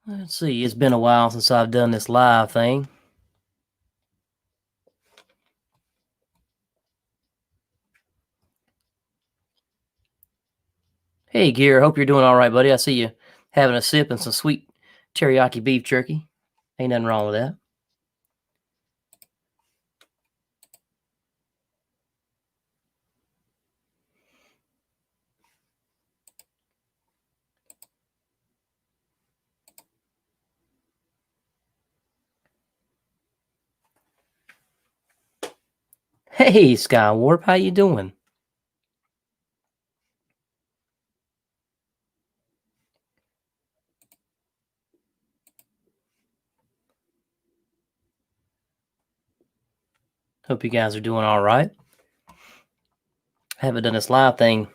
Let's see, it's been a while since I've done this live thing. Hey, Gear, hope you're doing all right, buddy. I see you having a sip and some sweet teriyaki beef jerky. Ain't nothing wrong with that. Hey, Skywarp, how you doing? Hope you guys are doing all right. I haven't done this live thing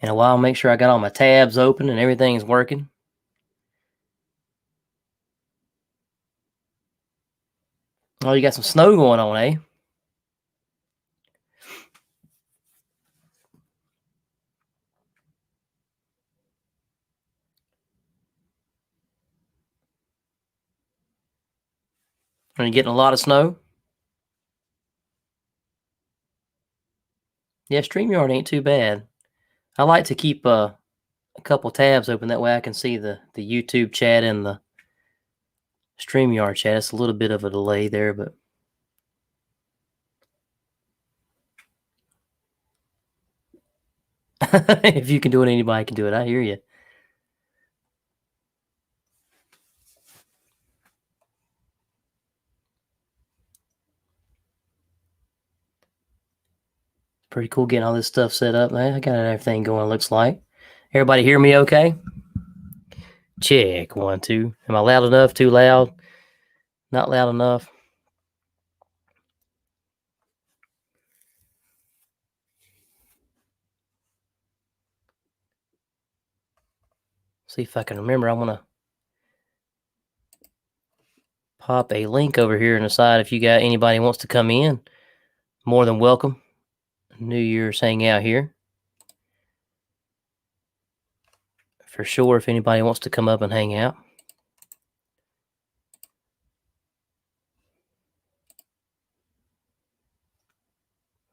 in a while. Make sure I got all my tabs open and everything's working. Oh, you got some snow going on, eh? Are you getting a lot of snow? Yeah, StreamYard ain't too bad. I like to keep a couple tabs open. That way I can see the YouTube chat and the StreamYard chat. It's a little bit of a delay there, but if you can do it, anybody can do it. I hear you. Pretty cool getting all this stuff set up, man. I got everything going, looks like. Everybody hear me okay? Check, 1, 2. Am I loud enough? Too loud? Not loud enough? See if I can remember. I'm going to pop a link over here on the side. If you got anybody wants to come in, more than welcome. New Year's hangout here. For sure, if anybody wants to come up and hang out.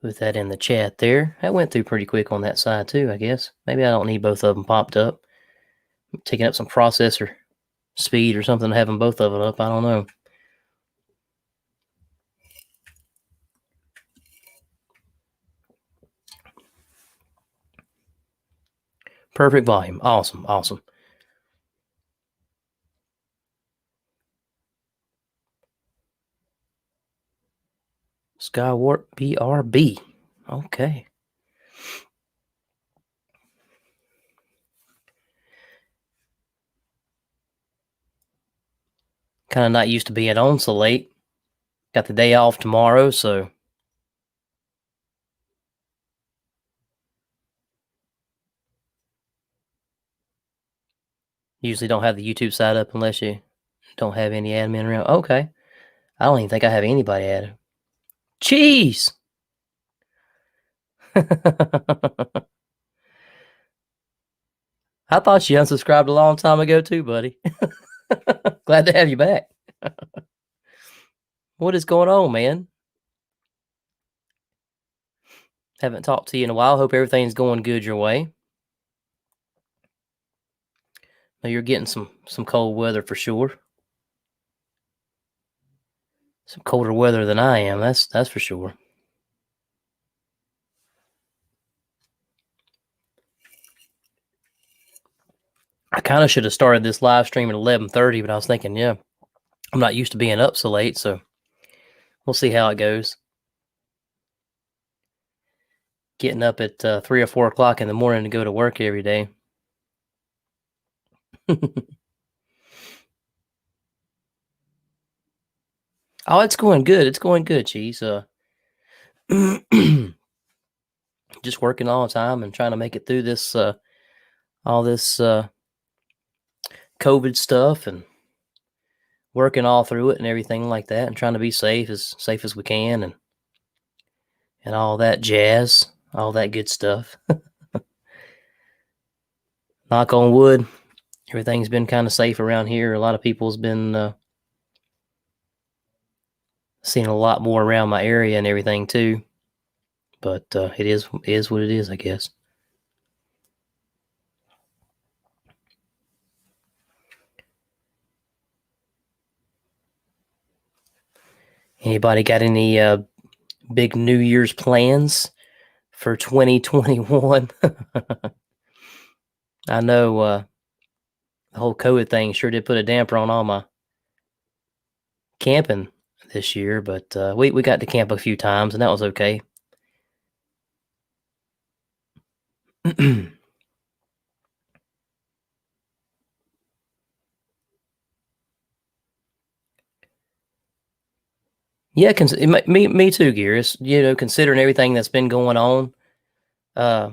Put that in the chat there. That went through pretty quick on that side too, I guess. Maybe I don't need both of them popped up. I'm taking up some processor speed or something, having both of them up. I don't know. Perfect volume. Awesome. Awesome. Skywarp BRB. Okay. Kind of not used to being on so late. Got the day off tomorrow, so usually don't have the YouTube side up unless you don't have any admin around. Okay. I don't even think I have anybody added. Jeez. I thought you unsubscribed a long time ago too, buddy. Glad to have you back. What is going on, man? Haven't talked to you in a while. Hope everything's going good your way. Now you're getting some cold weather for sure. Some colder weather than I am. That's for sure. I kind of should have started this live stream at 11:30, but I was thinking, yeah, I'm not used to being up so late, so we'll see how it goes. Getting up at 3 or 4 o'clock in the morning to go to work every day. Oh, it's going good. It's going good, Cheese. Just working all the time and trying to make it through this, all this COVID stuff, and working all through it and everything like that, and trying to be safe as we can, and all that jazz, all that good stuff. Knock on wood, Everything's been kind of safe around here. A lot of people's been seeing a lot more around my area and everything too. But it is what it is, I guess. Anybody got any big New Year's plans for 2021? I know the whole COVID thing sure did put a damper on all my camping this year, but we got to camp a few times and that was okay. Yeah, me too, Gears. Considering everything that's been going on, uh,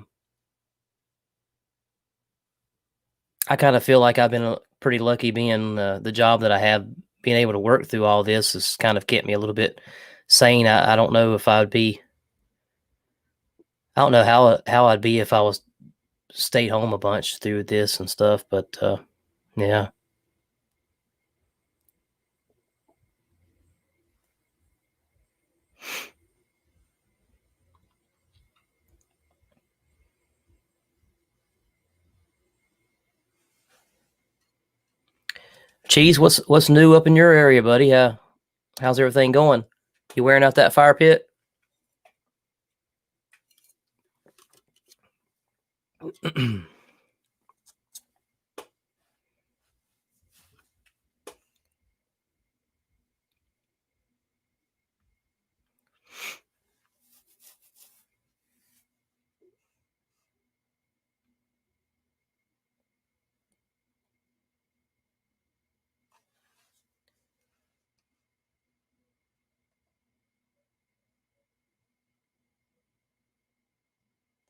I kind of feel like I've been pretty lucky being the job that I have. Being able to work through all this has kind of kept me a little bit sane. I don't know if I'd be. I don't know how I'd be if I was stayed home a bunch through this and stuff. But yeah, Cheese, what's new up in your area, buddy? How's everything going? You wearing out that fire pit?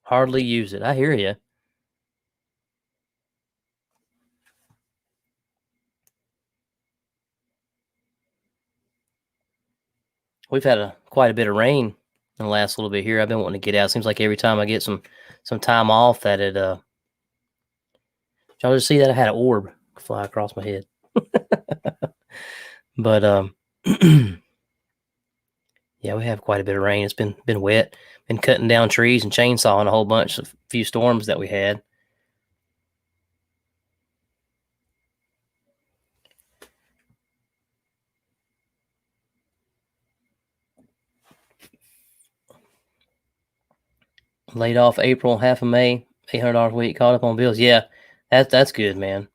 Hardly use it. I hear you. We've had quite a bit of rain in the last little bit here. I've been wanting to get out. Seems like every time I get some time off, that it y'all just see that I had an orb fly across my head. But yeah, we have quite a bit of rain. It's been wet. Been cutting down trees and chainsawing a whole bunch of few storms that we had. Laid off April, half of May, $800 a week, caught up on bills. Yeah, that's good, man.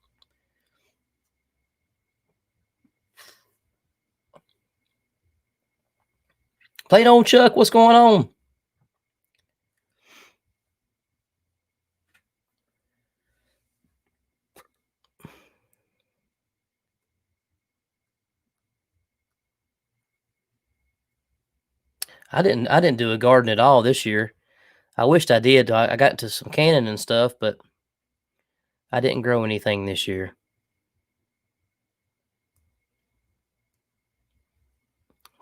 Plain old Chuck, what's going on? I didn't do a garden at all this year. I wished I did. I got into some canning and stuff, but I didn't grow anything this year.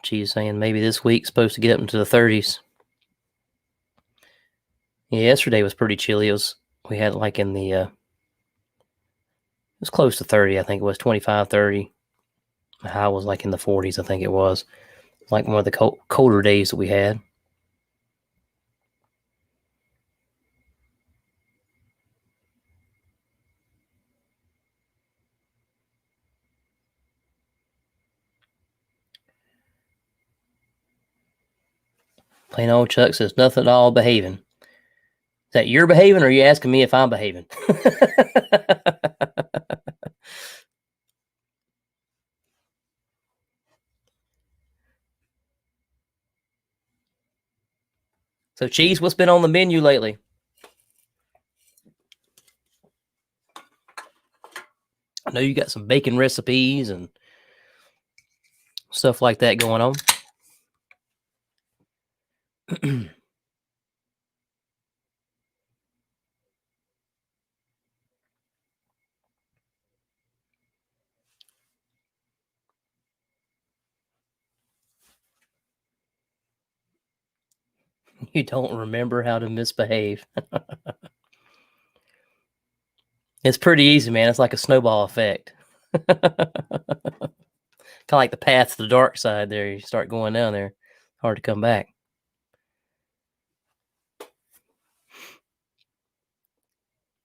She's saying maybe this week's supposed to get up into the 30s. Yeah, yesterday was pretty chilly. We had like in the it was close to 30. I think it was 25, 30. The high was like in the 40s. I think it was like one of the colder days that we had. Plain old Chuck says nothing at all behaving. Is that you're behaving, or are you asking me if I'm behaving? So, Cheese, what's been on the menu lately? I know you got some bacon recipes and stuff like that going on. You don't remember how to misbehave. It's pretty easy, man. It's like a snowball effect. Kinda like the path to the dark side there. You start going down there, hard to come back.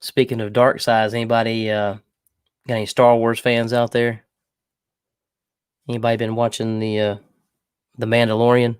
Speaking of dark sides, anybody, got any Star Wars fans out there? Anybody been watching The Mandalorian?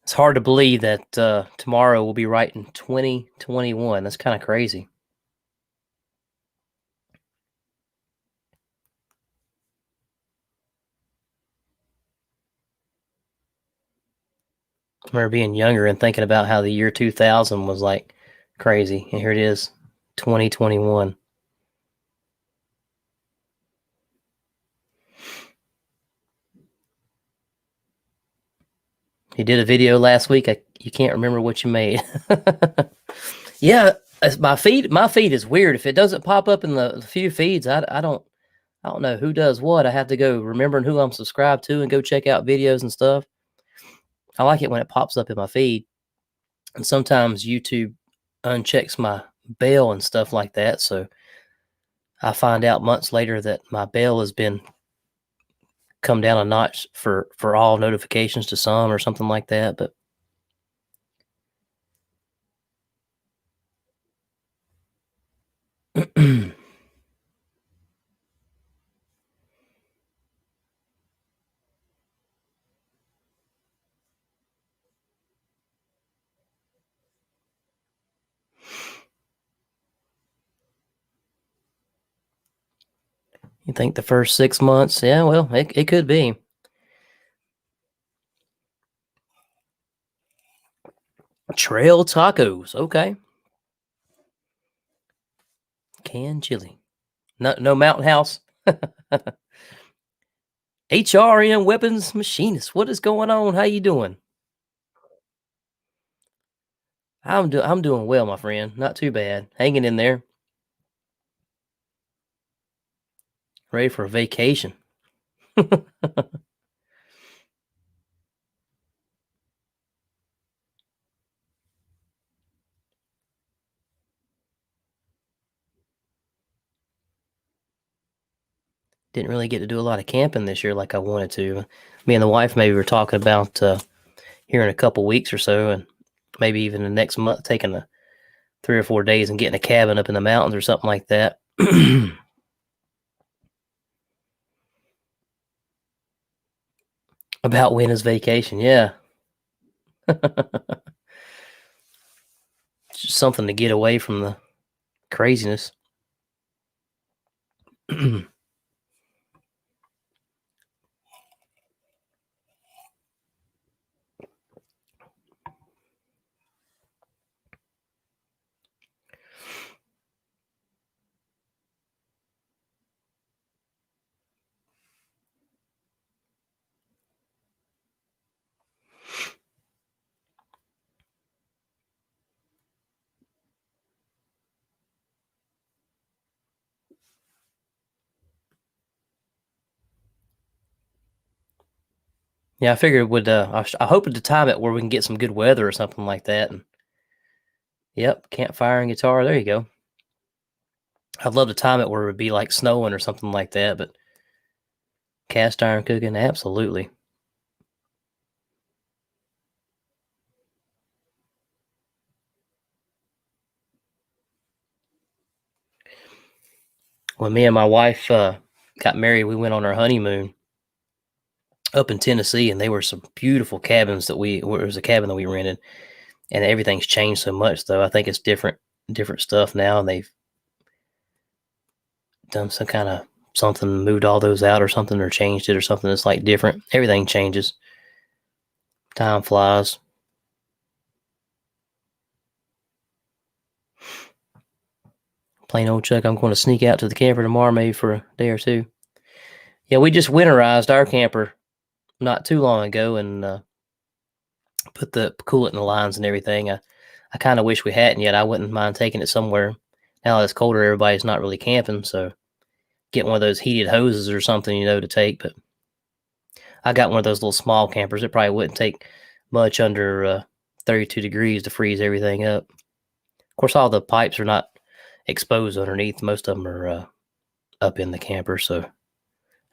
It's hard to believe that, tomorrow will be right in 2021. That's kinda crazy. I remember being younger and thinking about how the year 2000 was, like, crazy, and here it is, 2021. You did a video last week, you can't remember what you made. Yeah, my feed is weird. If it doesn't pop up in the few feeds, I don't know who does what. I have to go remembering who I'm subscribed to and go check out videos and stuff. I like it when it pops up in my feed, and sometimes YouTube unchecks my bell and stuff like that, so I find out months later that my bell has been come down a notch for all notifications to some or something like that, but you think the first 6 months? Yeah, well, it could be. Trail tacos, okay. Canned chili. No Mountain House. HRM weapons machinist. What is going on? How you doing? I'm doing well, my friend. Not too bad. Hanging in there. Ready for a vacation. Didn't really get to do a lot of camping this year like I wanted to. Me and the wife maybe were talking about here in a couple weeks or so, and maybe even the next month taking 3 or 4 days and getting a cabin up in the mountains or something like that. About when is vacation? Yeah. Just something to get away from the craziness. Yeah, I figured would I hope to time it where we can get some good weather or something like that. And yep, campfire and guitar. There you go. I'd love to time it where it would be like snowing or something like that. But cast iron cooking, absolutely. When me and my wife got married, we went on our honeymoon up in Tennessee, and they were some beautiful cabins that we. It was a cabin that we rented. And everything's changed so much, though. I think it's different stuff now, and they've done some kind of something, moved all those out or something, or changed it or something. It's like different. Everything changes. Time flies. Plain old Chuck. I'm going to sneak out to the camper tomorrow, maybe for a day or two. Yeah, we just winterized our camper not too long ago and put the coolant in the lines and everything. I kind of wish we hadn't yet. I wouldn't mind taking it somewhere. Now that it's colder, everybody's not really camping, so get one of those heated hoses or something, to take. But I got one of those little small campers. It probably wouldn't take much under 32 degrees to freeze everything up. Of course, all the pipes are not exposed underneath. Most of them are up in the camper, so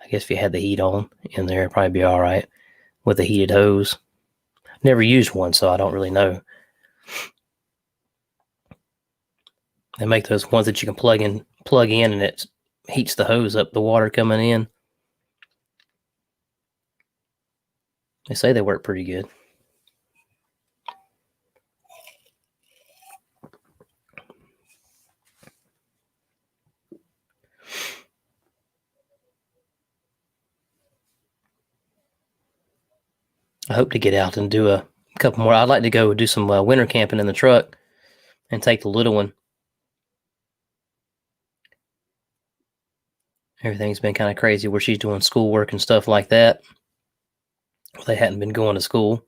I guess if you had the heat on in there, it'd probably be all right with the heated hose. Never used one, so I don't really know. They make those ones that you can plug in, and it heats the hose up, the water coming in. They say they work pretty good. I hope to get out and do a couple more. I'd like to go do some winter camping in the truck and take the little one. Everything's been kind of crazy where she's doing schoolwork and stuff like that. They hadn't been going to school.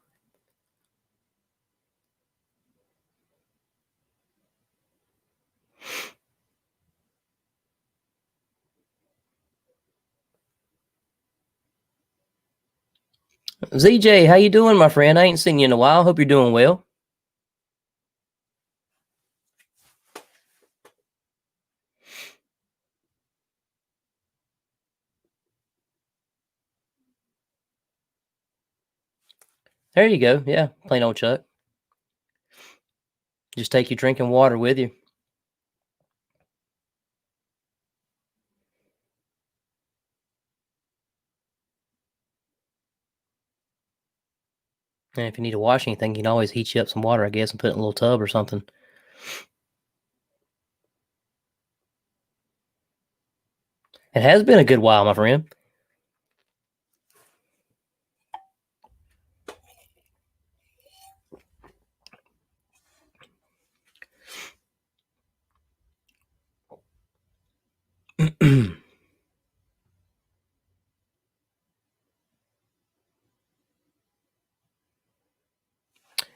ZJ, how you doing, my friend? I ain't seen you in a while. Hope you're doing well. There you go. Yeah, plain old Chuck. Just take your drinking water with you. And if you need to wash anything, you can always heat you up some water, I guess, and put it in a little tub or something. It has been a good while, my friend.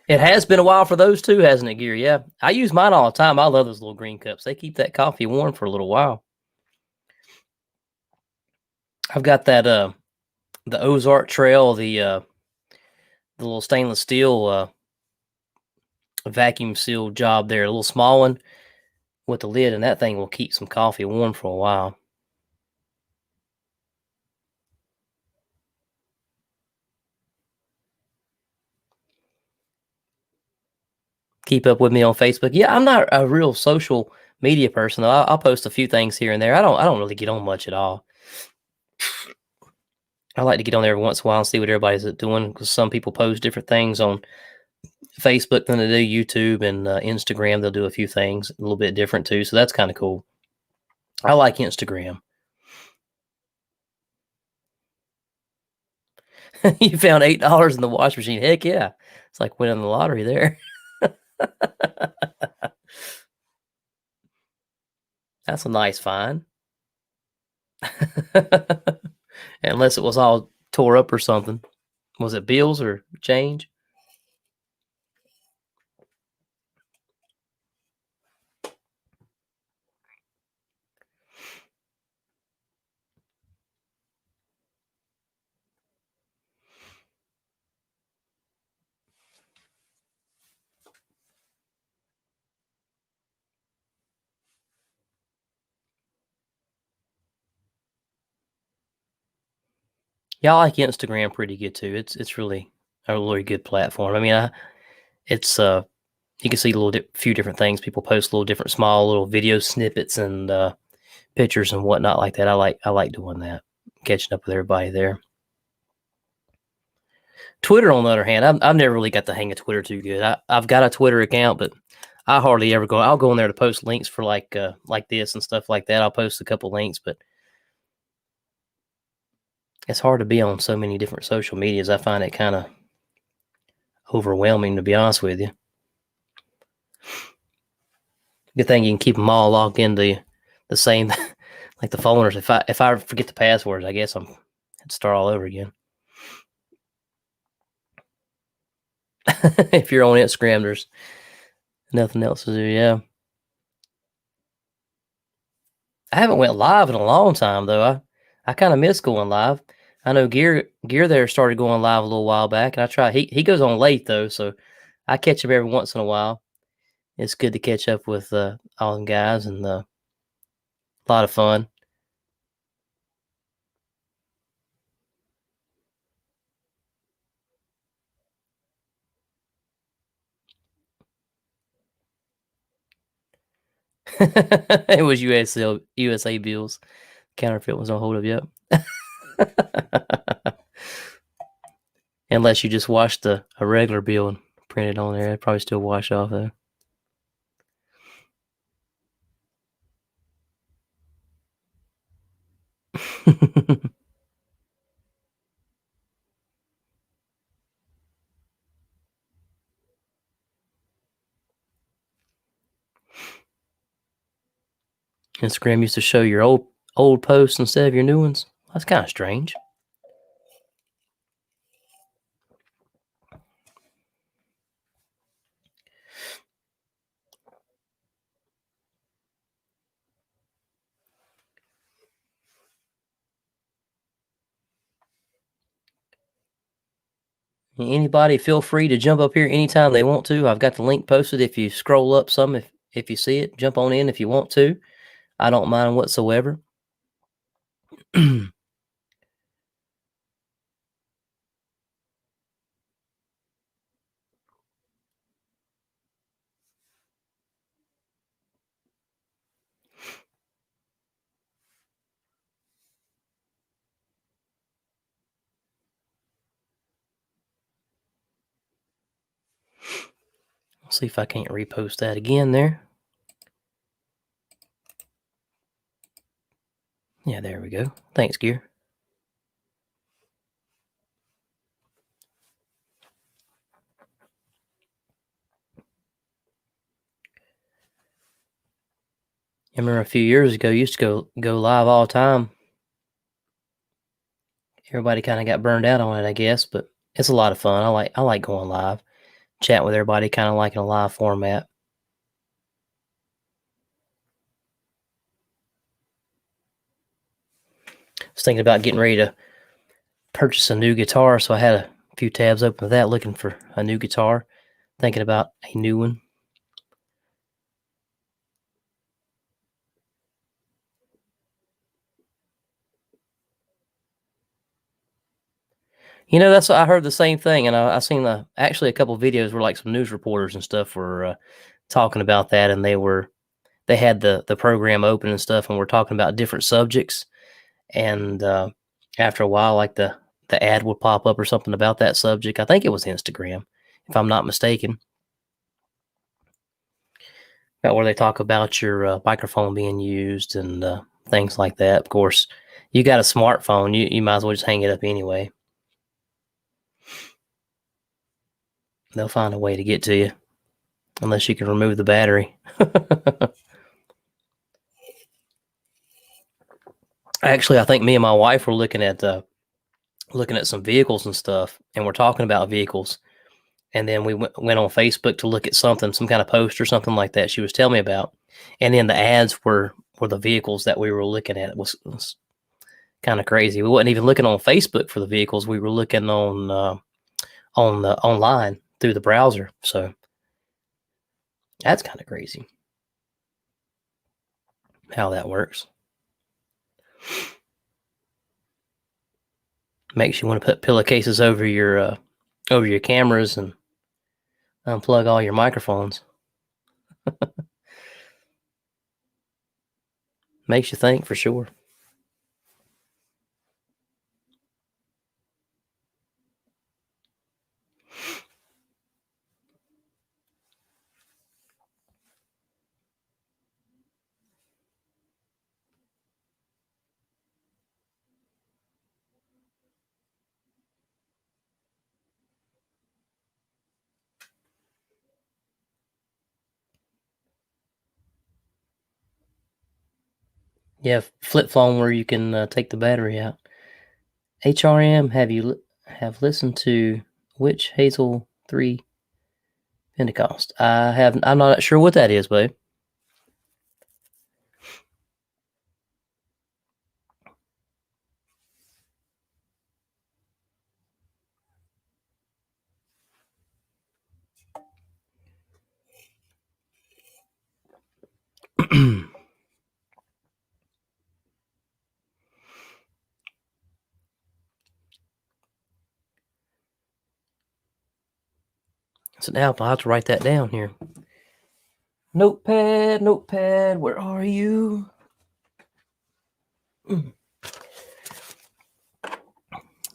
It has been a while for those too, hasn't it, Gear? Yeah. I use mine all the time. I love those little green cups. They keep that coffee warm for a little while. I've got that the Ozark Trail, the little stainless steel vacuum seal job there, a little small one with the lid, and that thing will keep some coffee warm for a while. Keep up with me on Facebook. Yeah, I'm not a real social media person though. I'll post a few things here and there. I don't really get on much at all. I like to get on there every once in a while and see what everybody's doing, because some people post different things on Facebook than they do YouTube, and Instagram. They'll do a few things a little bit different too, so that's kind of cool. I like Instagram. You found $8 in the wash machine. Heck yeah, it's like winning the lottery there. That's a nice find. Unless it was all tore up or something. Was it bills or change? Yeah, I like Instagram pretty good too. It's really a really good platform. I mean, it's you can see a little few different things. People post little different small little video snippets and pictures and whatnot like that. I like doing that, catching up with everybody there. Twitter, on the other hand, I've never really got the hang of Twitter too good. I've got a Twitter account, but I hardly ever go. I'll go in there to post links for like this and stuff like that. I'll post a couple links, but it's hard to be on so many different social medias. I find it kind of overwhelming, to be honest with you. Good thing you can keep them all logged into the same, like the folders. If I forget the passwords, I guess I'm have to start all over again. If you're on Instagram, there's nothing else to do. Yeah, I haven't went live in a long time though. I kind of miss going live. I know Gear there started going live a little while back, and I try. He goes on late though, so I catch him every once in a while. It's good to catch up with all them guys, and a lot of fun. It was USA bills. Counterfeit was on hold of. Yep. Unless you just washed a regular bill and printed on there, it'd probably still wash off though. Instagram used to show your old posts instead of your new ones. That's kind of strange. Anybody, feel free to jump up here anytime they want to. I've got the link posted. If you scroll up some, if you see it, jump on in if you want to. I don't mind whatsoever. Let's see if I can't repost that again there. Yeah, there we go. Thanks, Gear. I remember a few years ago, you used to go live all the time. Everybody kind of got burned out on it, I guess, but it's a lot of fun. I like going live, chat with everybody, kind of like in a live format. I was thinking about getting ready to purchase a new guitar, so I had a few tabs open with that, looking for a new guitar, thinking about a new one. You know, that's I heard the same thing, and I seen actually a couple videos where like some news reporters and stuff were talking about that, and they had the program open and stuff, and we're talking about different subjects, and after a while, like the ad would pop up or something about that subject. I think it was Instagram, if I'm not mistaken, about where they talk about your microphone being used and things like that. Of course, you got a smartphone, you might as well just hang it up anyway. They'll find a way to get to you, unless you can remove the battery. Actually, I think me and my wife were looking at some vehicles and stuff, and we're talking about vehicles. And then we went on Facebook to look at something, some kind of post or something like that she was telling me about. And then the ads were the vehicles that we were looking at. It was kind of crazy. We wasn't even looking on Facebook for the vehicles. We were looking on the online through the browser. So that's kind of crazy how that works. Makes you want to put pillowcases over your cameras and unplug all your microphones. Makes you think for sure. Yeah, flip phone where you can take the battery out. HRM, have listened to Witch Hazel 3 Pentecost? I have. I'm not sure what that is, babe. So now I'll have to write that down here. Notepad, notepad, where are you?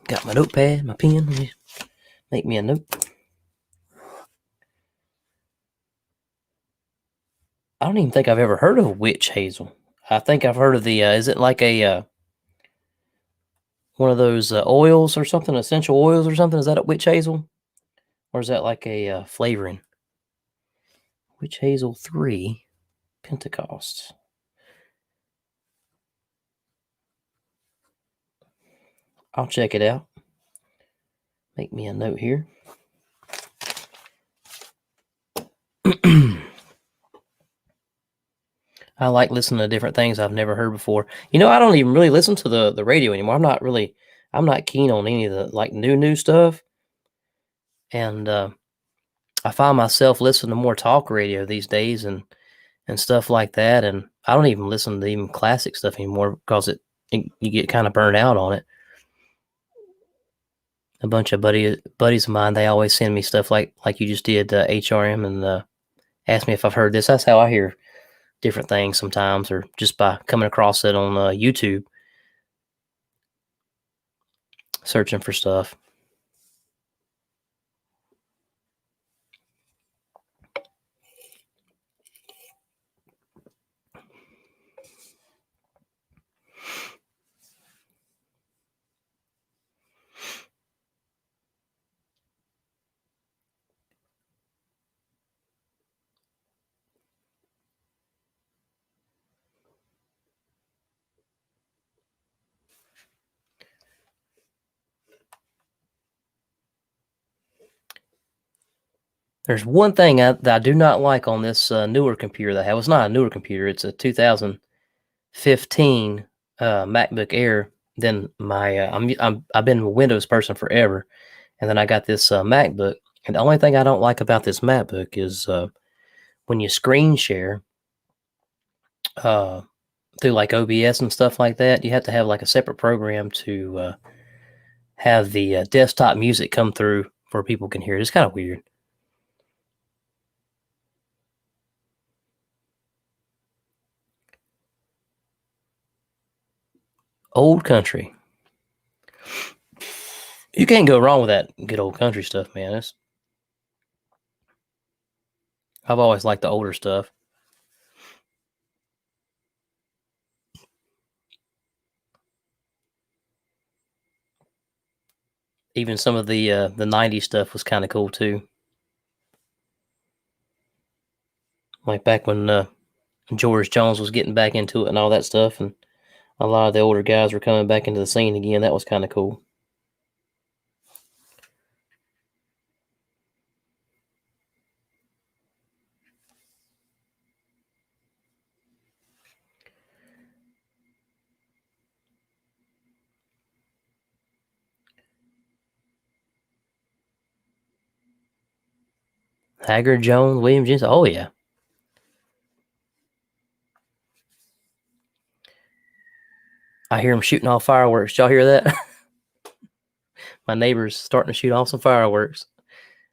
Got my notepad, my pen. Let me make me a note. I don't even think I've ever heard of witch hazel. I think I've heard of the. Is it like a one of those oils or something, essential oils or something? Is that a witch hazel, or is that like a flavoring? Witch hazel 3 Pentecost. I'll check it out. Make me a note here. I like listening to different things I've never heard before. I don't even really listen to the radio anymore. I'm not keen on any of the like new stuff. And I find myself listening to more talk radio these days and stuff like that. And I don't even listen to even classic stuff anymore because you get kind of burned out on it. A bunch of buddies of mine, they always send me stuff like you just did, HRM, and ask me if I've heard this. That's how I hear different things sometimes, or just by coming across it on YouTube, searching for stuff. There's one thing that I do not like on this newer computer that I have. It's not a newer computer. It's a 2015 MacBook Air. Then I've been a Windows person forever, and then I got this MacBook. And the only thing I don't like about this MacBook is when you screen share uh, through like OBS and stuff like that, you have to have like a separate program to have the desktop music come through where people can hear it. It's kind of weird. Old country. You can't go wrong with that good old country stuff, man. I've always liked the older stuff. Even some of the 90s stuff was kind of cool too. Like back when George Jones was getting back into it and all that stuff, and a lot of the older guys were coming back into the scene again. That was kind of cool. Haggard Jones, William James. Oh yeah. I hear him shooting off fireworks. Did y'all hear that? My neighbor's starting to shoot off some fireworks.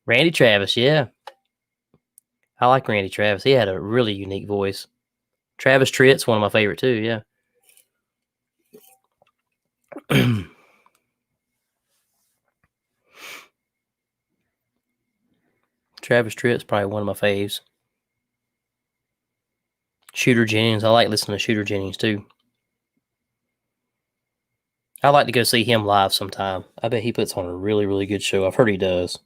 Randy Travis, yeah. I like Randy Travis. He had a really unique voice. Travis Tritt's one of my favorite too, yeah. Travis Tritt's probably one of my faves. Shooter Jennings. I like listening to Shooter Jennings too. I'd like to go see him live sometime. I bet he puts on a really, really good show. I've heard he does.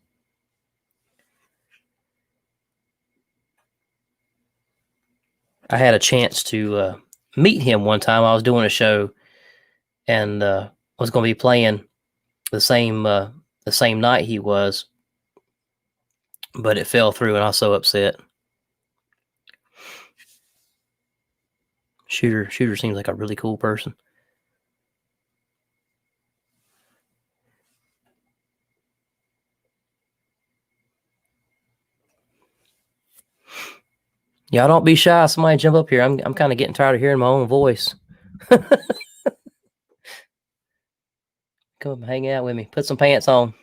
I had a chance to meet him one time. I was doing a show and was going to be playing the same night he was, but it fell through, and I was so upset. Shooter seems like a really cool person. Y'all don't be shy. Somebody jump up here. I'm kind of getting tired of hearing my own voice. Come hang out with me. Put some pants on.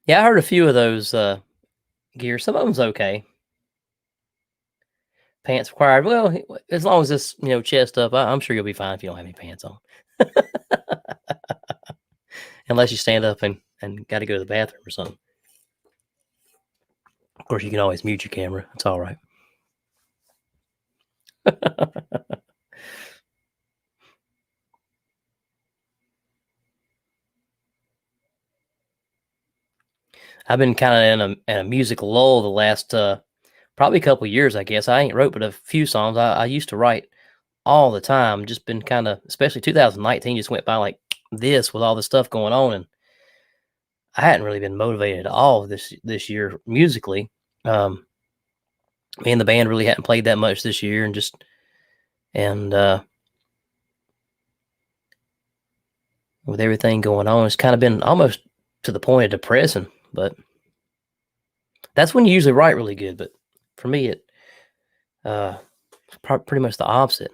Yeah, I heard a few of those gears. Some of them's okay. Pants required. Well, as long as it's chest up, I'm sure you'll be fine if you don't have any pants on. Unless you stand up and got to go to the bathroom or something. Of course, you can always mute your camera. It's all right. I've been kind of in a music lull the last probably a couple years, I guess. I ain't wrote but a few songs. I used to write all the time. Just been kind of, especially 2019 just went by like this with all the stuff going on, and I hadn't really been motivated at all this year musically. Me and the band really hadn't played that much this year, and with everything going on, it's kind of been almost to the point of depressing. But that's when you usually write really good. But for me, it pretty much the opposite.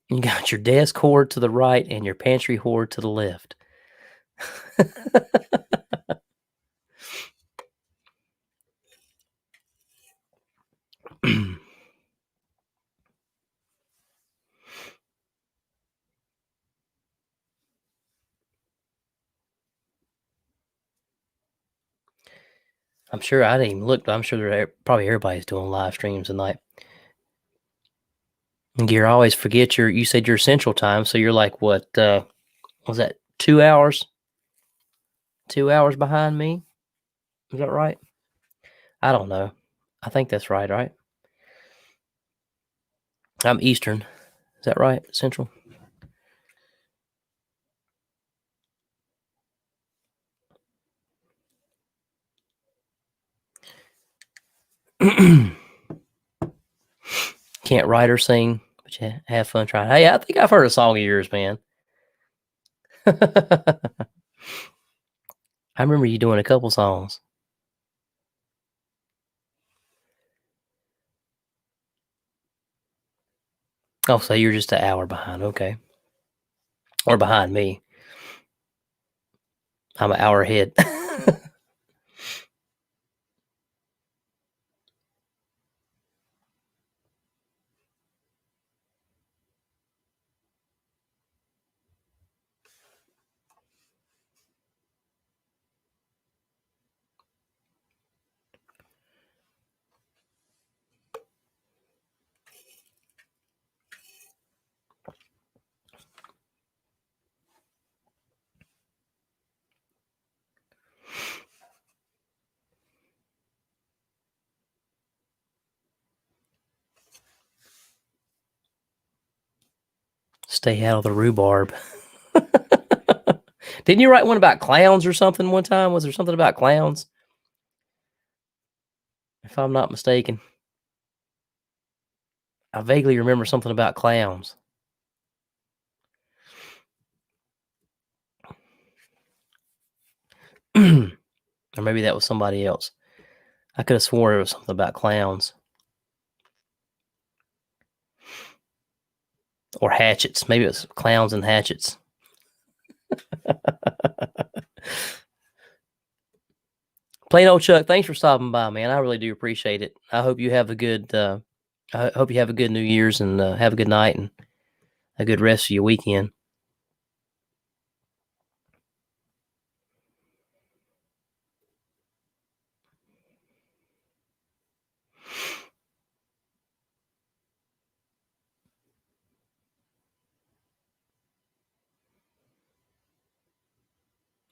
You got your desk hoard to the right and your pantry hoard to the left. I'm sure I didn't even look, but I'm sure probably everybody's doing live streams tonight. You always forget you said your central time, so you're like what was that 2 hours? 2 hours behind me? Is that right? I don't know. I think that's right? I'm Eastern. Is that right? Central? Can't write or sing, but you have fun trying. Hey, I think I've heard a song of yours, man. I remember you doing a couple songs. Oh, so you're just an hour behind. Okay. Or behind me. I'm an hour ahead. Stay out of the rhubarb. Didn't you write one about clowns or something one time? Was there something about clowns? If I'm not mistaken. I vaguely remember something about clowns. Or maybe that was somebody else. I could have sworn it was something about clowns. Or hatchets. Maybe it was clowns and hatchets. Plain old Chuck, thanks for stopping by, man. I really do appreciate it. I hope you have a good I hope you have a good New Year's and have a good night and a good rest of your weekend.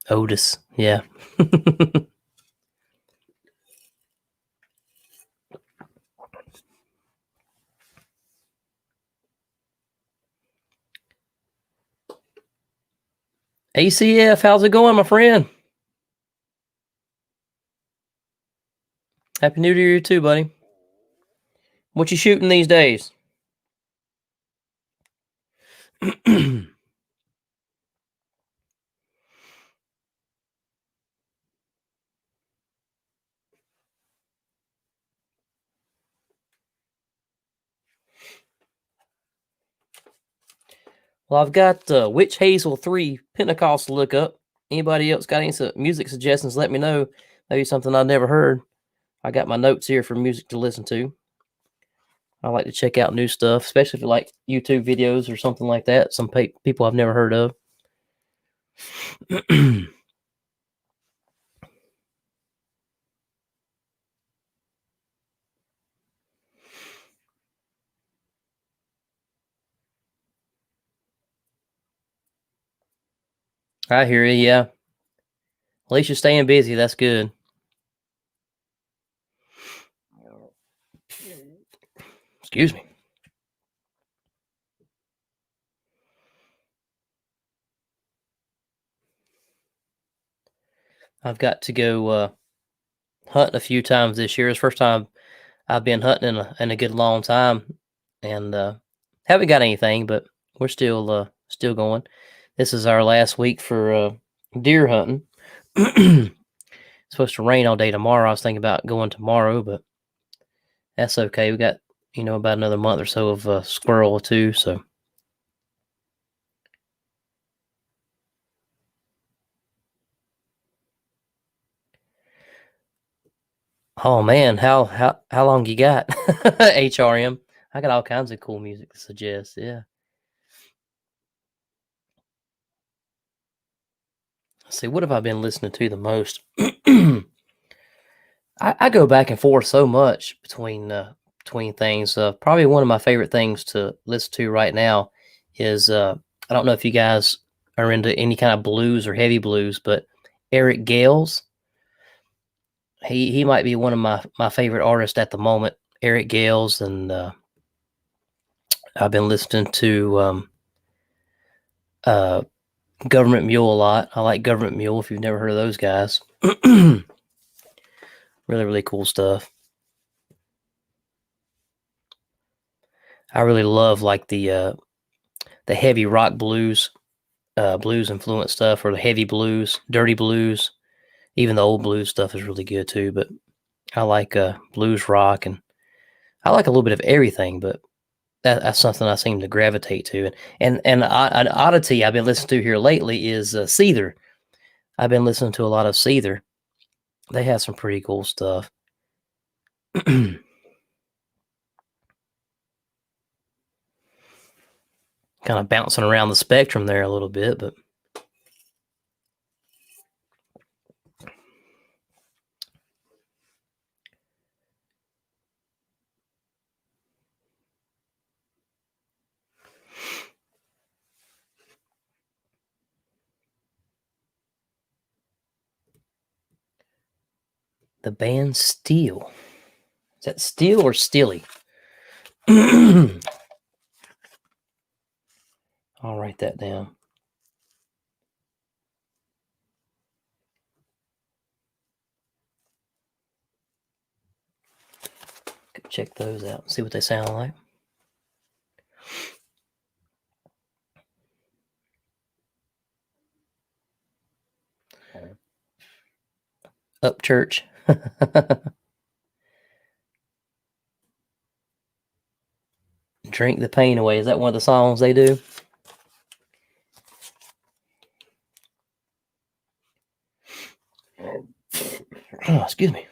Otis, yeah. ACF, how's it going, my friend? Happy New Year too, buddy. What you shooting these days? Well, I've got Witch Hazel 3 Pentecost to look up. Anybody else got any music suggestions? Let me know. Maybe something I've never heard. I got my notes here for music to listen to. I like to check out new stuff, especially if you like YouTube videos or something like that. Some people I've never heard of. I hear you. Yeah. At least you're staying busy. That's good. Excuse me. I've got to go hunting a few times this year. It's the first time I've been hunting in a good long time, and haven't got anything, but we're still going. This is our last week for deer hunting. It's supposed to rain all day tomorrow. I was thinking about going tomorrow, but that's okay. We got about another month or so of squirrel or two. So, oh man, how long you got? HRM. I got all kinds of cool music to suggest. Yeah. Let's see, what have I been listening to the most? I go back and forth so much between things. Probably one of my favorite things to listen to right now is I don't know if you guys are into any kind of blues or heavy blues, but Eric Gales. He might be one of my favorite artists at the moment. Eric Gales, and I've been listening to uh, Government Mule a lot. I like Government Mule. If you've never heard of those guys, really really cool stuff. I really love like the heavy rock blues, blues influenced stuff, or the heavy blues, dirty blues. Even the old blues stuff is really good too. But I like blues rock, and I like a little bit of everything. But that's something I seem to gravitate to. And an oddity I've been listening to here lately is Seether. I've been listening to a lot of Seether. They have some pretty cool stuff. Kind of bouncing around the spectrum there a little bit, but the band Steel. Is that Steel or Steely? I'll write that down. Check those out and see what they sound like. Up church. Drink the pain away. Is that one of the songs they do? Oh, excuse me.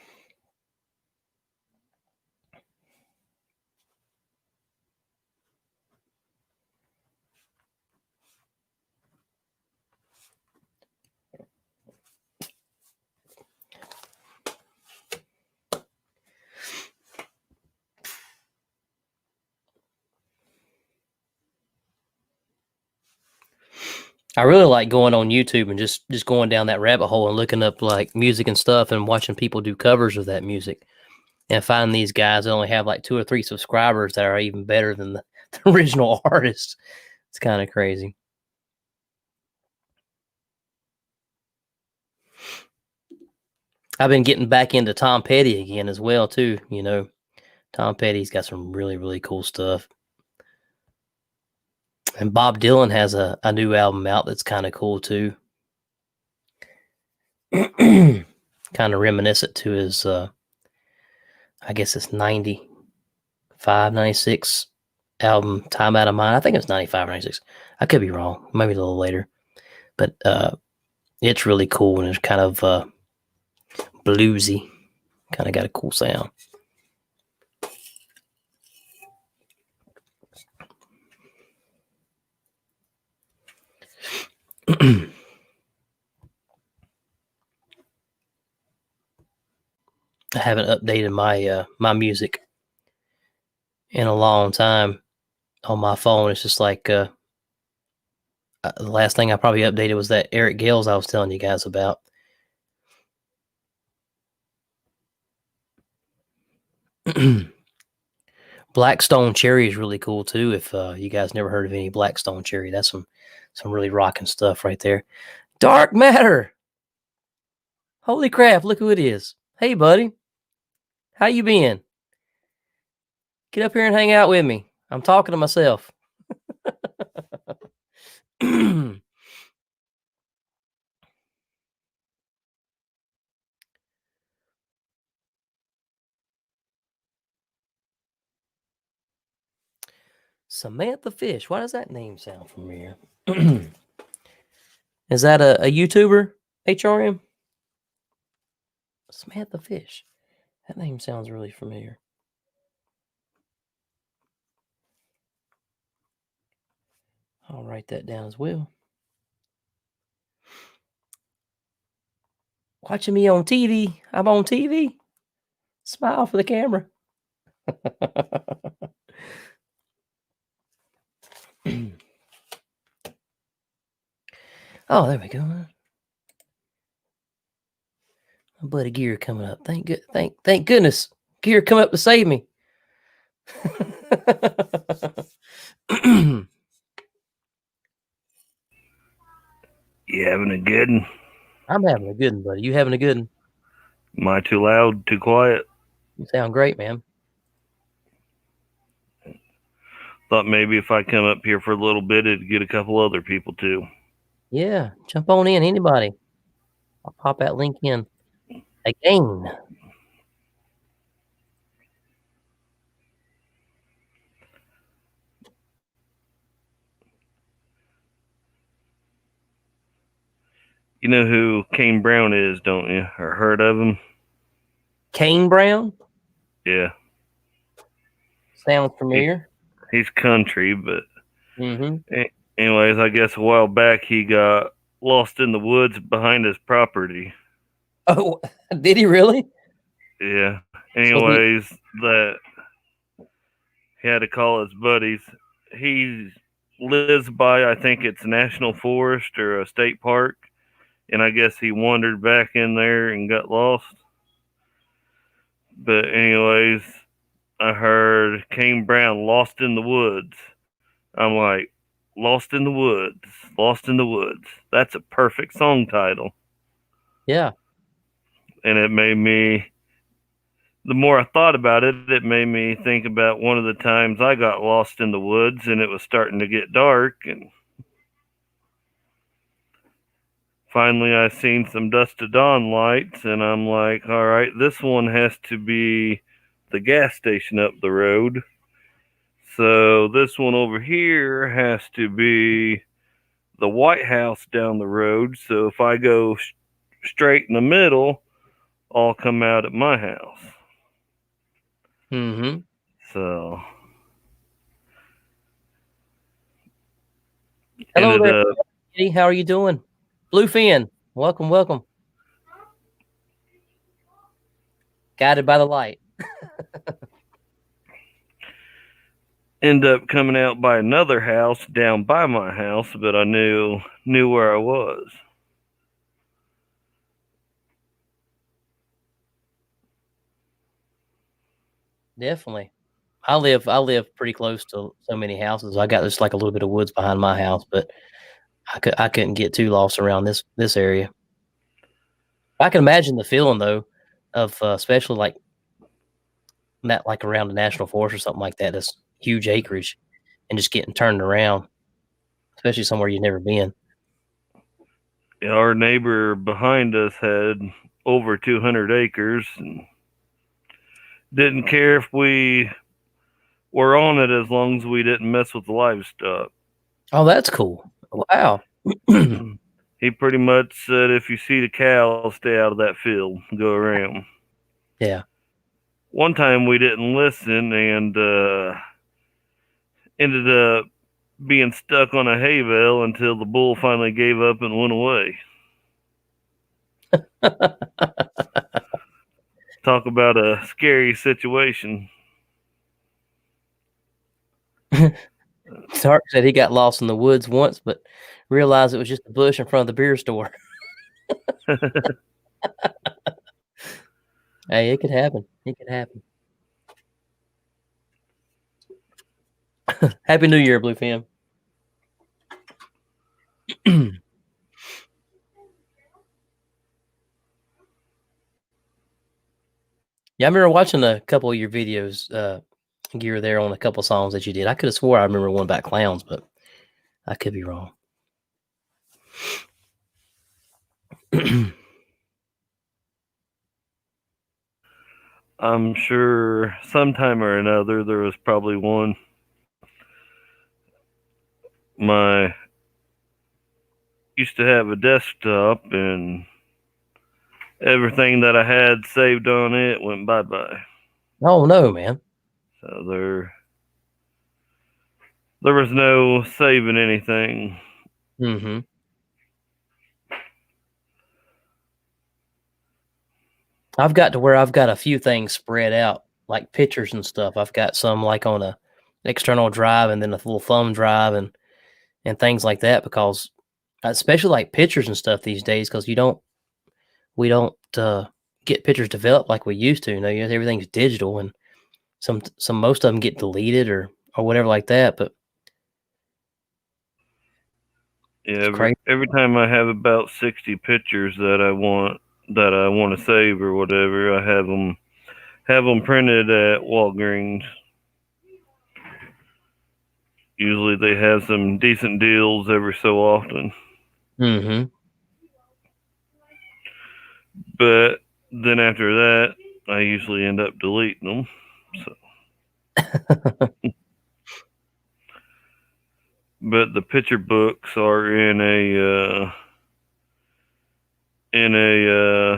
I really like going on YouTube and just going down that rabbit hole and looking up like music and stuff and watching people do covers of that music and finding these guys that only have like 2 or 3 subscribers that are even better than the original artist. It's kind of crazy. I've been getting back into Tom Petty again as well too. You know, Tom Petty's got some really really cool stuff. And Bob Dylan has a new album out that's kind of cool too. Kind of reminiscent to his, I guess it's 95, 96 album, Time Out of Mind. I think it's 95 or 96. I could be wrong, maybe a little later. But it's really cool and it's kind of bluesy. Kind of got a cool sound. I haven't updated my music in a long time on my phone. It's just like the last thing I probably updated was that Eric Gales I was telling you guys about. Blackstone Cherry is really cool too. If you guys never heard of any Blackstone Cherry, that's some really rocking stuff right there. Dark Matter. Holy crap! Look who it is. Hey, buddy. How you been? Get up here and hang out with me. I'm talking to myself. Samantha Fish. Why does that name sound familiar? Is that a YouTuber? HRM? Samantha Fish. That name sounds really familiar. I'll write that down as well. Watching me on TV. I'm on TV. Smile for the camera. Oh, there we go. My buddy Gear coming up. Thank goodness. Gear come up to save me. You having a good one? I'm having a good one, buddy. You having a good one? Am I too loud, too quiet? You sound great, man. Thought maybe if I come up here for a little bit, it'd get a couple other people too. Yeah, jump on in, anybody. I'll pop that link in again. You know who Kane Brown is, don't you? Or heard of him? Kane Brown? Yeah. Sounds familiar. He's country, but Mm-hmm. anyways, I guess a while back he got lost in the woods behind his property. Oh, did he really? Yeah. Anyways, that he had to call his buddies. He lives by, I think it's National Forest or a state park, and I guess he wandered back in there and got lost. But anyways, I heard Kane Brown lost in the woods. I'm like, lost in the woods, lost in the woods. That's a perfect song title. Yeah. And it made me, the more I thought about it, it made me think about one of the times I got lost in the woods and it was starting to get dark. And finally I seen some dusk to dawn lights and I'm like, all right, this one has to be the gas station up the road. So this one over here has to be the White House down the road. So if I go straight in the middle, I'll come out at my house. Mm-hmm. So Hello there, Kitty. How are you doing? Bluefin, welcome, welcome. Guided by the light. end up coming out by another house down by my house, but I knew where I was. Definitely. I live pretty close to so many houses. I got just like a little bit of woods behind my house, but I couldn't get too lost around this area. I can imagine the feeling though of especially like that like around the national forest or something like that. That's huge acreage and just getting turned around, especially somewhere you've never been. Our neighbor behind us had over 200 acres and didn't care if we were on it as long as we didn't mess with the livestock. Oh, that's cool. Wow. He pretty much said, if you see the cow, stay out of that field, go around. Yeah. One time we didn't listen and ended up being stuck on a hay bale until the bull finally gave up and went away. Talk about a scary situation. Sark said he got lost in the woods once, but realized it was just a bush in front of the beer store. Hey, it could happen. It could happen. Happy New Year, Bluefin. Yeah, I remember watching a couple of your videos. You were there on a couple songs that you did. I could have swore I remember one about clowns, but I could be wrong. I'm sure sometime or another there was probably one. My used to have a desktop and everything that I had saved on it went bye bye. Oh no, man. So there was no saving anything. Mm-hmm. I've got to where I've got a few things spread out, like pictures and stuff. I've got some like on a external drive and then a little thumb drive and things like that because especially like pictures and stuff these days because we don't get pictures developed like we used to. You know, everything's digital and some most of them get deleted or whatever like that. But Yeah, it's crazy. every time I have about 60 pictures that I want to save or whatever, I have them printed at Walgreens. Usually they have some decent deals every so often. Mm-hmm. But then after that, I usually end up deleting them. So, but the picture books are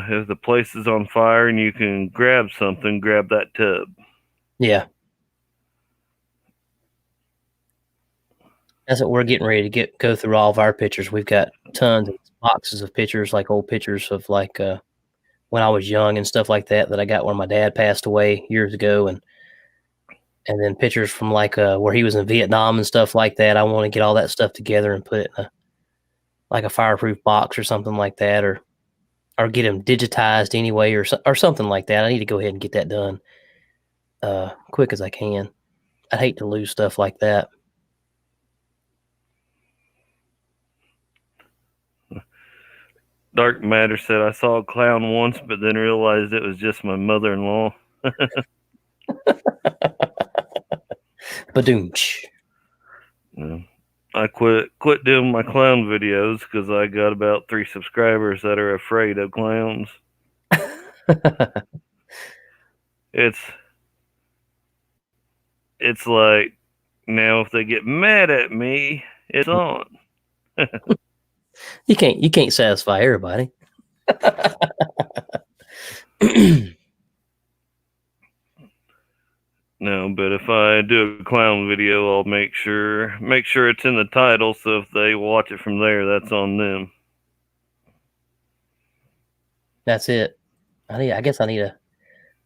if the place is on fire and you can grab something, grab that tub. Yeah. That's what we're getting ready to go through all of our pictures. We've got tons of boxes of pictures, like old pictures of like when I was young and stuff like that I got when my dad passed away years ago and then pictures from like where he was in Vietnam and stuff like that. I want to get all that stuff together and put it in like a fireproof box or something like that or get them digitized anyway or something like that. I need to go ahead and get that done quick as I can. I'd hate to lose stuff like that. Dark Matter said, I saw a clown once, but then realized it was just my mother in law. Badoomch. Yeah. I quit doing my clown videos because I got about 3 subscribers that are afraid of clowns. It's like now if they get mad at me, it's on. You can't satisfy everybody. No, but if I do a clown video, I'll make sure it's in the title, so if they watch it from there, that's on them. That's it. I guess I need to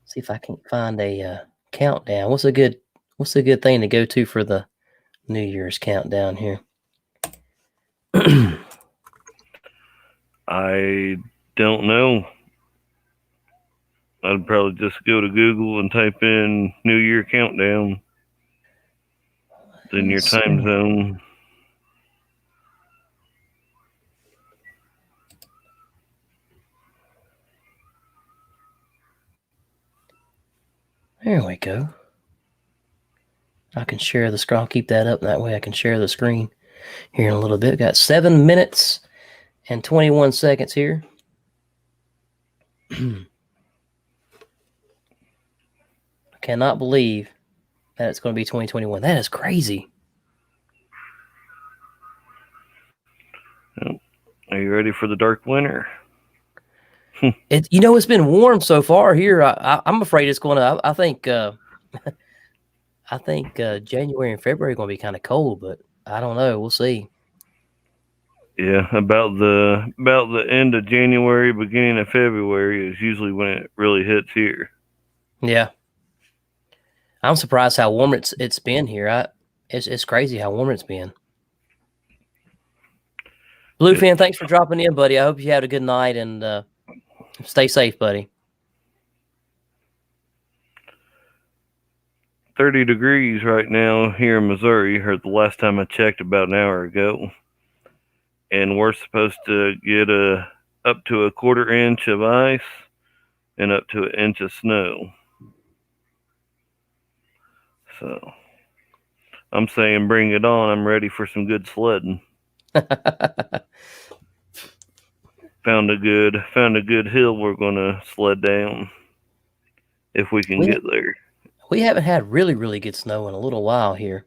see if I can find a countdown. What's What's a good thing to go to for the New Year's countdown here? I don't know. I'd probably just go to Google and type in New Year countdown. Then your time zone. There we go. I can share the screen. I'll keep that up. That way I can share the screen here in a little bit. Got 7 minutes and 21 seconds here. I cannot believe that it's going to be 2021. That is crazy. Are you ready for the dark winter? It's been warm so far here. I'm afraid it's going to. I think January and February are going to be kind of cold, but I don't know. We'll see. Yeah, about the end of January, beginning of February is usually when it really hits here. Yeah, I'm surprised how warm it's been here. It's crazy how warm it's been. Bluefin, thanks for dropping in, buddy. I hope you had a good night and stay safe, buddy. 30 degrees right now here in Missouri, or the last time I checked about an hour ago. And we're supposed to get up to a 1/4 inch of ice and up to 1 inch of snow. So I'm saying bring it on. I'm ready for some good sledding. Found a good hill we're gonna sled down if we can get there. We haven't had really, really good snow in a little while here.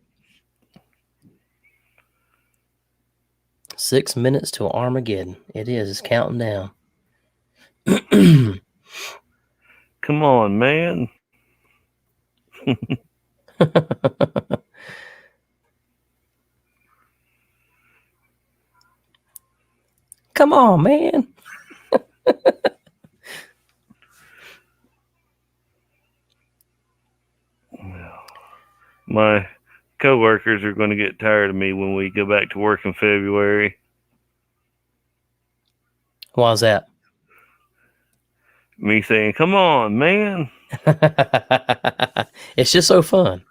6 minutes to Armageddon. It is. It's counting down. Come on, man. Come on, man. My coworkers are going to get tired of me when we go back to work in February. Why's that? Me saying, come on, man. It's just so fun.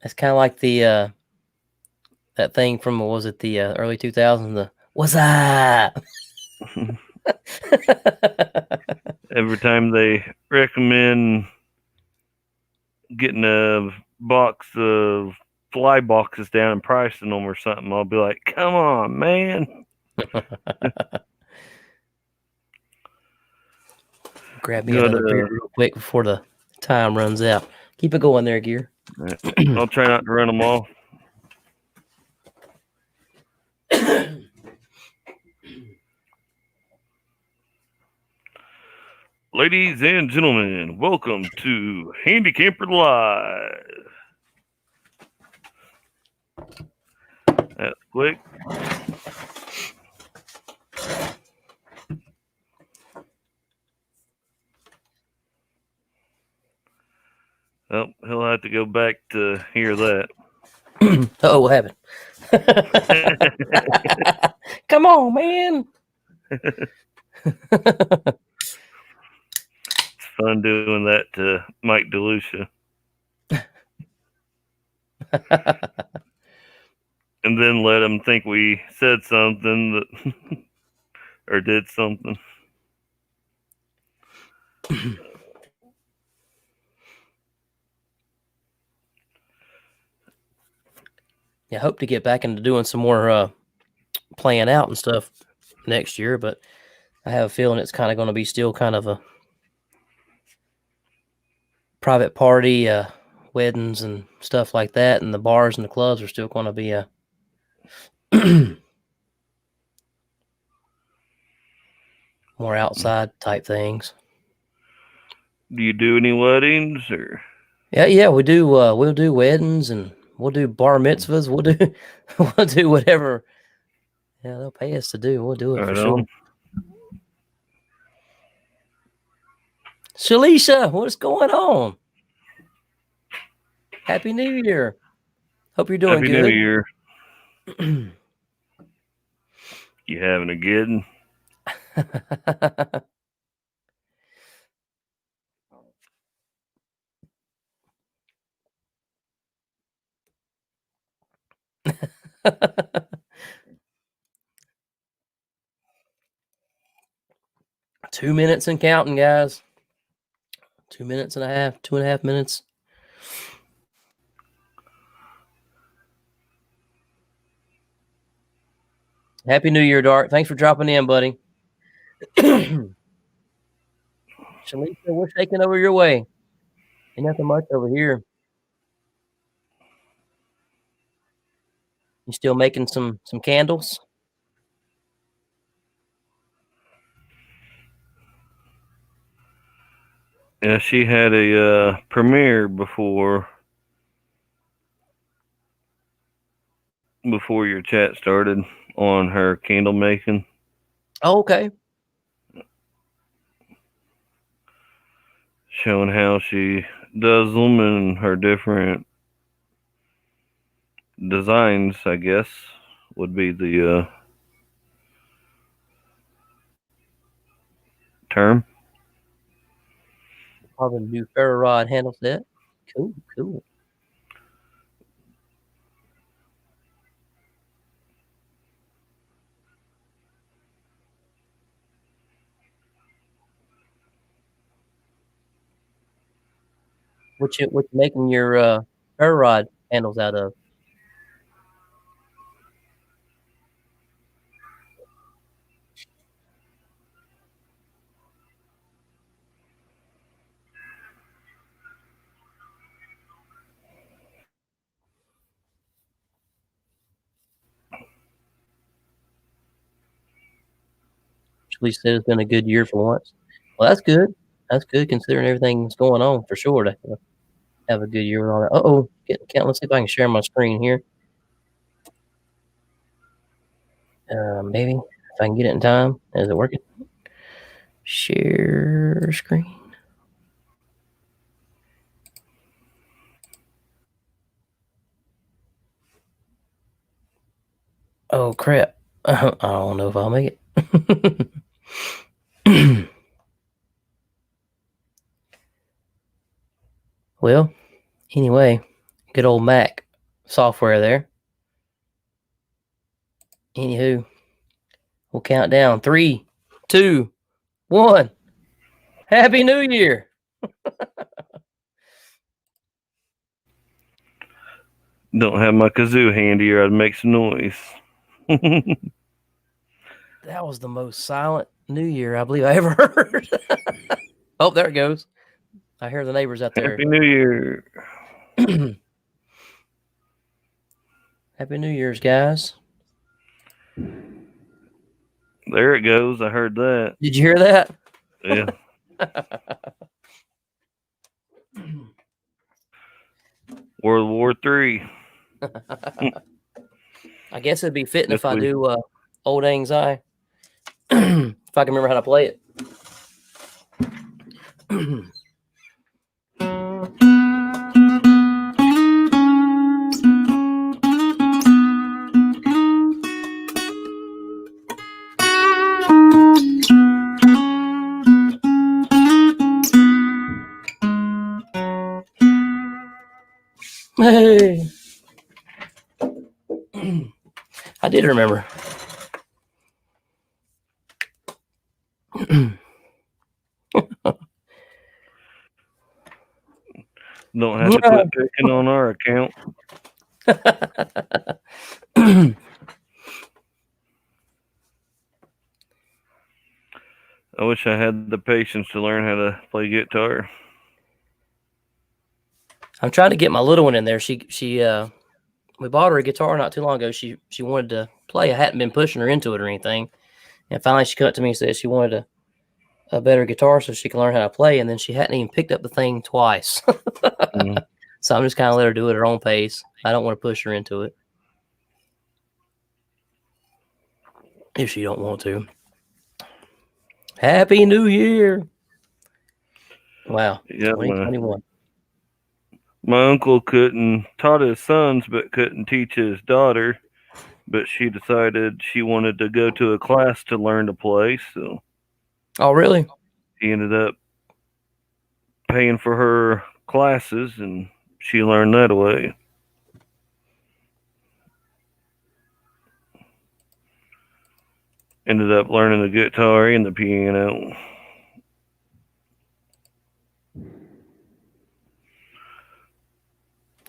It's kind of like the that thing from, what was it, the early 2000s, the what's up? Every time they recommend getting a box of fly boxes down and pricing them or something, I'll be like, come on, man. Grab me another beer real quick before the time runs out. Keep it going there, Gear. I'll try not to run them off. Ladies and gentlemen, welcome to Handy Camper Live. That's quick. Well, he'll have to go back to hear that. Oh, what happened? Come on, man. It's fun doing that to Mike DeLucia. And then let him think we said something that or did something. Yeah, I hope to get back into doing some more playing out and stuff next year, but I have a feeling it's kind of going to be still kind of a private party, weddings and stuff like that, and the bars and the clubs are still going to be more outside type things. Do you do any weddings or? Yeah, we do. We'll do weddings and we'll do bar mitzvahs. We'll do whatever. Yeah, they'll pay us to do. We'll do it for sure. Shalisha, what's going on? Happy New Year. Hope you're doing Happy New good. Year. You having a good one? 2 minutes and counting, guys. 2 minutes and a half, 2.5 minutes. Happy New Year, Dart. Thanks for dropping in, buddy. Shalisha, we're taking over your way. Ain't nothing much over here. You still making some candles? Yeah, she had a premiere before your chat started on her candle making. Oh, okay. Showing how she does them and her different designs, I guess, would be the term. Probably the new ferro rod handle set. Cool, cool. What you making your ferro rod handles out of? Shalisha said it's been a good year for once. Well, that's good. That's good considering everything's going on for sure to have a good year and all that. Uh-oh. Let's see if I can share my screen here. Maybe if I can get it in time. Is it working? Share screen. Oh crap! I don't know if I'll make it. Well, anyway, good old Mac software there. Anywho, we'll count down 3, 2, 1. Happy New Year! Don't have my kazoo handy or I'd make some noise. That was the most silent New Year I believe I ever heard. Oh, there it goes. I hear the neighbors out there. Happy New Year. Happy New Year's, guys. There it goes. I heard that. Did you hear that? Yeah. World War III. I guess it'd be fitting Yes, if I do Old Anxiety. If I can remember how to play it. Hey. I did remember. Don't have to quit picking on our account. I wish I had the patience to learn how to play guitar. I'm trying to get my little one in there. She we bought her a guitar not too long ago. She wanted to play. I hadn't been pushing her into it or anything. And finally she cut to me and said she wanted a better guitar so she can learn how to play. And then she hadn't even picked up the thing twice. Mm. So I'm just kind of let her do it at her own pace. I don't want to push her into it if she don't want to. Happy New Year. Wow. Yeah, 2021. my uncle couldn't taught his sons, but couldn't teach his daughter. But she decided she wanted to go to a class to learn to play, so Oh, really? he ended up paying for her classes, and she learned that way. Ended up learning the guitar and the piano.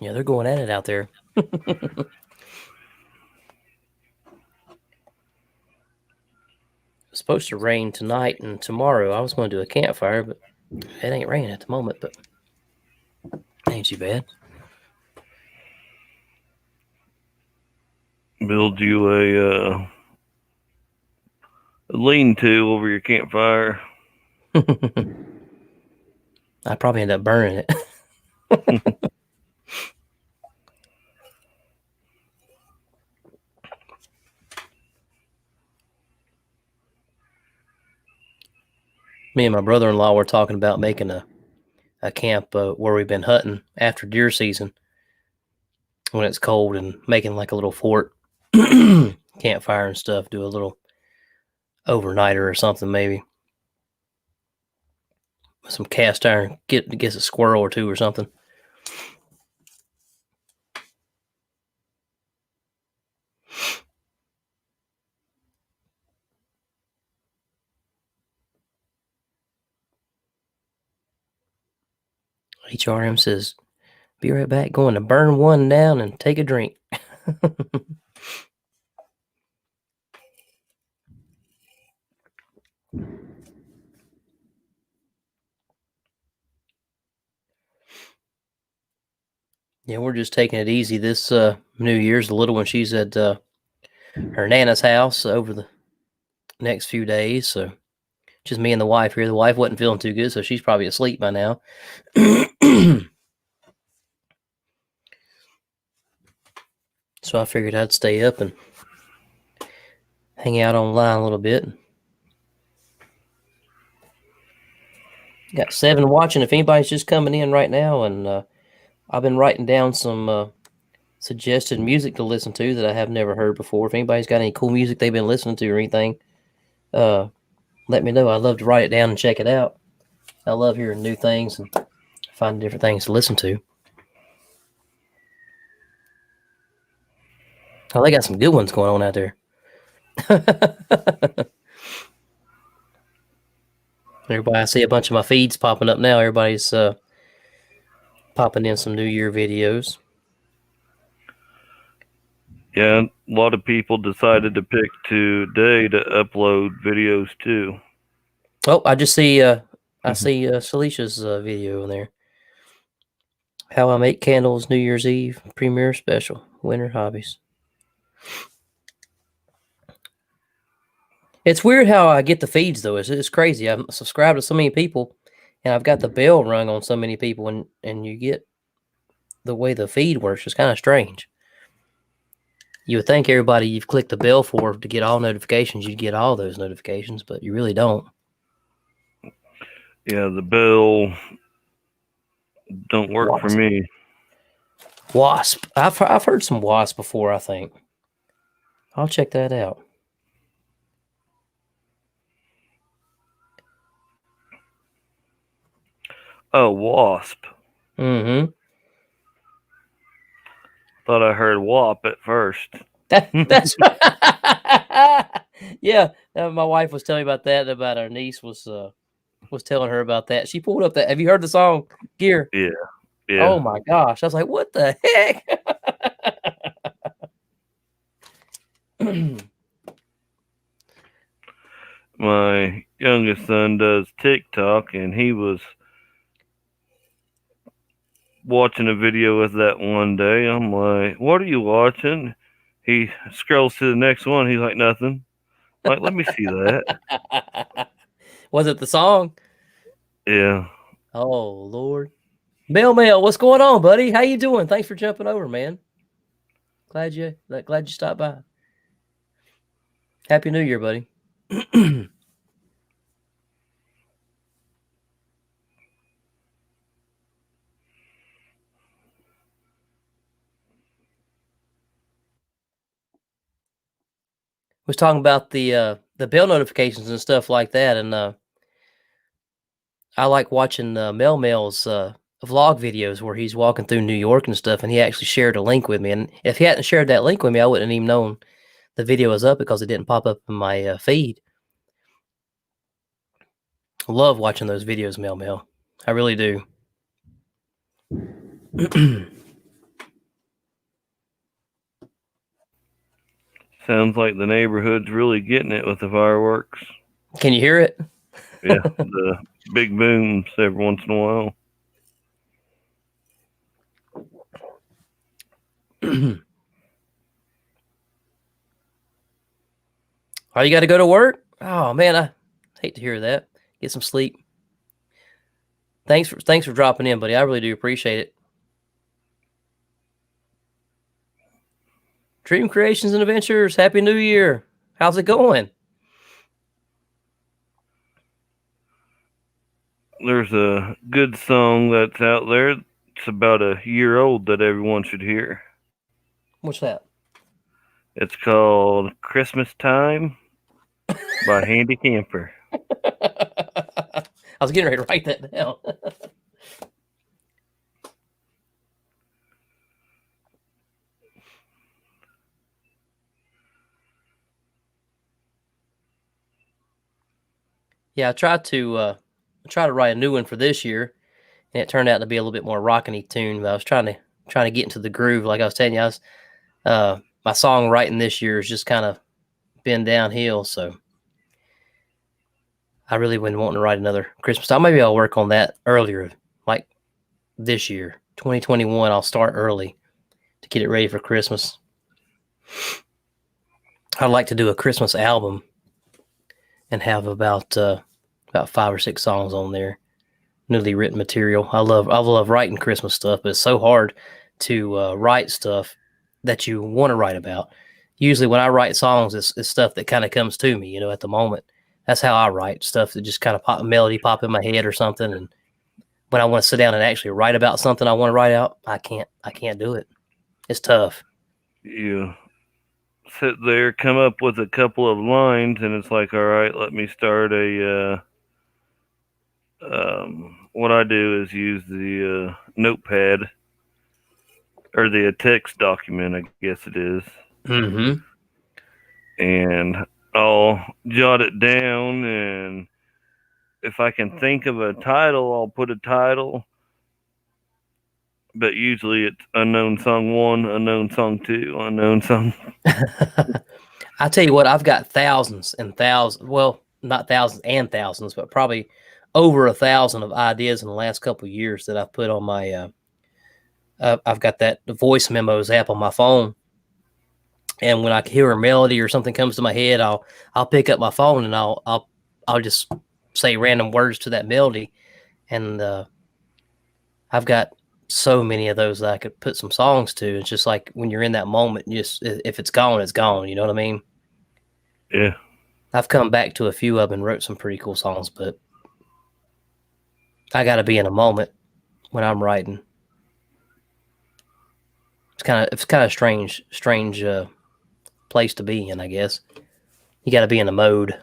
Yeah, they're going at it out there. It's supposed to rain tonight and tomorrow. I was going to do a campfire, but it ain't raining at the moment, but ain't too bad. Build you a lean-to over your campfire. I probably end up burning it. Me and my brother-in-law were talking about making a camp where we've been hunting after deer season when it's cold and making like a little fort campfire and stuff. Do a little overnighter or something maybe. Some cast iron, get a squirrel or two or something. HRM says, "Be right back. Going to burn one down and take a drink." Yeah, we're just taking it easy this New Year's. The little one, she's at her Nana's house over the next few days. So just me and the wife here. The wife wasn't feeling too good, so she's probably asleep by now. So I figured I'd stay up and hang out online a little bit. Got 7 watching. If anybody's just coming in right now, and I've been writing down some suggested music to listen to that I have never heard before. If anybody's got any cool music they've been listening to or anything, let me know. I'd love to write it down and check it out. I love hearing new things and finding different things to listen to. Oh, they got some good ones going on out there. Everybody, I see a bunch of my feeds popping up now. Everybody's popping in some New Year videos. Yeah, a lot of people decided to pick today to upload videos too. Oh, I just see I see Salisha's video in there. How I make candles New Year's Eve premiere special winter hobbies. It's weird how I get the feeds though. It's crazy. I'm subscribed to so many people, and I've got the bell rung on so many people, and you get the way the feed works. It's kind of strange. You would think everybody you've clicked the bell for to get all notifications, you'd get all those notifications, but you really don't. Yeah, the bell don't work for me. Wasp. I've heard some wasp before. I think I'll check that out. Oh, wasp. Mm-hmm. Thought I heard wop at first. That's yeah. My wife was telling me about that. About our niece was telling her about that. She pulled up that. Have you heard the song Gear? Yeah, Oh yeah. my gosh! I was like, what the heck? My youngest son does TikTok, and he was watching a video with that one day. I'm like, "What are you watching?" He scrolls to the next one. He's like, "Nothing." I'm like, let me see that. Was it the song? Yeah. Oh Lord. Mail, what's going on, buddy? How you doing? Thanks for jumping over, man. Glad you stopped by. Happy New Year, buddy. was talking about the bell notifications and stuff like that, and I like watching Mel's vlog videos where he's walking through New York and stuff, and he actually shared a link with me. And if he hadn't shared that link with me, I wouldn't have even known the video was up because it didn't pop up in my feed. Love watching those videos, Mel. I really do. Sounds like the neighborhood's really getting it with the fireworks. Can you hear it? Yeah, the big booms every once in a while. Oh, you got to go to work? Oh man, I hate to hear that. Get some sleep. Thanks for dropping in, buddy. I really do appreciate it. Dream Creations and Adventures. Happy New Year. How's it going? There's a good song that's out there. It's about a year old that everyone should hear. What's that? It's called Christmas Time by Handy Camper. I was getting ready to write that down. Yeah, I tried to write a new one for this year, and it turned out to be a little bit more rockety tune. But I was trying to get into the groove. Like I was telling you, my songwriting this year has just kind of been downhill. So I really been wanting to write another Christmas song. Maybe I'll work on that earlier, like this year, 2021. I'll start early to get it ready for Christmas. I'd like to do a Christmas album and have about 5 or 6 songs on there, newly written material. I love writing Christmas stuff, but it's so hard to write stuff that you want to write about. Usually, when I write songs, it's stuff that kind of comes to me, at the moment. That's how I write stuff that just kind of melody pop in my head or something. And when I want to sit down and actually write about something I want to write out, I can't do it. It's tough. You sit there, come up with a couple of lines, and it's like, all right, let me start a. What I do is use the notepad or the text document, I guess it is. Mm-hmm. And I'll jot it down, and if I can think of a title, I'll put a title. But usually it's unknown song 1, unknown song 2, unknown song. I tell you what, I've got thousands and thousands. Well, not thousands and thousands, but probably over 1,000 of ideas in the last couple of years that I've put on my. I've got that voice memos app on my phone, and when I hear a melody or something comes to my head, I'll pick up my phone and I'll just say random words to that melody, and I've got so many of those that I could put some songs to. It's just like when you're in that moment, just if it's gone, it's gone. You know what I mean? Yeah. I've come back to a few of them and wrote some pretty cool songs, but I got to be in a moment when I'm writing. It's kind of strange place to be in, I guess. You got to be in a mode.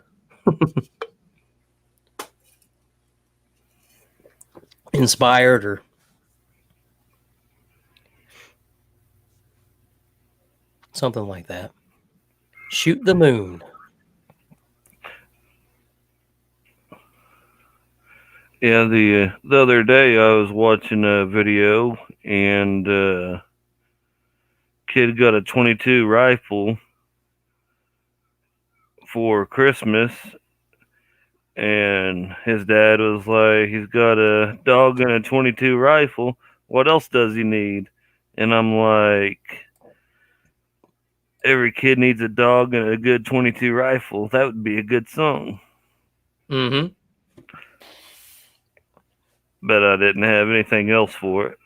Inspired or something like that. Shoot the moon. Yeah, the other day I was watching a video, and kid got a 22 rifle for Christmas, and his dad was like, he's got a dog and a 22 rifle. What else does he need? And I'm like, every kid needs a dog and a good 22 rifle. That would be a good song. Mm-hmm. But I didn't have anything else for it.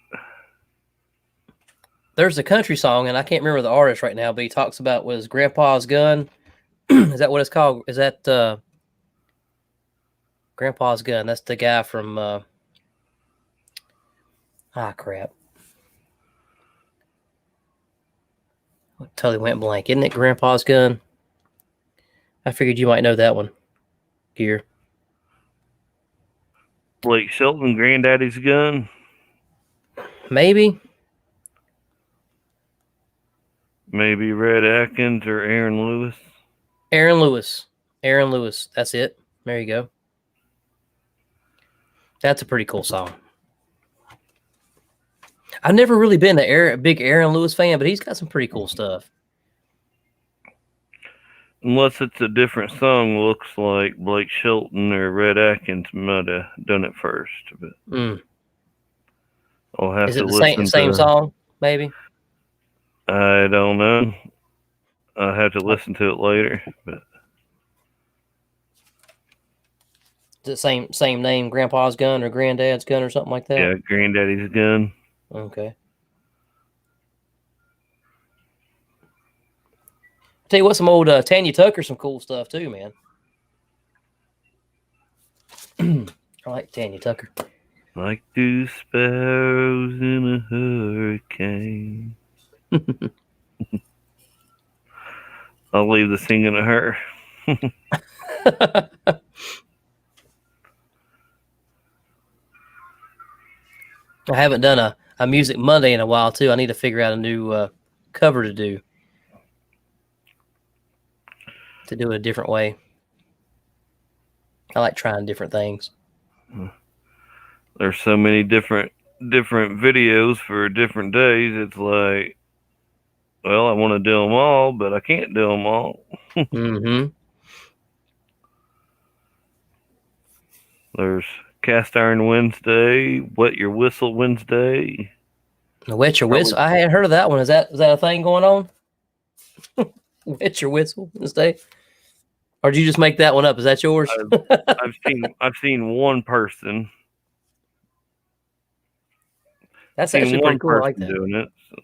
There's a country song, and I can't remember the artist right now, but he talks about was Grandpa's gun. Is that what it's called? Is that Grandpa's gun? That's the guy from crap. Totally went blank. Isn't it Grandpa's gun? I figured you might know that one here. Blake Shelton, Granddaddy's Gun. Maybe. Maybe Red Atkins or Aaron Lewis. Aaron Lewis. Aaron Lewis. That's it. There you go. That's a pretty cool song. I've never really been a big Aaron Lewis fan, but he's got some pretty cool stuff. Unless it's a different song, looks like Blake Shelton or Red Atkins might have done it first. But I'll have Is to it the listen same to. song? Maybe. I don't know. I'll have to listen to it later. But Is it same name? Grandpa's Gun or Granddad's Gun or something like that? yeah, Granddaddy's Gun. Okay. Tell you what, some old Tanya Tucker, some cool stuff too, man. I like Tanya Tucker. Like two sparrows in a hurricane. I'll leave the singing to her. I haven't done a Music Monday in a while too. I need to figure out a new cover to do it a different way. I like trying different things. There's so many different videos for different days. It's like, well, I want to do them all, but I can't do them all. Mm-hmm. There's Cast Iron Wednesday, Wet Your Whistle Wednesday. Wet Your Whistle. I hadn't heard of that one. Is that a thing going on? Wet Your Whistle Wednesday? Or did you just make that one up? Is that yours? I've seen one person. That's actually pretty cool. I like that. Doing it. So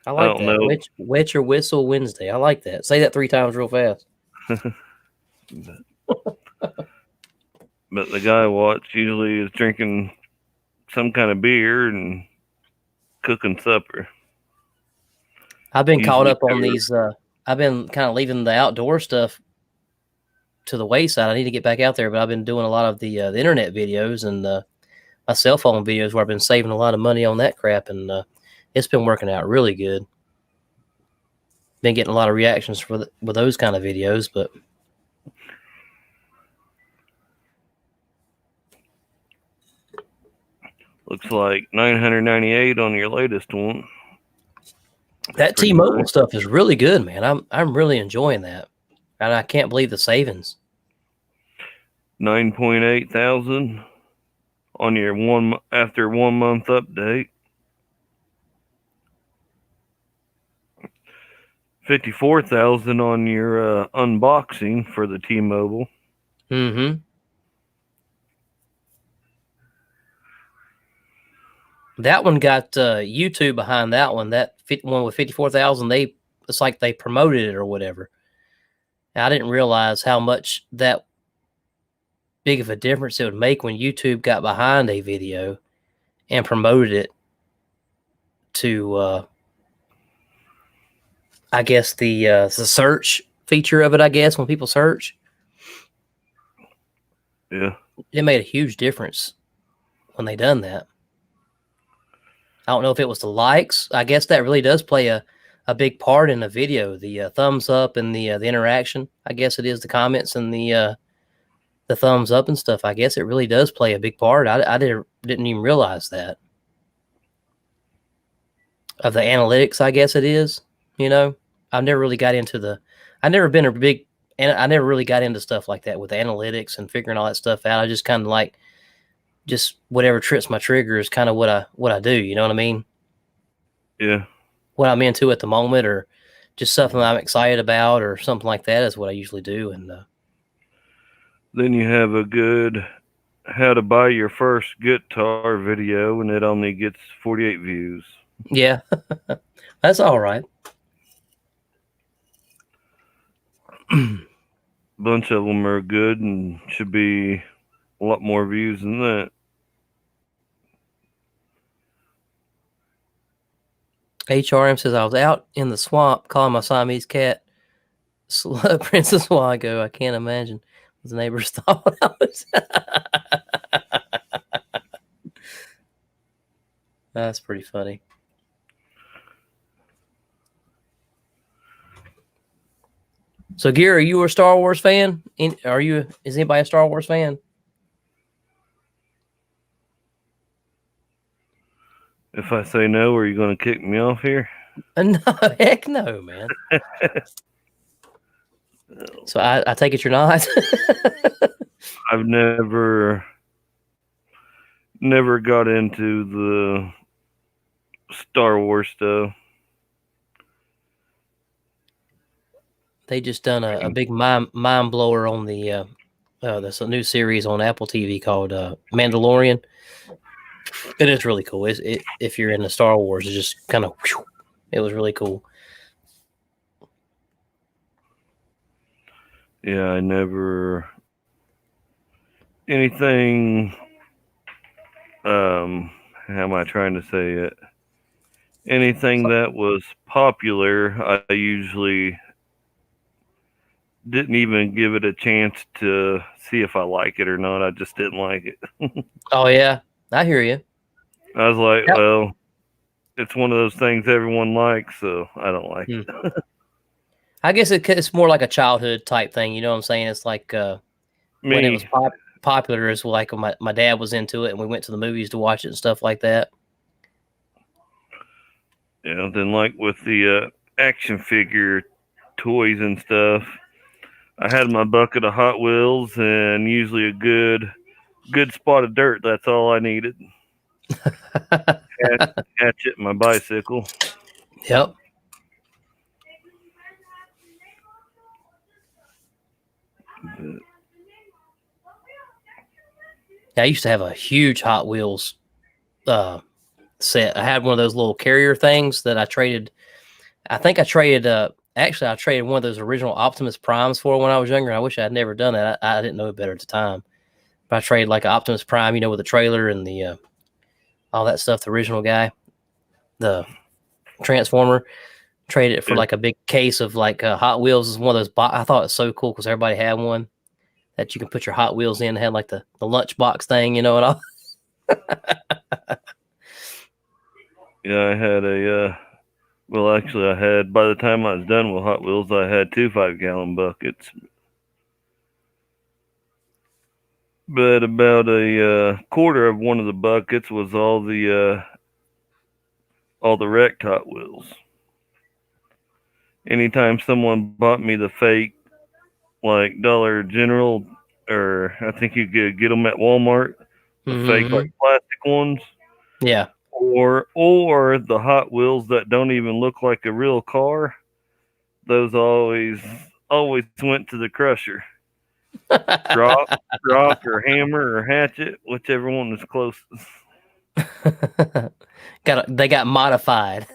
I like that. Wet Your Whistle Wednesday. I like that. Say that 3 times real fast. But the guy I watch usually is drinking some kind of beer and cooking supper. I've been caught up on these. I've been kind of leaving the outdoor stuff to the wayside. I need to get back out there, but I've been doing a lot of the internet videos and my cell phone videos where I've been saving a lot of money on that crap, and it's been working out really good. Been getting a lot of reactions with those kind of videos, but looks like $998 on your latest one. That T-Mobile stuff is really good, man. I'm really enjoying that, and I can't believe the savings. 9.8 thousand on your after 1 month update. 54,000 on your unboxing for the T-Mobile. Mm-hmm. That one got YouTube behind that one. That one with 54,000, it's like they promoted it or whatever. I didn't realize how much that big of a difference it would make when YouTube got behind a video and promoted it to, I guess the search feature of it. I guess when people search, yeah, it made a huge difference when they done that. I don't know if it was the likes. I guess that really does play a big part in a video. The thumbs up and the interaction. I guess it is the comments and the thumbs up and stuff. I guess it really does play a big part. I didn't even realize that. Of the analytics, I guess it is. You know, I've never really got into I never really got into stuff like that with analytics and figuring all that stuff out. I just kind of like, just whatever trips my trigger is kind of what I do. You know what I mean? Yeah. What I'm into at the moment, or just something I'm excited about, or something like that is what I usually do. And then you have a good how to buy your first guitar video, and it only gets 48 views. Yeah, that's all right. Bunch of them are good and should be a lot more views than that. HRM says, I was out in the swamp calling my Siamese cat Princess while ago. I can't imagine what the neighbors thought I was. That's pretty funny. So, Gary, are you a Star Wars fan? Are you? Is anybody a Star Wars fan? If I say no, are you going to kick me off here? No, heck no, man. So I take it you're not. I've never got into the Star Wars stuff. They just done a big mind blower on the there's a new series on Apple TV called Mandalorian. It is really cool. If you're into Star Wars, it's just kind of it was really cool. Yeah, I never anything. How am I trying to say it? Anything that was popular, I usually didn't even give it a chance to see if I like it or not. I just didn't like it. Oh yeah, I hear you. I was like, Yep. well, it's one of those things everyone likes, so I don't like it. I guess it's more like a childhood type thing. You know what I'm saying? It's like when it was popular, it's like when my dad was into it, and we went to the movies to watch it and stuff like that. Yeah, then like with the action figure toys and stuff, I had my bucket of Hot Wheels and usually a good spot of dirt. That's all I needed. Hatchet, my bicycle. Yep. But, I used to have a huge Hot Wheels set. I had one of those little carrier things that I traded. I think I traded. Actually, I traded one of those original Optimus Primes for when I was younger. I wish I had never done that. I didn't know better at the time. But I traded like an Optimus Prime, with the trailer and the all that stuff. The original guy, the Transformer. Traded it for like a big case of like Hot Wheels. Is one of those. I thought it was so cool because everybody had one that you can put your Hot Wheels in. It had like the lunchbox thing, and all. yeah, I had well, actually, I had, by the time I was done with Hot Wheels, I had 2 5-gallon buckets. But about a quarter of one of the buckets was all the wrecked Hot Wheels. Anytime someone bought me the fake, like Dollar General, or I think you could get them at Walmart, the fake like plastic ones. Yeah. Or the Hot Wheels that don't even look like a real car. Those always went to the crusher. Rock or hammer or hatchet, whichever one is closest. They got modified.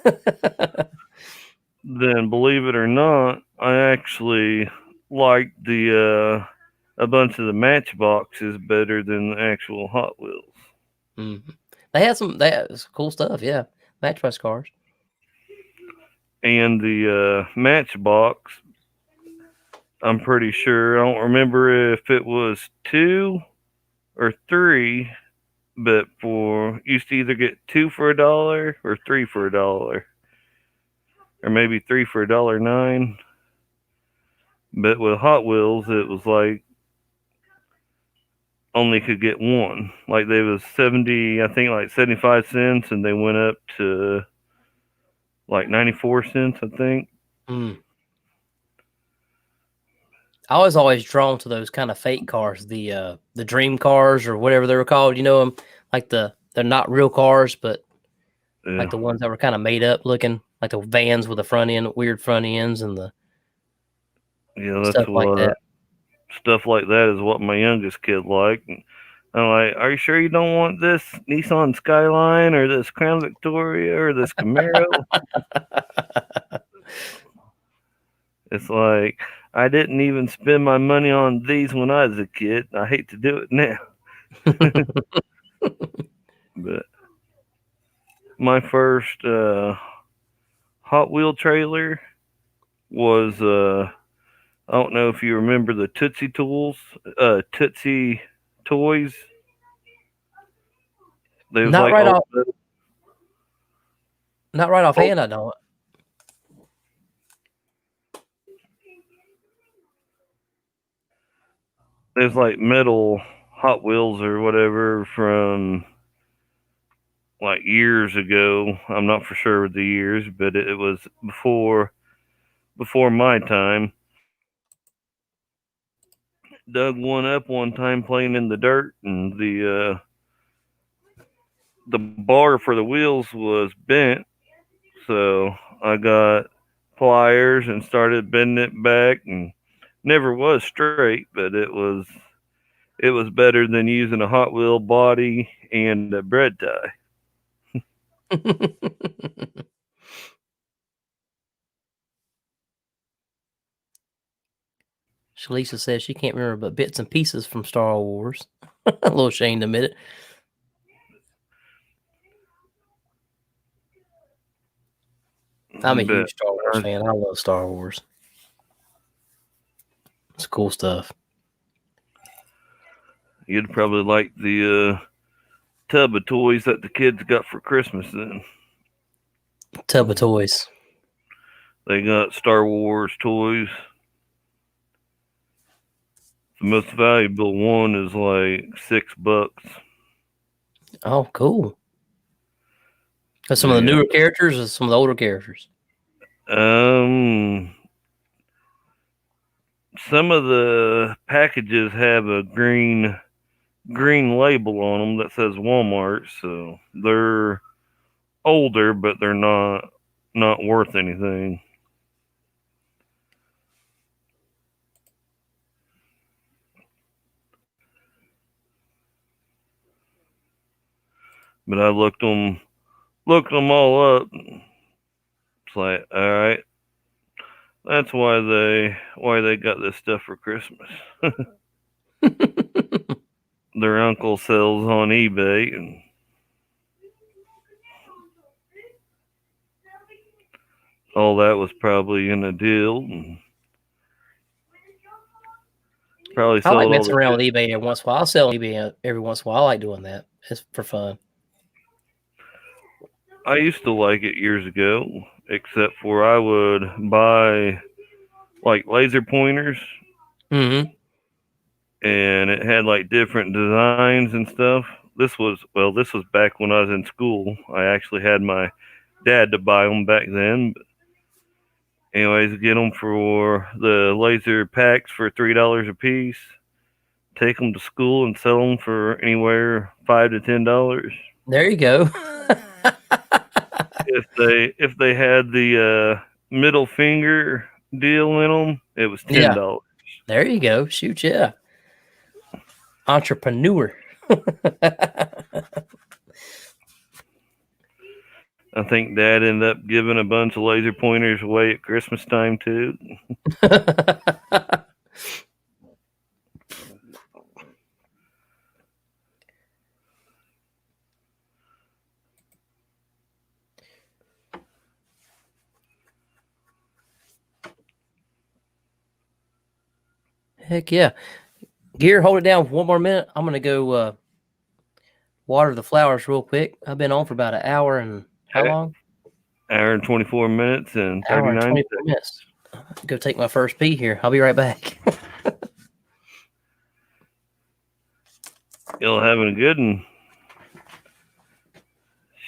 Then, believe it or not, I actually liked the a bunch of the Matchboxes better than the actual Hot Wheels. Mm-hmm. They had some cool stuff, yeah. Matchbox cars. And the Matchbox, I'm pretty sure, I don't remember if it was 2 or 3, but used to either get 2 for $1 or 3 for $1, or maybe 3 for $1.09. But with Hot Wheels, it was like only could get one. Like they was 70, I think like 75 cents, and they went up to like 94 cents, I think. I was always drawn to those kind of fake cars, the dream cars or whatever they were called. You know them, like they're not real cars, but like the ones that were kind of made up looking, like the vans with the front end, weird front ends, and the that's stuff like that. Stuff like that is what my youngest kid liked. And I'm like, are you sure you don't want this Nissan Skyline or this Crown Victoria or this Camaro? It's like, I didn't even spend my money on these when I was a kid. I hate to do it now. But my first Hot Wheel trailer was I don't know if you remember the Tootsie toys. They was Not like right old. off. Not right offhand. I don't. There's like metal Hot Wheels or whatever from like years ago. I'm not for sure of the years, but it was before my time. Dug one up one time playing in the dirt, and the bar for the wheels was bent. So I got pliers and started bending it back, and never was straight, but it was better than using a Hot Wheel body and a bread tie. Shalisa says she can't remember but bits and pieces from Star Wars. A little ashamed to admit it. I'm a But huge Star Wars fan. I love Star Wars. It's cool stuff. you'd probably like the tub of toys that the kids got for Christmas then. Tub of toys. They got Star Wars toys. The most valuable one is like $6. Oh, cool. That's some of the Yeah. newer characters or some of the older characters? Um, some of the packages have a green label on them that says Walmart, so they're older, but they're not worth anything. But I looked them all up. It's like, all right, that's why they got this stuff for Christmas. Their uncle sells on eBay, and all that was probably in a deal. And probably I like sold all messing their around good. with eBay every once in a while. I'll sell on eBay every once in a while. I like doing that. It's for fun. I used to like it years ago, except for I would buy like laser pointers, Mm-hmm. and it had like different designs and stuff. This was back when I was in school. I actually had my dad to buy them back then. But anyways, get them for the laser packs for $3 a piece. Take them to school and sell them for anywhere $5 to $10. There you go. If they had the middle finger deal in them, it was Yeah. $10. There you go. Shoot, yeah. Entrepreneur. I think Dad ended up giving a bunch of laser pointers away at Christmas time too. Heck yeah. Gear, hold it down for one more minute. I'm going to go water the flowers real quick. I've been on for about an hour and how long? Hour and 24 minutes and Hour and 39 24 seconds. minutes. Go take my first pee here. I'll be right back. Y'all having a good one.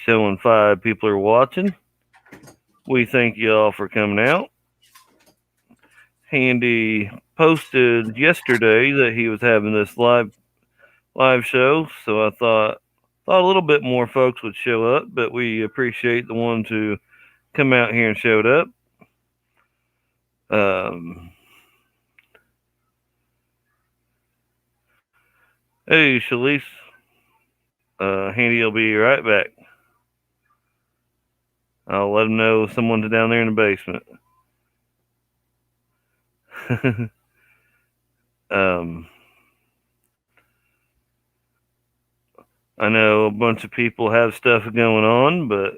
Showing 5 people are watching. We thank y'all for coming out. Handy posted yesterday that he was having this live show, so I thought a little bit more folks would show up, but we appreciate the ones who come out here and showed up. Hey, Shalise. Handy will be right back. I'll let him know someone's down there in the basement. um, I know a bunch of people have stuff going on, but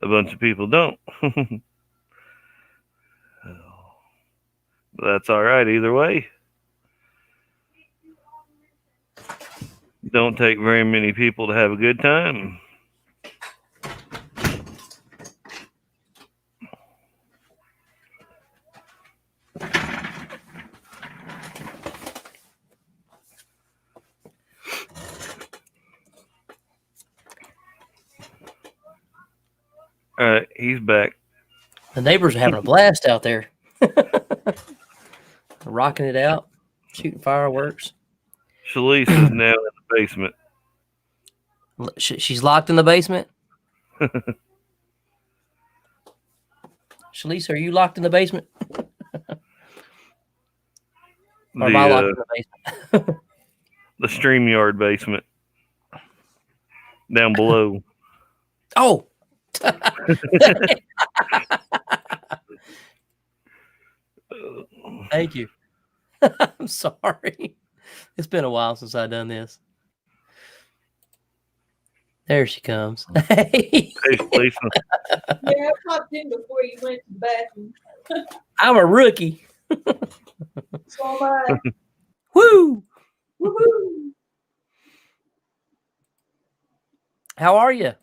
a bunch of people don't. That's all right either way. Don't take very many people to have a good time. All right, he's back. The neighbors are having a blast out there. Rocking it out, shooting fireworks. Shalise is now in the basement. She's locked in the basement? Shalise, are you locked in the basement? Or am I locked in the basement? The StreamYard basement. Down below. Oh! Thank you. I'm sorry. It's been a while since I've done this. There she comes. Hey, Lisa. Yeah, I popped in before you went to the bathroom. I'm a rookie. So am I. Woo! Woohoo! How are you?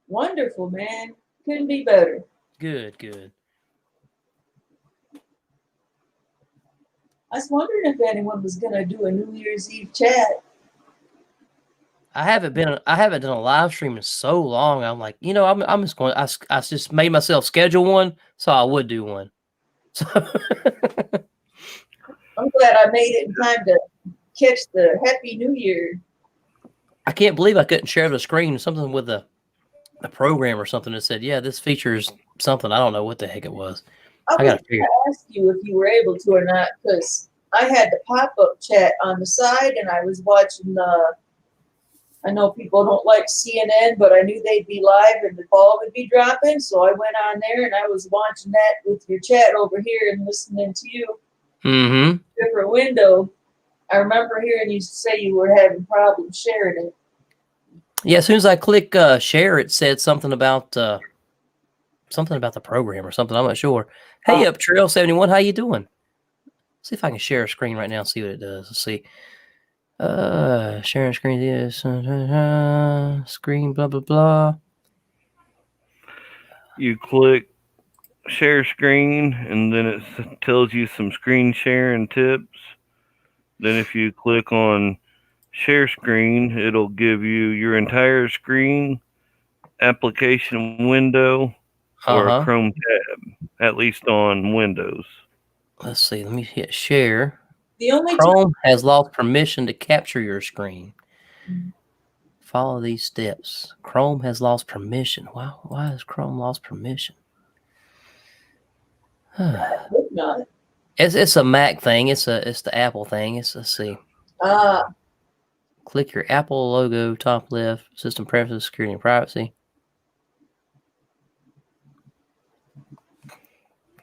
Wonderful, man. Couldn't be better. Good, good. I was wondering if anyone was gonna do a New Year's Eve chat. I haven't done a live stream in so long. I'm like, I'm just going. I just made myself schedule one, so I would do one. So I'm glad I made it in time to catch the Happy New Year. I can't believe I couldn't share the screen. Something with the program or something that said, "Yeah, this features something." I don't know what the heck it was. I I gotta was figure. gonna ask you if you were able to or not, because I had the pop-up chat on the side, and I was watching the. I know people don't like CNN, but I knew they'd be live and the ball would be dropping, so I went on there and I was watching that with your chat over here and listening to you. Mm-hmm. Different window. I remember hearing you say you were having problems sharing it. Yeah, as soon as I click share, it said something about the program or something. I'm not sure. Hey, up Trail 71, how you doing? See if I can share a screen right now and see what it does. Let's see. Sharing screen is screen blah blah blah. You click share screen, and then it tells you some screen sharing tips. Then if you click on share screen, it'll give you your entire screen, application window, or a Chrome tab, at least on Windows. Let's see. Let me hit share. The only Chrome has lost permission to capture your screen. Follow these steps. Chrome has lost permission. Wow, why has Chrome lost permission? not. It's a Mac thing. It's the Apple thing. Let's see. Click your Apple logo, top left, system preferences, security and privacy.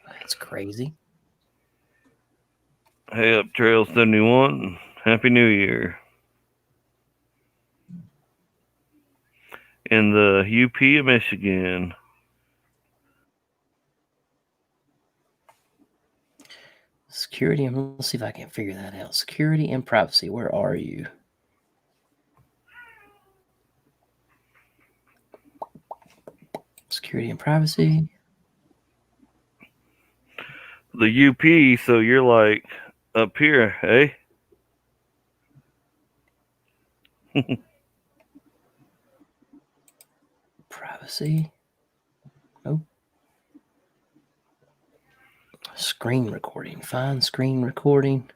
That's crazy. Hey up Trail 71, Happy New Year. In the UP of Michigan. Security and let's see if I can figure that out. Security and privacy. Where are you? Security and privacy. The UP, so you're like up here, hey? Privacy. Nope. Screen recording. Find screen recording.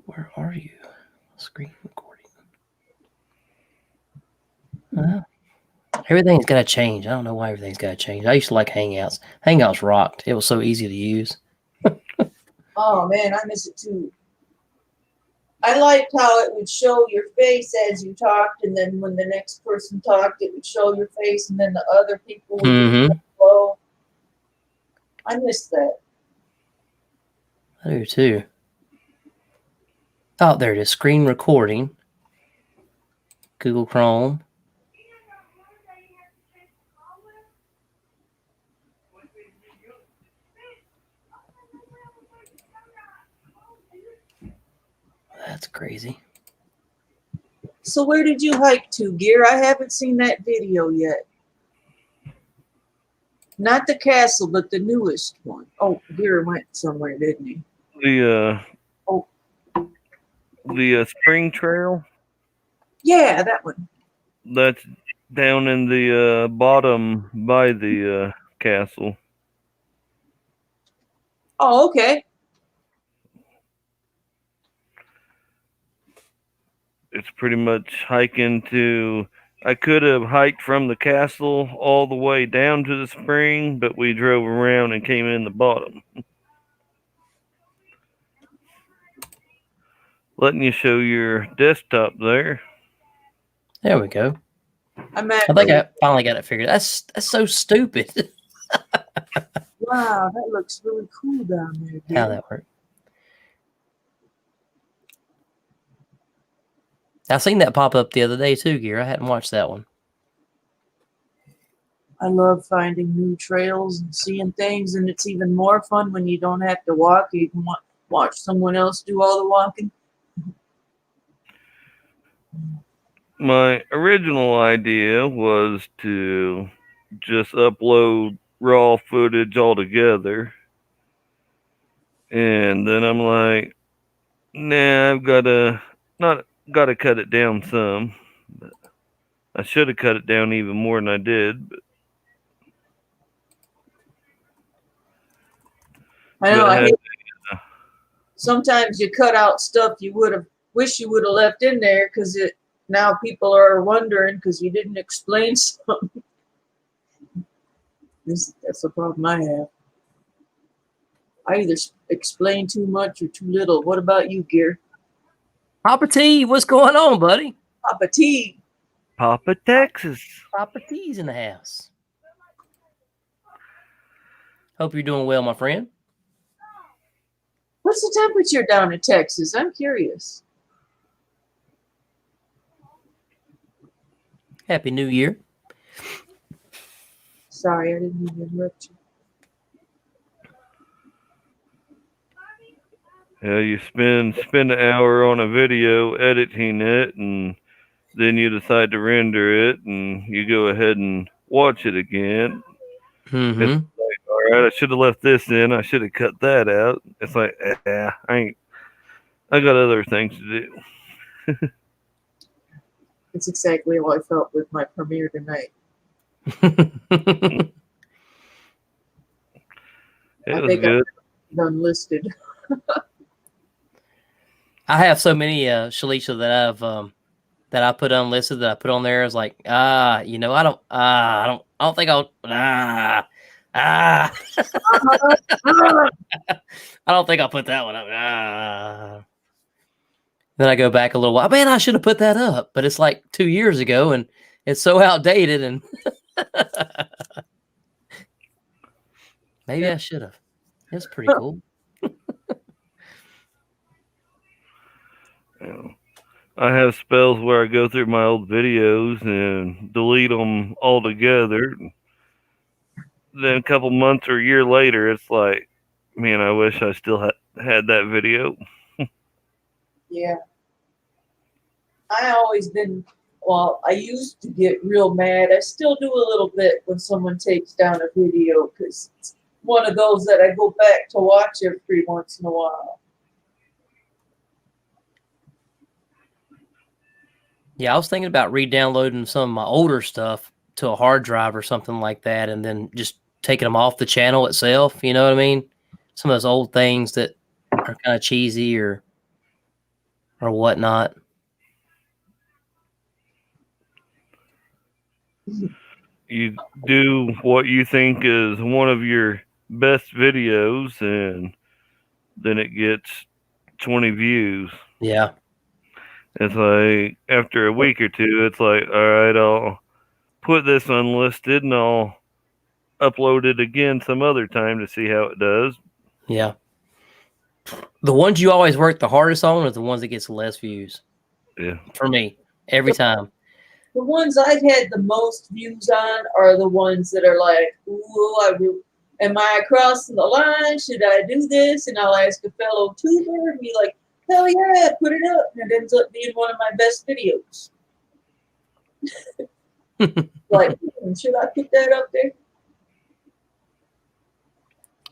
Where are you? Screen recording. Everything's got to change. I don't know why everything's got to change. I used to like Hangouts. Hangouts rocked. It was so easy to use. Oh man, I miss it too. I liked how it would show your face as you talked, and then when the next person talked, it would show your face, and then the other people would flow. I miss that. I do too. Oh, there it is. Screen recording. Google Chrome. That's crazy. So where did you hike to, Gear? I haven't seen that video yet. Not the castle, but the newest one. Oh, Gear went somewhere, didn't he? Oh. The spring trail. Yeah, that one. That's down in the bottom by the castle. Oh, okay. It's pretty much hiking to. I could have hiked from the castle all the way down to the spring, but we drove around and came in the bottom. Letting you show your desktop there. There we go. I think I finally got it figured. That's so stupid. Wow, that looks really cool down there. Dude. How that worked. I seen that pop up the other day too, Gear. I hadn't watched that one. I love finding new trails and seeing things, and it's even more fun when you don't have to walk. You can watch someone else do all the walking. My original idea was to just upload raw footage altogether. And then I'm like, nah, I've got to cut it down some. But I should have cut it down even more than I did. But I know. Sometimes you cut out stuff you wish you would have left in there because now people are wondering because you didn't explain something. That's the problem I have. I either explain too much or too little. What about you, Gear? Papa T, what's going on, buddy? Papa T. Papa Texas. Papa T's in the house. Hope you're doing well, my friend. What's the temperature down in Texas? I'm curious. Happy New Year. Sorry, I didn't mean to interrupt you. Yeah, you spend an hour on a video editing it, and then you decide to render it, and you go ahead and watch it again. Mm-hmm. It's like, all right, I should have left this in. I should have cut that out. It's like, I got other things to do. That's exactly how I felt with my premiere tonight. It was good. Unlisted. I have so many Shalisha that I put unlisted that I put on there. Is like, I don't think I'll I don't think I'll put that one up. Then I go back a little while. Man, I should have put that up, but it's like 2 years ago, and it's so outdated. And maybe I should have. It's pretty cool. I have spells where I go through my old videos and delete them altogether. Then a couple months or a year later, it's like, man, I wish I still had that video. Yeah. I used to get real mad. I still do a little bit when someone takes down a video because it's one of those that I go back to watch every once in a while. Yeah, I was thinking about re-downloading some of my older stuff to a hard drive or something like that, and then just taking them off the channel itself. You know what I mean? Some of those old things that are kind of cheesy or whatnot. You do what you think is one of your best videos, and then it gets 20 views. Yeah. It's like after a week or two, it's like, all right, I'll put this unlisted and I'll upload it again some other time to see how it does. Yeah. The ones you always work the hardest on are the ones that gets less views. Yeah. For me, every time. The ones I've had the most views on are the ones that are like, ooh, Am I crossing the line? Should I do this? And I'll ask a fellow tuber and be like, hell yeah, put it up. And it ends up being one of my best videos. Like, should I put that up there?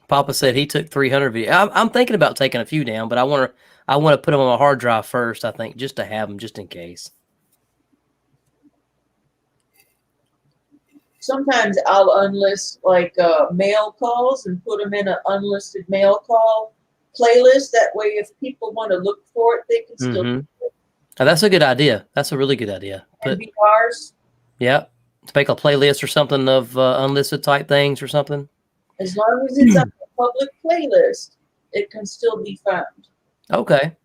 Papa said he took 300 videos. I'm thinking about taking a few down, but I want to put them on my hard drive first, I think, just to have them, just in case. Sometimes I'll unlist like mail calls and put them in an unlisted mail call playlist. That way, if people want to look for it, they can still. Oh, that's a good idea. That's a really good idea. NBRs. Yeah, to make a playlist or something of unlisted type things or something. As long as it's on a public playlist, it can still be found. Okay,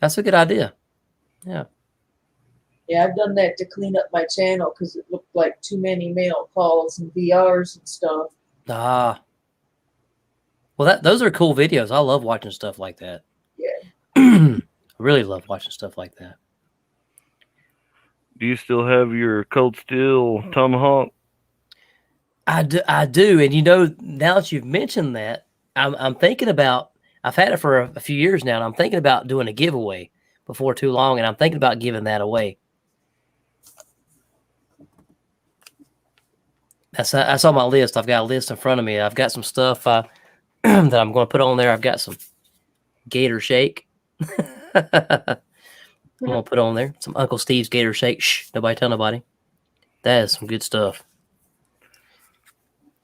that's a good idea. Yeah. Yeah, I've done that to clean up my channel because it looked like too many mail calls and VRs and stuff. Ah. Well, those are cool videos. I love watching stuff like that. Yeah. I really love watching stuff like that. Do you still have your Cold Steel Tomahawk? I do. And now that you've mentioned that, I'm thinking about, I've had it for a few years now, and I'm thinking about doing a giveaway before too long, and I'm thinking about giving that away. That's on my list. I've got a list in front of me. I've got some stuff that I'm going to put on there. I've got some Gator Shake. I'm going to put on there some Uncle Steve's Gator Shake. Shh, nobody tell nobody. That is some good stuff.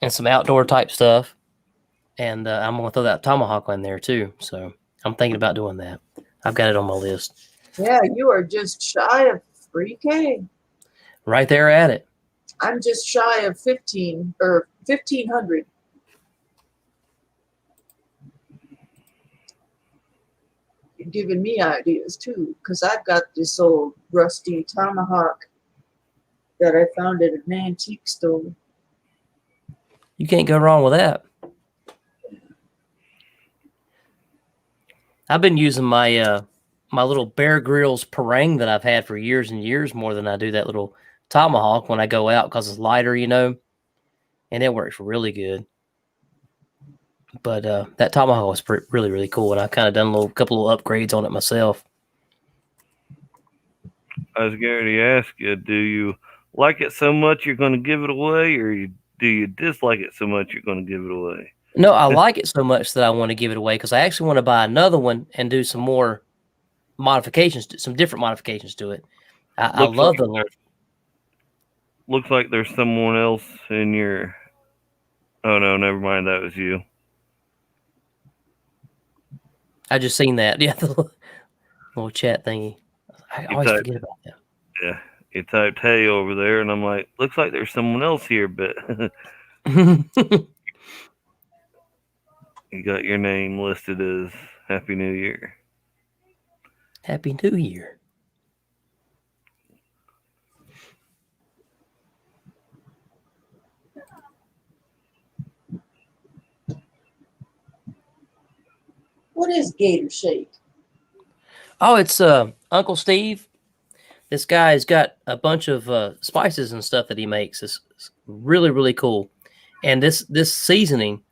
And some outdoor type stuff. And I'm going to throw that Tomahawk in there too. So I'm thinking about doing that. I've got it on my list. Yeah, you are just shy of 3K. Right there at it. I'm just shy of 15 or 1,500. You're giving me ideas too, because I've got this old rusty Tomahawk that I found at an antique store. You can't go wrong with that. I've been using my my little Bear Grylls parang that I've had for years and years more than I do that little Tomahawk when I go out because it's lighter, and it works really good. But that Tomahawk was really, really cool, and I kind of done a couple of upgrades on it myself. I was going to ask you, do you like it so much you're going to give it away, or do you dislike it so much you're going to give it away? No, I like it so much that I want to give it away because I actually want to buy another one and do some more modifications, some different modifications to it. I love the look. Looks like there's someone else in your... Oh, no, never mind. That was you. I just seen that. Yeah, the little chat thingy. I always forget about that. Yeah, you typed hey over there, and I'm like, looks like there's someone else here, but you got your name listed as Happy New Year. Happy New Year. What is Gator Shake? Oh, it's Uncle Steve. This guy's got a bunch of spices and stuff that he makes. It's really, really cool. And this seasoning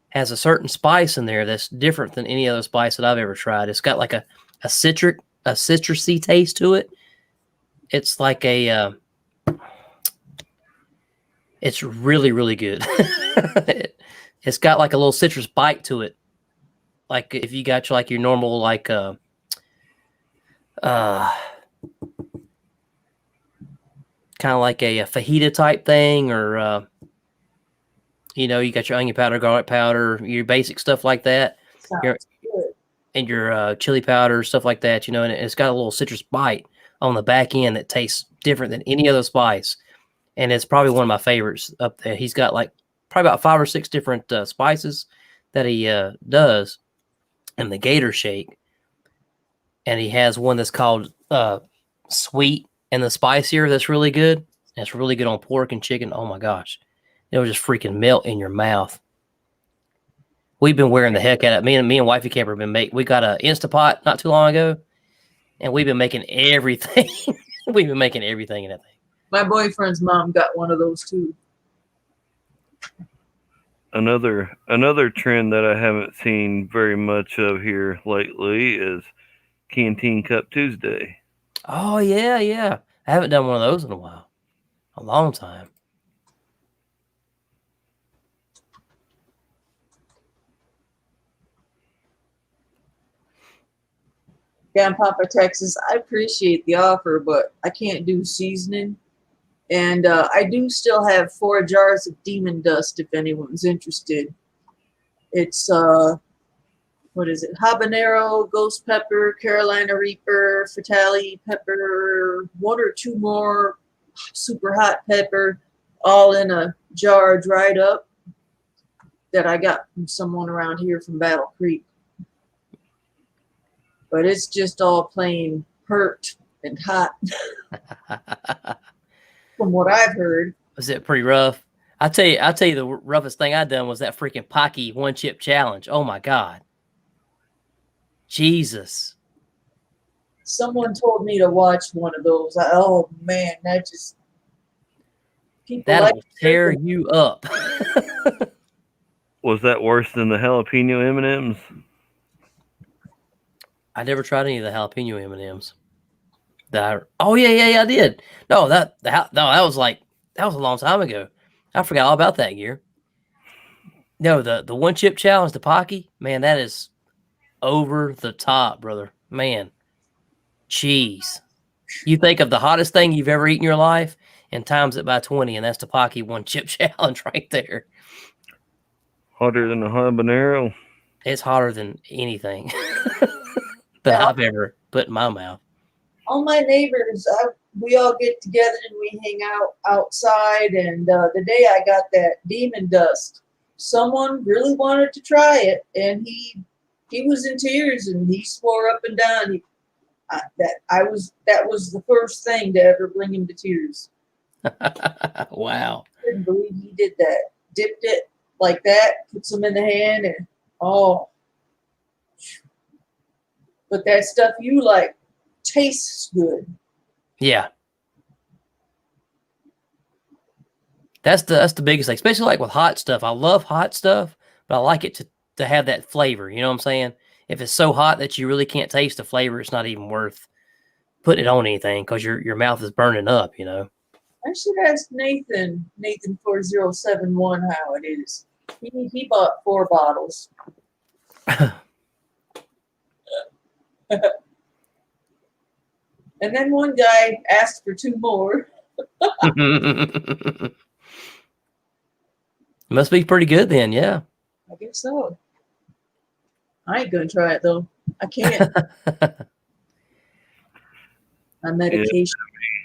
has a certain spice in there that's different than any other spice that I've ever tried. It's got like a citrusy taste to it. It's like it's really, really good. It's got like a little citrus bite to it. Like if you got your normal kind of like a fajita type thing, or you got your onion powder, garlic powder, your basic stuff like that. And your chili powder, stuff like that, and it's got a little citrus bite on the back end that tastes different than any other spice. And it's probably one of my favorites up there. He's got like probably about 5 or 6 different spices that he does in the Gator Shake. And he has one that's called Sweet and the Spicier. That's really good. That's really good on pork and chicken. Oh my gosh. It'll just freaking melt in your mouth. We've been wearing the heck out of it. Me and Wifey Camper we got an Instapot not too long ago, and we've been making everything. We've been making everything in that thing. My boyfriend's mom got one of those too. another trend that I haven't seen very much of here lately is Canteen Cup Tuesday. Oh yeah, yeah. I haven't done one of those in a while, a long time. Yeah, in Papa, Texas, I appreciate the offer, but I can't do seasoning. And I do still have 4 jars of demon dust if anyone's interested. It's, what is it? Habanero, ghost pepper, Carolina Reaper, Fatale pepper, 1 or 2 more super hot pepper, all in a jar dried up that I got from someone around here from Battle Creek. But it's just all plain hurt and hot from what I've heard. Was it pretty rough? I'll tell you the roughest thing I done was that freaking Pocky 1-chip challenge. Oh my God. Jesus. Someone told me to watch one of those. Oh man, that just people That'll tear you up. Was that worse than the jalapeno M&Ms? I never tried any of the jalapeno M&Ms. Oh yeah, I did. No, that was a long time ago. I forgot all about that gear. No, the 1-chip challenge, the Pocky, man, that is over the top, brother. Man, jeez. You think of the hottest thing you've ever eaten in your life and times it by 20, and that's the Pocky 1-chip challenge right there. Hotter than a habanero? It's hotter than anything that I've ever put in my mouth. All my neighbors, we all get together and we hang out outside. And the day I got that demon dust, someone really wanted to try it, and he was in tears and he swore up and down that was the first thing to ever bring him to tears. Wow. I couldn't believe he did that. Dipped it like that, put some in the hand, and oh. But that stuff you like tastes good. Yeah. That's the biggest thing, especially like with hot stuff. I love hot stuff, but I like it to have that flavor. You know what I'm saying? If it's so hot that you really can't taste the flavor, it's not even worth putting it on anything because your mouth is burning up, you know. I should ask Nathan 4071 how it is. He bought 4 bottles. And then one guy asked for 2 more. Must be pretty good then, yeah. I guess so. I ain't gonna try it though. I can't. My medication.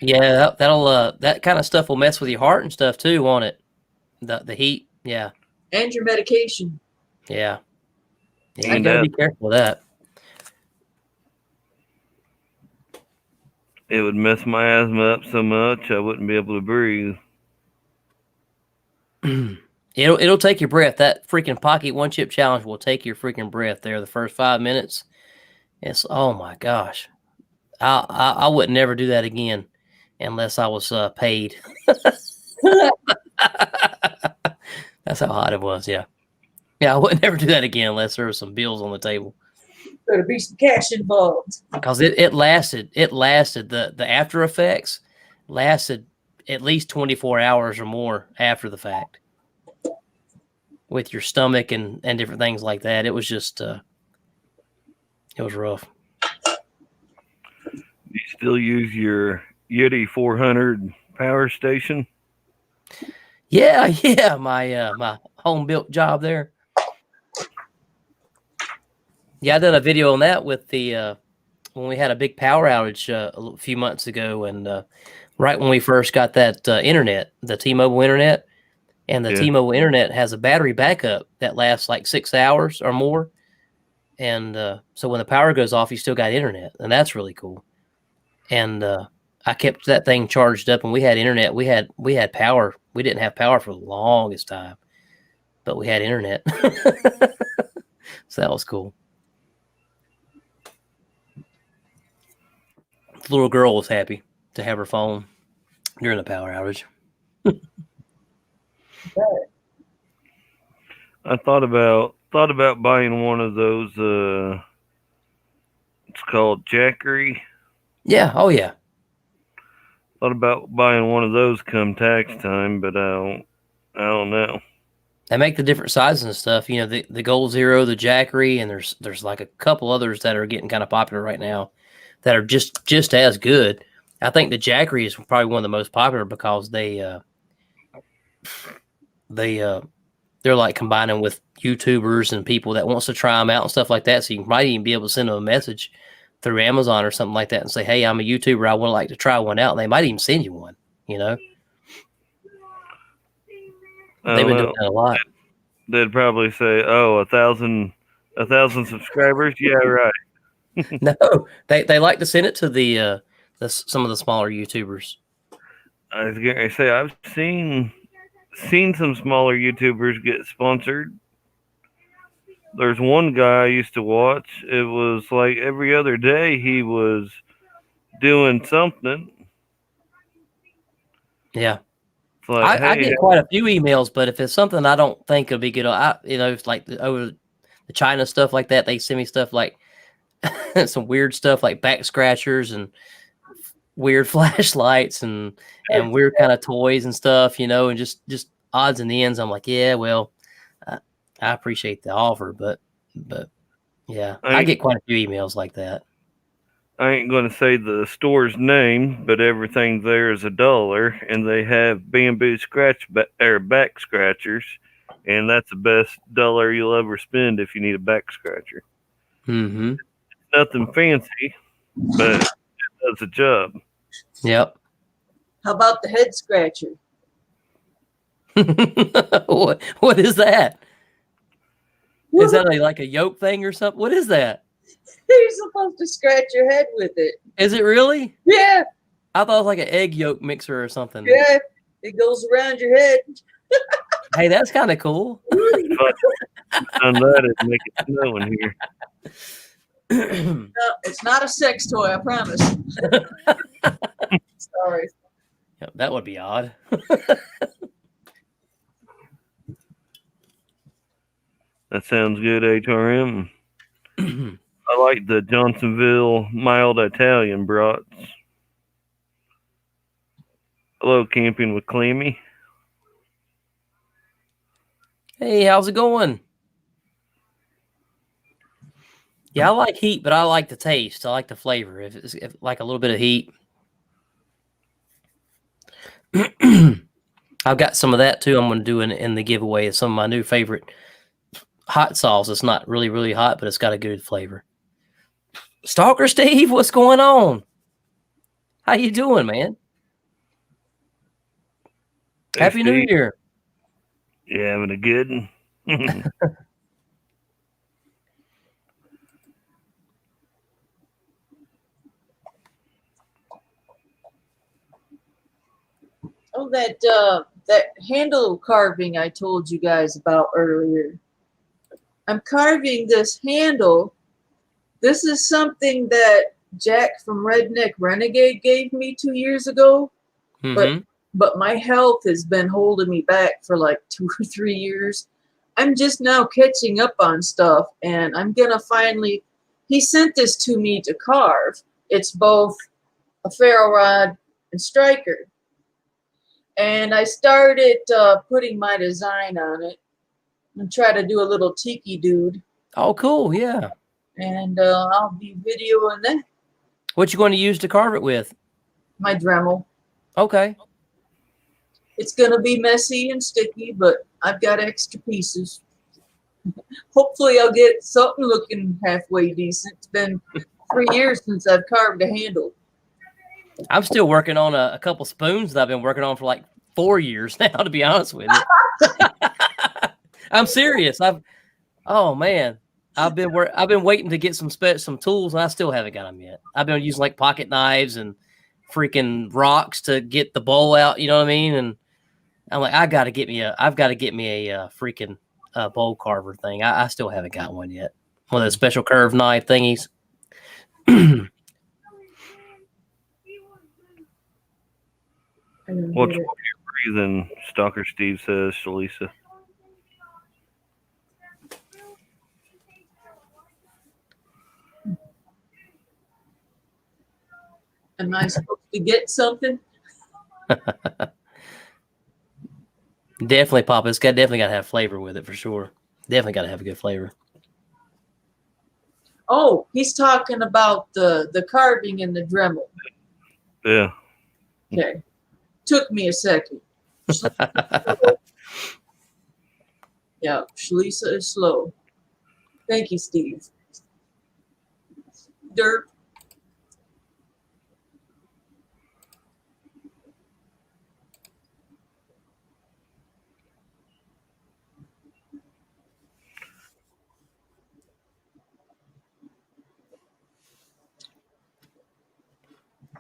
Yeah, that'll that kind of stuff will mess with your heart and stuff too, won't it? The heat, yeah. And your medication. Yeah. Yeah, you gotta be careful with that. It would mess my asthma up so much I wouldn't be able to breathe. It'll take your breath. That freaking Pocket 1-chip challenge will take your freaking breath there the first 5 minutes. It's oh my gosh. I would never do that again unless I was paid. That's how hot it was, yeah. Yeah, I would never do that again unless there was some bills on the table. Better be some cash involved. Because it lasted the after effects lasted at least 24 hours or more after the fact. With your stomach and different things like that. It was just it was rough. You still use your Yeti 400 power station? Yeah, my my home built job there. Yeah, I did a video on that with the when we had a big power outage a few months ago, and right when we first got that internet, the T-Mobile internet, and the T-Mobile internet has a battery backup that lasts like 6 hours or more, and so when the power goes off, you still got internet, and that's really cool. And I kept that thing charged up, and we had internet. We had power. We didn't have power for the longest time, but we had internet, so that was cool. The little girl was happy to have her phone during the power outage. I thought about buying one of those. It's called Jackery. Yeah. Oh yeah. Thought about buying one of those come tax time, but I don't know. They make the different sizes and stuff. You know, the Gold Zero, the Jackery, and there's like a couple others that are getting kind of popular right now that are just as good. I think the Jackery is probably one of the most popular because they they're like combining with YouTubers and people that wants to try them out and stuff like that. So you might even be able to send them a message through Amazon or something like that and say, "Hey, I'm a YouTuber. I would like to try one out." And they might even send you one. You know, I they've don't been doing know. that a lot. They'd probably say, "Oh, a thousand subscribers." Yeah, right. No, they like to send it to some of the smaller YouTubers. I was gonna say I've seen some smaller YouTubers get sponsored. There's one guy I used to watch. It was like every other day he was doing something. Yeah. It's like, I hey, get quite a few emails, but if it's something I don't think will be good, it's like over the China stuff like that. They send me stuff like some weird stuff like back scratchers and weird flashlights and weird kind of toys and stuff, and just odds and ends. I'm like, yeah, well, I, I appreciate the offer, but yeah, I I ain't, get quite a few emails like that. I ain't going to say the store's name, but everything there is $1, and they have bamboo or back scratchers, and that's the best dollar you'll ever spend if you need a back scratcher. Mm-hmm. Nothing fancy, but it does the job. Yep. How about the head scratcher? What is that? Is You're that like a yoke thing or something? What is that? supposed to scratch your head with it. Is it really? Yeah, I thought it was like an egg yolk mixer or something. yeah. It goes around your head. Hey, that's kind of cool. If I'd done that, it'd make it snow in here. No, it's not a sex toy, I promise. Sorry. That would be odd. That sounds good, HRM. I like the Johnsonville mild Italian brats. Hello, camping with Clammy. Hey, how's it going? Yeah, I like heat, but I like the taste. I like the flavor. If like a little bit of heat. I've got some of that too. I'm going to do in the giveaway of some of my new favorite hot sauce. It's not really, really hot, but it's got a good flavor. Stalker Steve, what's going on? How you doing, man? Hey, Happy New Steve. Year. You having a good one? Oh, that handle carving I told you guys about earlier. I'm carving this handle. This is something that Jack from Redneck Renegade gave me 2 years ago. Mm-hmm. But my health has been holding me back for like 2 or 3 years. I'm just now catching up on stuff, and I'm gonna finally. He sent this to me to carve. It's both a ferro rod and striker, and I started putting my design on it and try to do a little tiki dude, Oh, cool. Yeah. and I'll be videoing that. What you going to use to carve it with? My Dremel. Okay. It's gonna be messy and sticky, but I've got extra pieces. Hopefully I'll get something looking halfway decent. It's been 3 years since I've carved a handle. I'm still working on a couple spoons that I've been working on for like 4 years now, to be honest with you. I'm serious. Oh man, I've been waiting to get some tools, and I still haven't got them yet. I've been using like pocket knives and freaking rocks to get the bowl out. You know what I mean? And I'm like, I've got to get me a freaking bowl carver thing. I still haven't got one yet. One of those special curved knife thingies. What's your breathing? Stalker Steve says, Shalisa. Am I supposed to get something? Definitely pop. It's got definitely got to have flavor with it for sure. Definitely got to have a good flavor. Oh, he's talking about the carving in the Dremel. Yeah. Okay. Took me a second. Yeah, Shalisa is slow. Thank you, Steve. Dirt.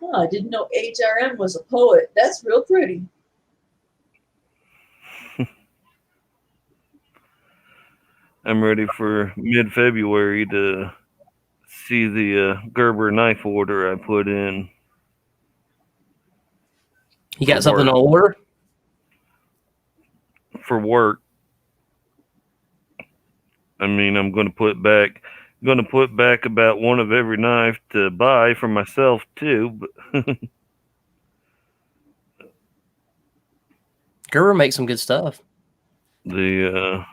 Oh, I didn't know HRM was a poet. That's real pretty. I'm ready for mid-February to see the Gerber knife order I put in. You got something on order? For work. I mean, I'm going to put back about one of every knife to buy for myself too. But Gerber makes some good stuff. the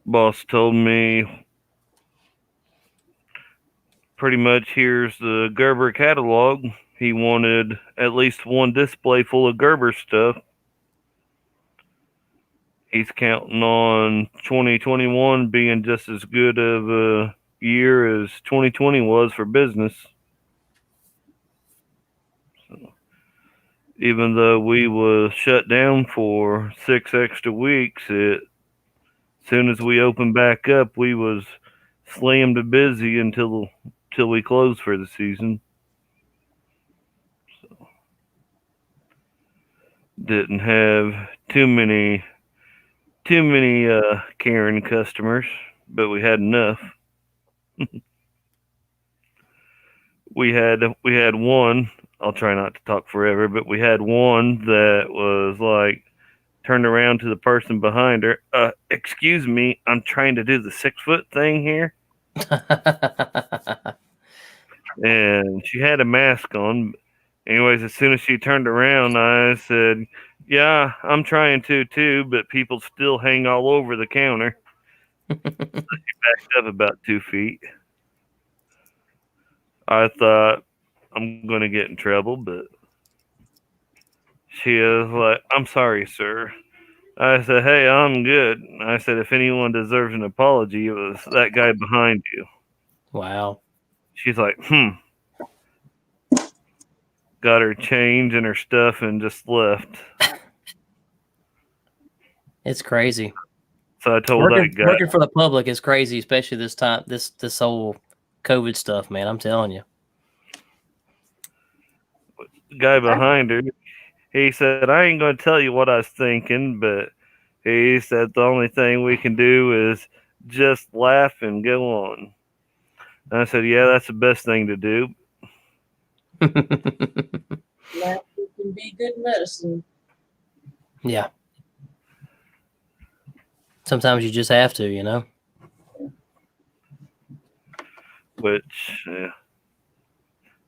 boss told me pretty much here's the Gerber catalog. He wanted at least one display full of Gerber stuff. He's counting on 2021 being just as good of a year as 2020 was for business. So, even though we was shut down for 6 extra weeks, as soon as we opened back up, we was slammed busy until we closed for the season. So, didn't have too many Karen customers, but we had enough. we had one. I'll try not to talk forever, but we had one that was like turned around to the person behind her. Excuse me, I'm trying to do the 6-foot thing here. And she had a mask on. Anyways, as soon as she turned around, I said, "Yeah, I'm trying to too, but people still hang all over the counter." She backed up about 2 feet. I thought I'm going to get in trouble, but she was like, "I'm sorry, sir." I said, "Hey, I'm good." I said, "If anyone deserves an apology, it was that guy behind you." Wow. She's like, Got her change and her stuff and just left. It's crazy. So I told that guy. Working for the public is crazy, especially this time, this whole COVID stuff, man. I'm telling you. The guy behind her, he said, "I ain't going to tell you what I was thinking, but he said the only thing we can do is just laugh and go on." And I said, "Yeah, that's the best thing to do." Laughter can be good medicine. Yeah. Sometimes you just have to, you know. Which,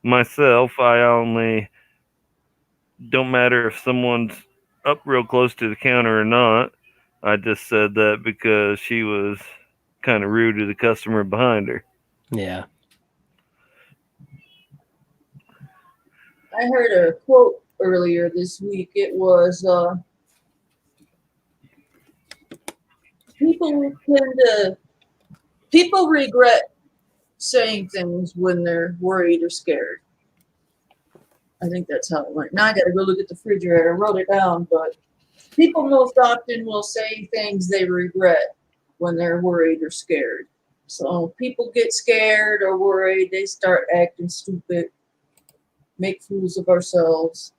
myself, I only don't matter if someone's up real close to the counter or not. I just said that because she was kind of rude to the customer behind her. Yeah. I heard a quote earlier this week. It was people regret saying things when they're worried or scared. I think that's how it went. Now I got to go look at the refrigerator. I wrote it down, but people most often will say things they regret when they're worried or scared. So people get scared or worried, they start acting stupid, make fools of ourselves.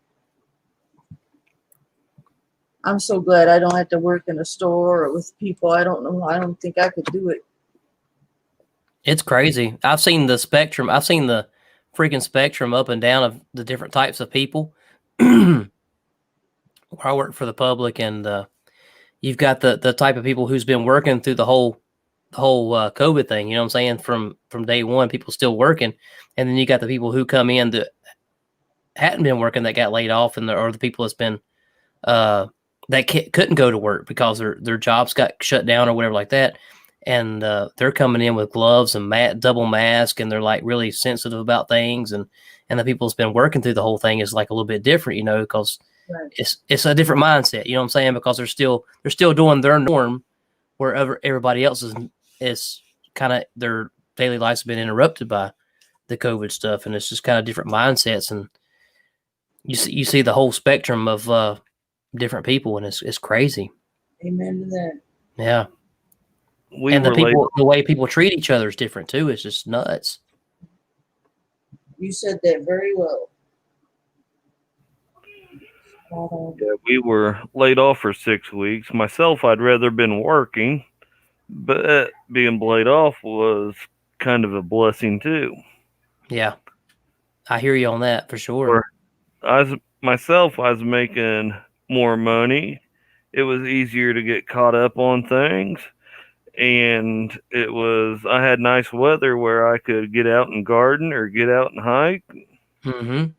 I'm so glad I don't have to work in a store or with people. I don't know. I don't think I could do it. It's crazy. I've seen the spectrum. I've seen the freaking spectrum up and down of the different types of people. Where I work for the public, and you've got the type of people who's been working through the whole COVID thing. You know what I'm saying? From day one, people still working, and then you got the people who come in hadn't been working that got laid off, and or the people that's been that couldn't go to work because their jobs got shut down or whatever like that, and they're coming in with gloves and double mask, and they're like really sensitive about things, and the people that's been working through the whole thing is like a little bit different, you know, because Right. it's a different mindset, you know what I'm saying? Because they're still doing their norm, wherever everybody else is kind of their daily lives have been interrupted by the COVID stuff, and it's just kind of different mindsets, and you see the whole spectrum of different people, and it's crazy. Amen to that. Yeah, We and were laid. the way people treat each other is different too. It's just nuts. You said that very well. Yeah, we were laid off for 6 weeks. Myself, I'd rather been working, but being laid off was kind of a blessing too. Yeah, I hear you on that for sure. Or I was making more money. It was easier to get caught up on things, and I had nice weather where I could get out and garden or get out and hike. Mm-hmm.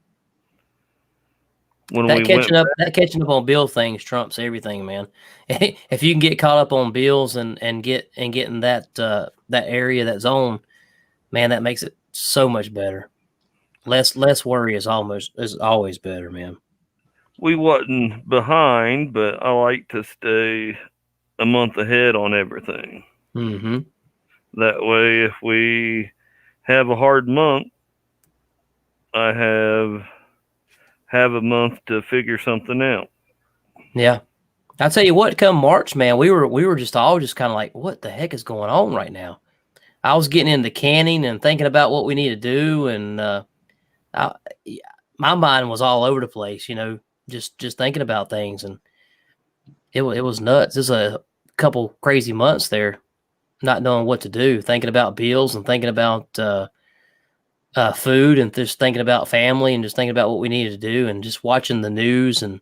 When That we went catching up on bill things trumps everything, man. If you can get caught up on bills and get in that area, that zone, man, that makes it so much better. Less worry is always better, man. we wasn't behind, but I like to stay a month ahead on everything. Mm-hmm. That way, if we have a hard month, I have a month to figure something out. Yeah. I'll tell you what, come March, man, we were just all just kind of like, what the heck is going on right now? I was getting into canning and thinking about what we need to do, and my mind was all over the place, you know, just thinking about things, and it was nuts. There's a couple crazy months there, not knowing what to do, thinking about bills and thinking about food, and just thinking about family, and just thinking about what we needed to do, and just watching the news and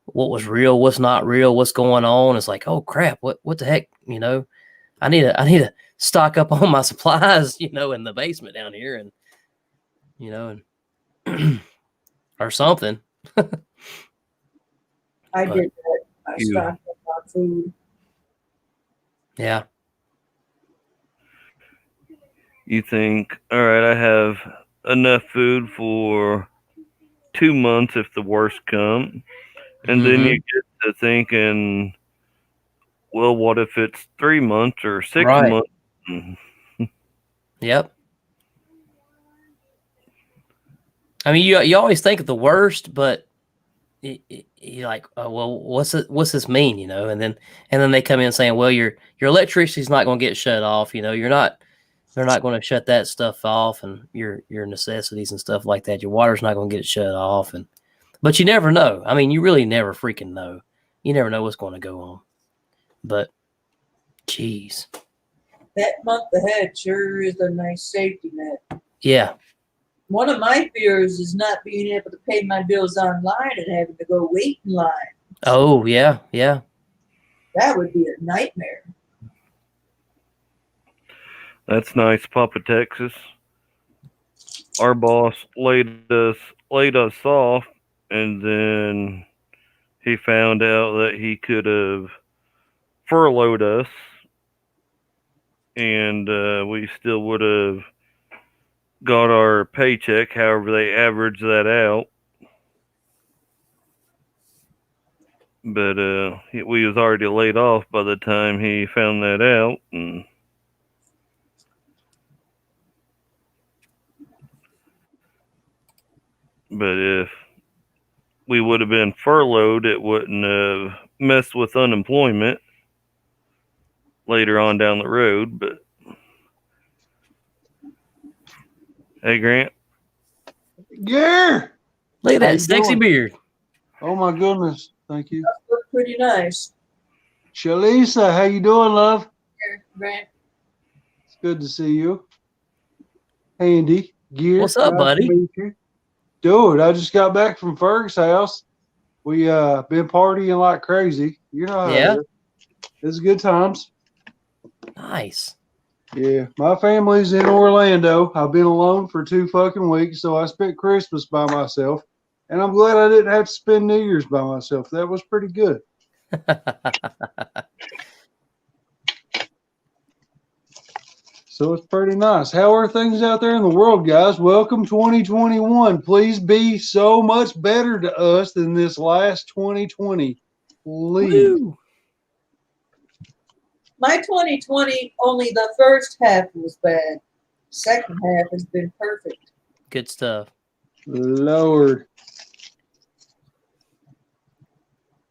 what was real, what's not real, what's going on. It's like, oh crap, what the heck, you know? I need to stock up on my supplies, you know, in the basement down here, and you know, and or something. I But did that. I You- stocked up on food. yeah, You think, all right, I have enough food for 2 months if the worst comes, and then you get to thinking, well, what if it's 3 months or 6 Right. months? Yep. I mean, you always think of the worst, but you're like, oh, well, what's this mean, you know? And then they come in saying, well, your electricity's not going to get shut off, you know. They're not going to shut that stuff off, and your necessities and stuff like that. Your water's not going to get shut off, but you never know. I mean, you really never freaking know. You never know what's going to go on. But, geez, That month ahead sure is a nice safety net. yeah, One of my fears is not being able to pay my bills online and having to go wait in line. oh yeah, yeah, That would be a nightmare. That's nice, Papa Texas. Our boss laid us off, and then he found out that he could have furloughed us, and we still would have got our paycheck. However, they averaged that out. But we was already laid off by the time he found that out, and but if we would have been furloughed, it wouldn't have messed with unemployment later on down the road. But hey, Grant. Yeah. look at How that you sexy doing? beard. Oh my goodness. Thank you. That looked pretty nice. Shalisa, how you doing, love? Here, Grant. It's good to see you. Andy, Gear. What's up, nice buddy? to meet you. Dude, I just got back from Ferg's house. We been partying like crazy. You know how Yeah. it is. It's good times. Nice. Yeah. My family's in Orlando. I've been alone for 2 fucking weeks, so I spent Christmas by myself. And I'm glad I didn't have to spend New Year's by myself. That was pretty good. So it's pretty nice. How are things out there in the world, guys? Welcome 2021. Please be so much better to us than this last 2020. Please. Woo! My 2020, only the first half was bad. Second half has been perfect. Good stuff. Lord.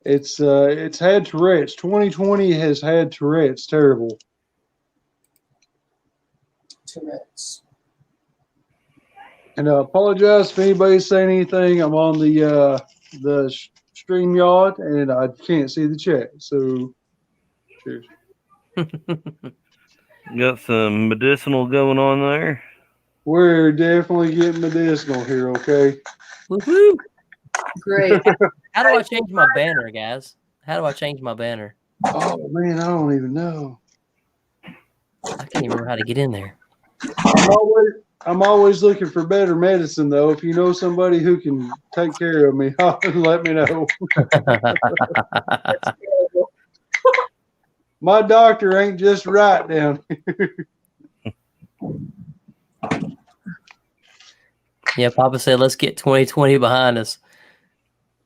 It's had Tourette's. 2020 has had Tourette's. Terrible. Tourette's. And I apologize if anybody's saying anything. I'm on the StreamYard and I can't see the chat. So cheers. Got some medicinal going on there. We're definitely getting medicinal here, okay? Woohoo! Great. How do I change my banner, guys? How do I change my banner? Oh man, I don't even know. I can't even remember how to get in there. I'm always looking for better medicine though. If you know somebody who can take care of me, let me know. That's terrible. My doctor ain't just right down here. Yeah, Papa said, let's get 2020 behind us.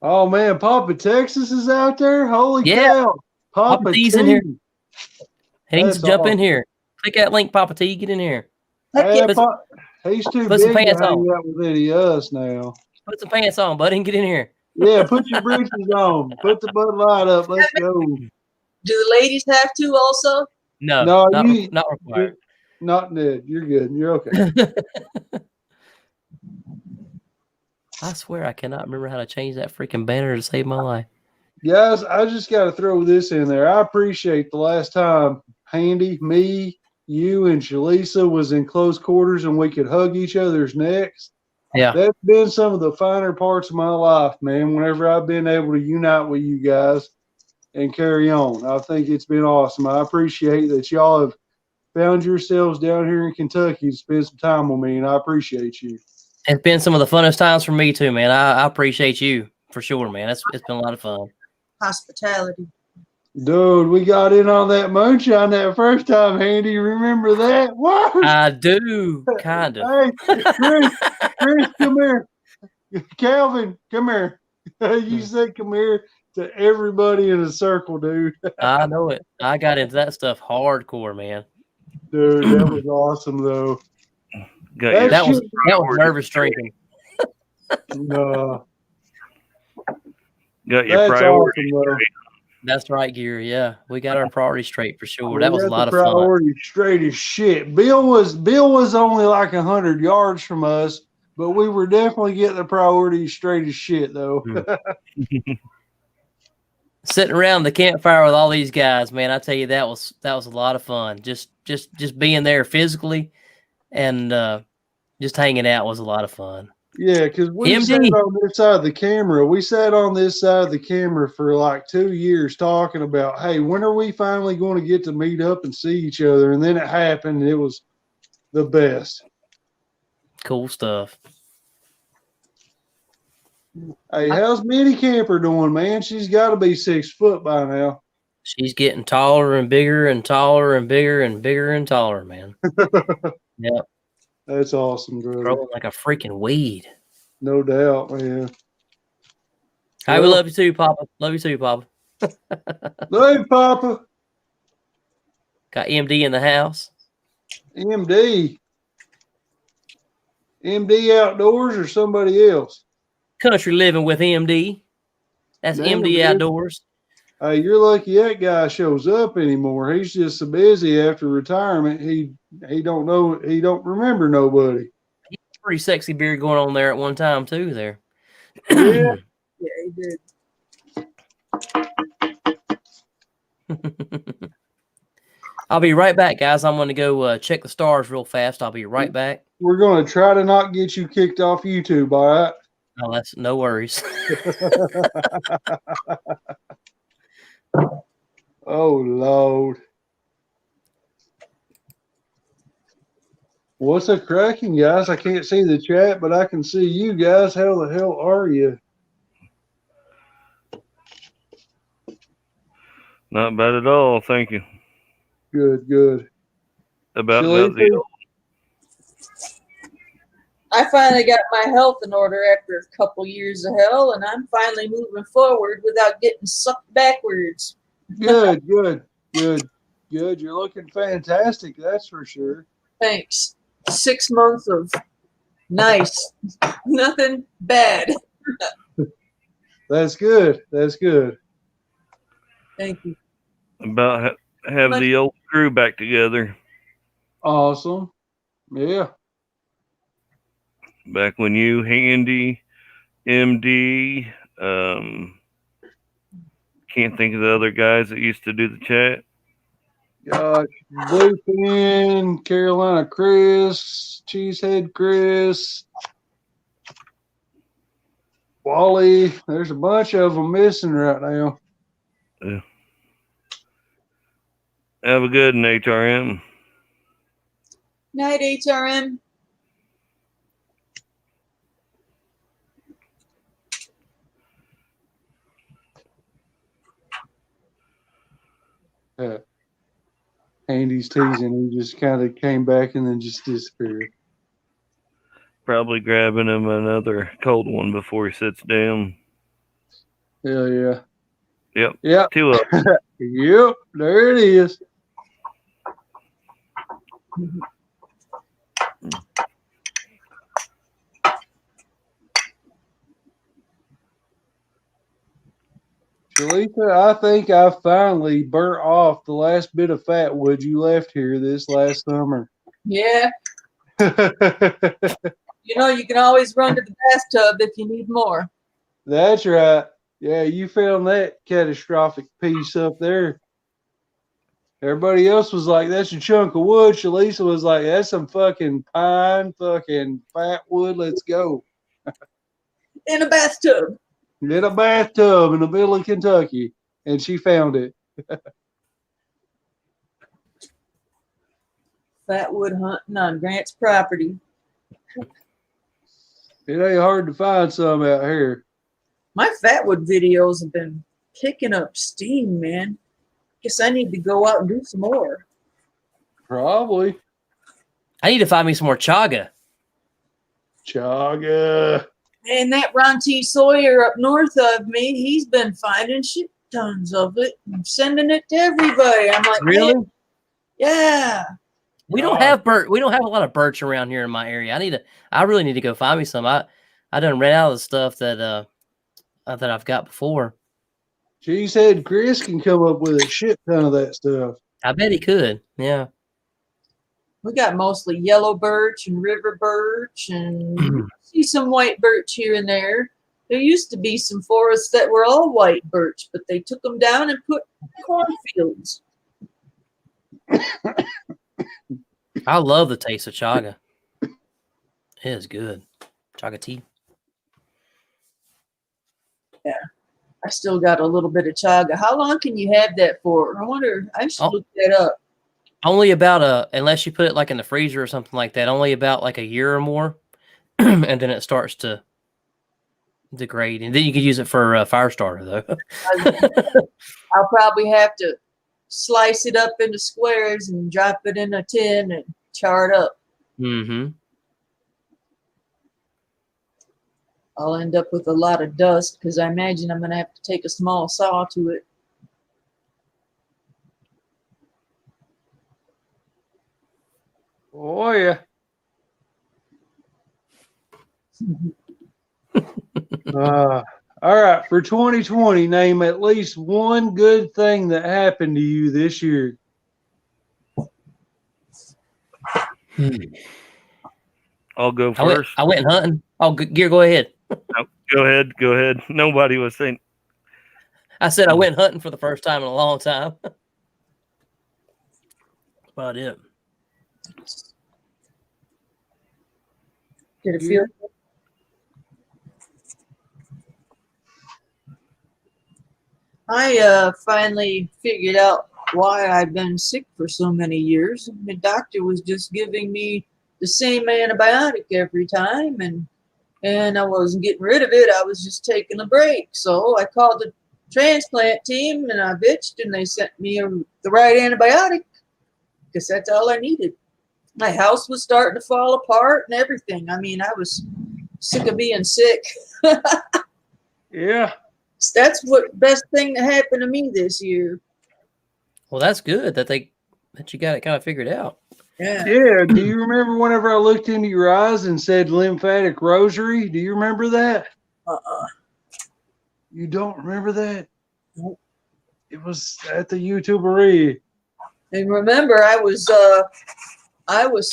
Oh man, Papa Texas is out there. Holy Yeah. cow! Papa T's T. in here. He needs to That's jump in awesome. here. Click that link, Papa T. Get in here. Heck Hey, yeah. he's too put some big to pants hang on. out with any of us now. Put some pants on, buddy, and get in here. Yeah, put your breeches on. Put the Bud Light up. Let's go. Do the ladies have to also? No, No, not required. Not Ned. You're good. You're okay. I swear I cannot remember how to change that freaking banner to save my life. Guys, I just got to throw this in there. I appreciate the last time Handy, me, you, and Shalisa was in close quarters and we could hug each other's necks. Yeah. That's been some of the finer parts of my life, man, whenever I've been able to unite with you guys and carry on. I think it's been awesome. I appreciate that y'all have found yourselves down here in Kentucky to spend some time with me, and I appreciate you. It's been some of the funnest times for me too, man. I appreciate you for sure, man. It's been a lot of fun. Hospitality. Dude, we got in on that moonshine that first time, Handy. Remember that? What? I do, kind of. Hey, Chris, come here. Calvin, come here. You said come here to everybody in a circle, dude. I know it. I got into that stuff hardcore, man. Dude, that was awesome, though. That was nervous drinking. No. Got your priority awesome, That's right, Gear. Yeah, we got our priorities straight for sure. We That was a got lot the of fun. priority straight as shit. Bill was only like 100 yards from us, but we were definitely getting the priority straight as shit, though. Sitting around the campfire with all these guys, man, I tell you, that was a lot of fun. Just being there physically and just hanging out was a lot of fun. Yeah, because we sat on this side of the camera. We sat on this side of the camera for like 2 years talking about, hey, when are we finally going to get to meet up and see each other? And then it happened, and it was the best. Cool stuff. Hey, how's Minnie Camper doing, man? She's got to be 6 foot by now. She's getting taller and bigger and taller and bigger and bigger and taller, man. Yep. That's awesome, brother. Growing like a freaking weed. No doubt, man. Hey, we love you too, Papa. Love you too, Papa. Love you, Papa. Got MD in the house. MD. MD Outdoors or somebody else? Country living with MD. That's MD Outdoors. Hey, you're lucky that guy shows up anymore. He's just so busy after retirement. He don't know. He don't remember nobody. He had a pretty sexy beard going on there at one time too. There. Yeah. Yeah, he did. I'll be right back, guys. I'm going to go check the stars real fast. I'll be right back. We're going to try to not get you kicked off YouTube, all right? Oh, that's no worries. Oh, Lord. What's a cracking, guys? I can't see the chat, but I can see you guys. How the hell are you? Not bad at all, thank you. Good, good. About got Shalita? the I finally got my health in order after a couple years of hell, and I'm finally moving forward without getting sucked backwards. Good, good, good, good. You're looking fantastic, that's for sure. Thanks. 6 months of nice, nothing bad. That's good. That's good. Thank you. about have the old crew back together. Awesome. Yeah. Back when you, Handy, MD, can't think of the other guys that used to do the chat. Got Bluefin, Carolina Chris, Cheesehead Chris, Wally. There's a bunch of them missing right now. Yeah. Have a good one, HRM. Night, HRM. Andy's teasing. He just kind of came back and then just disappeared. Probably grabbing him another cold one before he sits down. Hell yeah. Yep. Yep. 2 up. Yep. There it is. Shalita, I think I finally burnt off the last bit of fat wood you left here this last summer. Yeah. You know, you can always run to the bathtub if you need more. That's right. Yeah, you found that catastrophic piece up there. Everybody else was like, that's a chunk of wood. Shalisa was like, that's some fucking pine, fucking fat wood. Let's go. In a bathtub. In a bathtub in the middle of Kentucky. And she found it. Fatwood hunting on Grant's property. It ain't hard to find some out here. My Fatwood videos have been picking up steam, man. Guess I need to go out and do some more. Probably. I need to find me some more chaga. Chaga. And that Ron T. Sawyer up north of me, he's been finding shit tons of it and sending it to everybody. I'm like, Really? man, yeah. We don't have birch. We don't have a lot of birch around here in my area. I really need to go find me some. I done ran out of the stuff that I've got before. Cheesehead Chris can come up with a shit ton of that stuff. I bet he could. Yeah. We got mostly yellow birch and river birch and see some white birch here and there. There used to be some forests that were all white birch, but they took them down and put cornfields. I love the taste of chaga. It is good. Chaga tea. Yeah. I still got a little bit of chaga. How long can you have that for? I wonder. I should look that up. Only about unless you put it like in the freezer or something like that, only about like a year or more. And then it starts to degrade. And then you can use it for a fire starter, though. I'll probably have to slice it up into squares and drop it in a tin and char it up. Mm-hmm. I'll end up with a lot of dust because I imagine I'm going to have to take a small saw to it. Oh, yeah. All right. For 2020, name at least one good thing that happened to you this year. I'll go first. I went hunting. Oh, Gear, go ahead. Oh, go ahead. Go ahead. Nobody was saying. I said I went hunting for the first time in a long time. About it. Did it feel good? I finally figured out why I've been sick for so many years. The doctor was just giving me the same antibiotic every time, and I wasn't getting rid of it. I was just taking a break. So I called the transplant team and I bitched, and they sent me the right antibiotic because that's all I needed. My house was starting to fall apart and everything. I mean, I was sick of being sick. Yeah. That's what best thing that happened to me this year. Well, that's good that you got it kind of figured out. Yeah. Yeah. Do you remember whenever I looked into your eyes and said lymphatic rosary? Do you remember that? You don't remember that? Nope. It was at the YouTubery. And remember, I was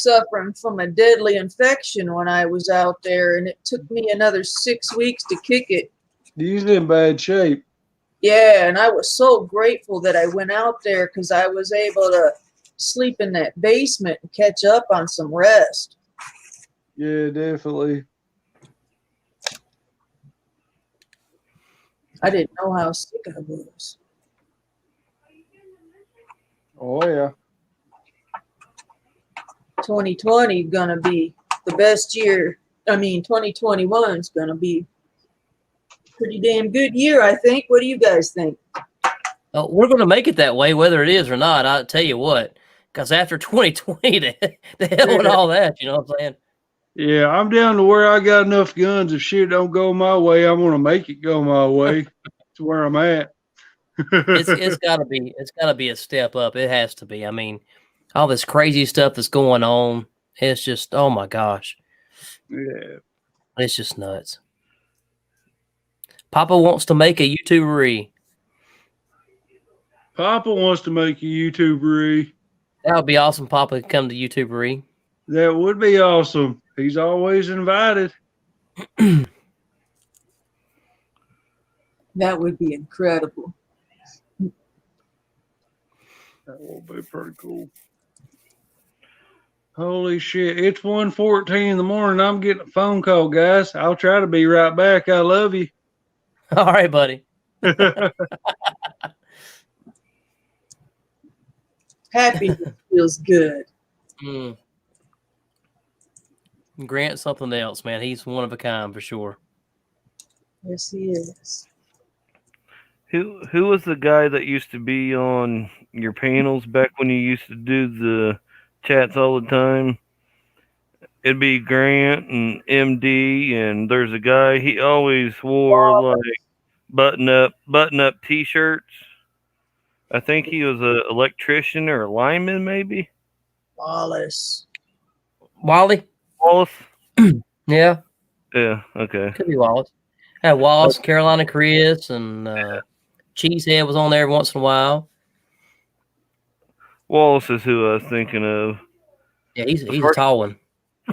suffering from a deadly infection when I was out there, and it took me another 6 weeks to kick it. He's in bad shape. Yeah, and I was so grateful that I went out there because I was able to sleep in that basement and catch up on some rest. Yeah, definitely. I didn't know how sick I was. Oh, yeah. 2020 gonna be the best year. I mean, 2021 is gonna be a pretty damn good year, I think. What do you guys think? We're going to make it that way, whether it is or not. I'll tell you what, because after 2020, the hell with all that, you know what I'm saying? Yeah, I'm down to where I got enough guns. If shit don't go my way, I'm gonna make it go my way. That's where I'm at. It's got to be a step up. It has to be. I mean, all this crazy stuff that's going on, it's just, oh my gosh, Yeah. it's just nuts. Papa wants to make a YouTubery. Papa wants to make a YouTubery. That would be awesome. Papa could come to YouTubery. That would be awesome. He's always invited. That would be incredible. That will be pretty cool. Holy shit. It's 1:14 in the morning. I'm getting a phone call, guys. I'll try to be right back. I love you. All right, buddy. Happiness feels good. Grant something else, man. He's one of a kind for sure. Yes, he is. Who was the guy that used to be on your panels back when you used to do the chats all the time? It'd be Grant and MD, and there's a guy, he always wore like button up t-shirts. I think he was an electrician or a lineman, maybe. Wallace. Wally? Wallace? Yeah. Yeah, okay. Could be Wallace. Had Wallace, Carolina Chris, and Cheesehead was on there every once in a while. Wallace is who I was thinking of. Yeah, he's a tall one.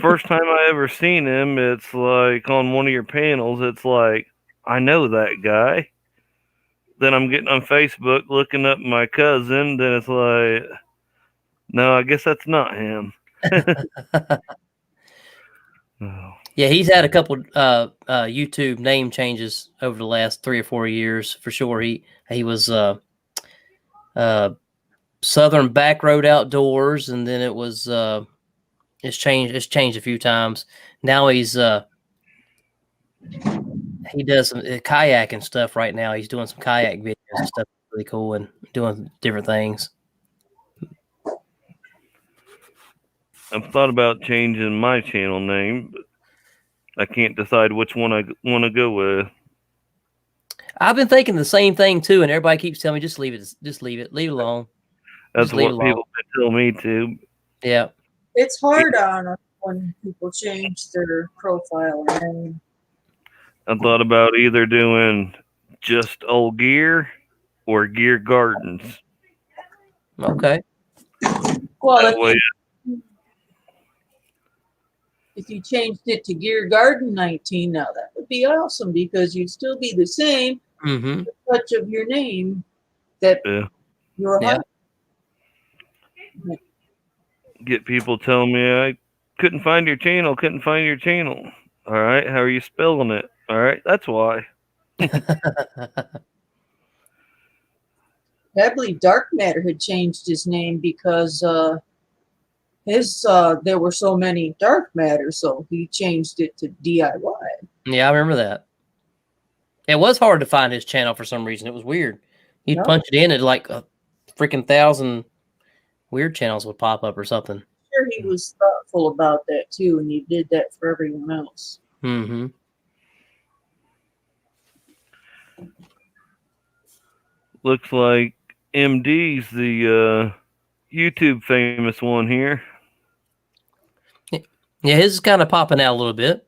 First time I ever seen him, it's like on one of your panels, it's like, I know that guy. Then I'm getting on Facebook looking up my cousin, then it's like, no, I guess that's not him. Oh. Yeah, he's had a couple YouTube name changes over the last 3 or 4 years for sure. He was Southern Back Road Outdoors, and then it was it's changed a few times. Now he's he does some kayak and stuff right now. He's doing some kayak videos and stuff, really cool, and doing different things. I've thought about changing my channel name, but I can't decide which one I want to go with. I've been thinking the same thing too, and everybody keeps telling me just leave it alone. That's what people tell me to. Yeah, it's hard on us when people change their profile name. I thought about either doing just old gear or gear gardens. Okay. Well, if you changed it to Gear Garden 19 now, that would be awesome because you'd still be the same touch of your name that you're Get people telling me I couldn't find your channel. All right, how are you spelling it? All right, that's why. I believe Dark Matter had changed his name because his there were so many dark matter, so he changed it to DIY. Yeah, I remember that. It was hard to find his channel for some reason. It was weird. You'd Yep. punch it in, and like a freaking 1,000 weird channels would pop up or something. Sure, he was thoughtful about that too, and he did that for everyone else. Mm-hmm. Looks like MD's the YouTube famous one here. Yeah, his is kind of popping out a little bit.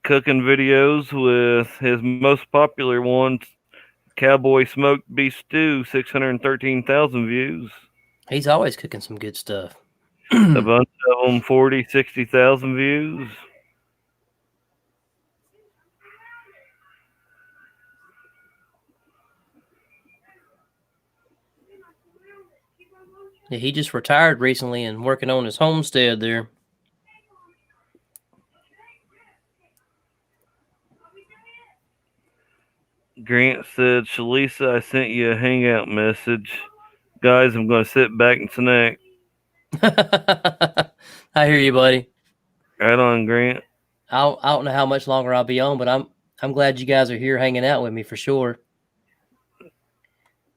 Cooking videos with his most popular one, Cowboy Smoked Beef Stew, 613,000 views. He's always cooking some good stuff. A bunch of them, 40, 60,000 views. Yeah, he just retired recently and working on his homestead there. Grant said, Shalisa, I sent you a hangout message. Guys, I'm going to sit back and snack. I hear you, buddy. Right on, Grant. I don't know how much longer I'll be on, but I'm glad you guys are here hanging out with me for sure.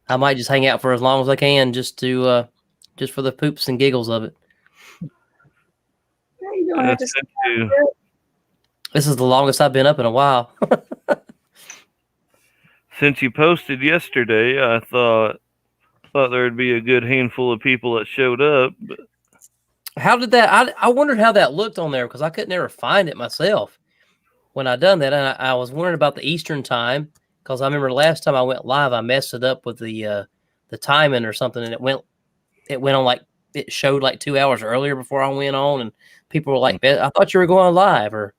I might just hang out for as long as I can, just to just for the poops and giggles of it. Yeah, you don't have to stay out there. This is the longest I've been up in a while. Since you posted yesterday, I thought there'd be a good handful of people that showed up. But How did that? I wondered how that looked on there because I could never find it myself when I done that, and I was wondering about the Eastern time because I remember last time I went live, I messed it up with the timing or something, and it went on like it showed like 2 hours earlier before I went on, and people were like, "I thought you were going live," or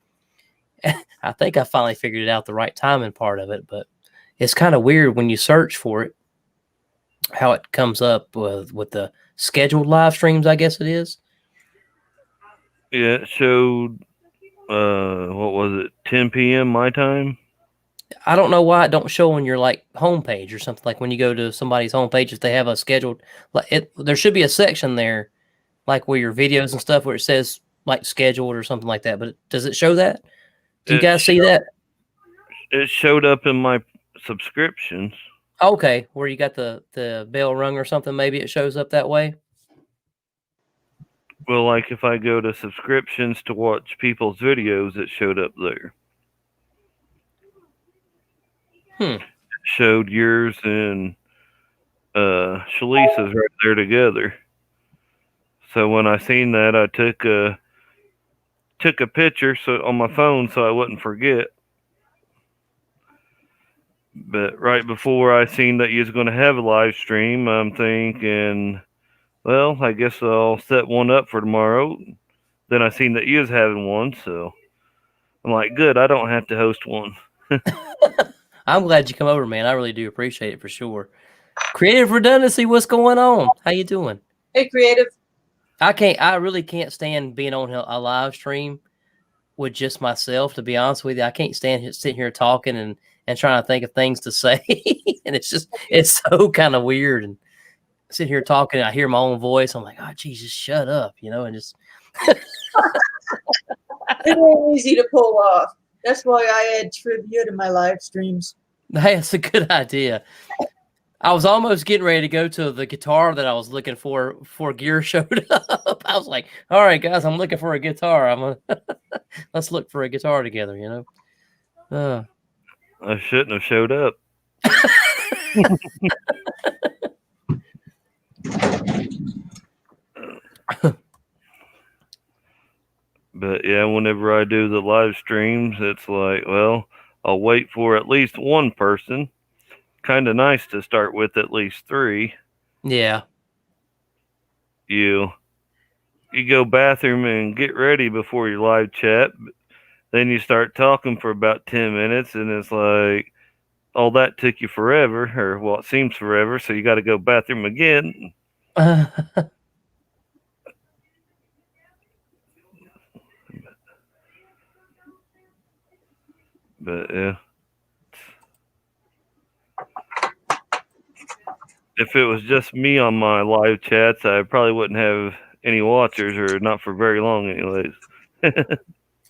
I think I finally figured it out the right timing part of it, but it's kind of weird when you search for it how it comes up with the scheduled live streams, I guess it is. yeah, it showed, what was it, 10 p.m. my time? I don't know why it don't show on your like homepage or something. Like when you go to somebody's homepage, if they have a scheduled, like there should be a section there, like where your videos and stuff, where it says like scheduled or something like that. But does it show that? Do you guys see that? It showed up in my subscriptions. Okay, where you got the bell rung or something, maybe it shows up that way. Well, like if I go to subscriptions to watch people's videos, it showed up there. It showed yours and Shalisa's right there together. So when I seen that, I took a picture on my phone so I wouldn't forget. But right before I seen that you was going to have a live stream, I'm thinking, well, I guess I'll set one up for tomorrow. Then I seen that you was having one, so I'm like, good, I don't have to host one. I'm glad you come over, man. I really do appreciate it for sure. Creative Redundancy, what's going on? How you doing? Hey, Creative. I really can't stand being on a live stream with just myself, to be honest with you. I can't stand sitting here talking and trying to think of things to say. And it's so kind of weird. And sitting here talking, I hear my own voice. I'm like, oh, Jesus, shut up, and just. It ain't easy to pull off. That's why I add trivia to my live streams. Hey, that's a good idea. I was almost getting ready to go to the guitar that I was looking for before gear showed up. I was like, all right, guys, I'm looking for a guitar. Let's look for a guitar together, I shouldn't have showed up. But yeah, whenever I do the live streams, it's like, well, I'll wait for at least one person. Kind of nice to start with at least 3. Yeah. You go bathroom and get ready before your live chat. Then you start talking for about 10 minutes, and it's like, all that took you forever, or well, it seems forever, so you got to go bathroom again. But yeah. If it was just me on my live chats, I probably wouldn't have any watchers, or not for very long, anyways.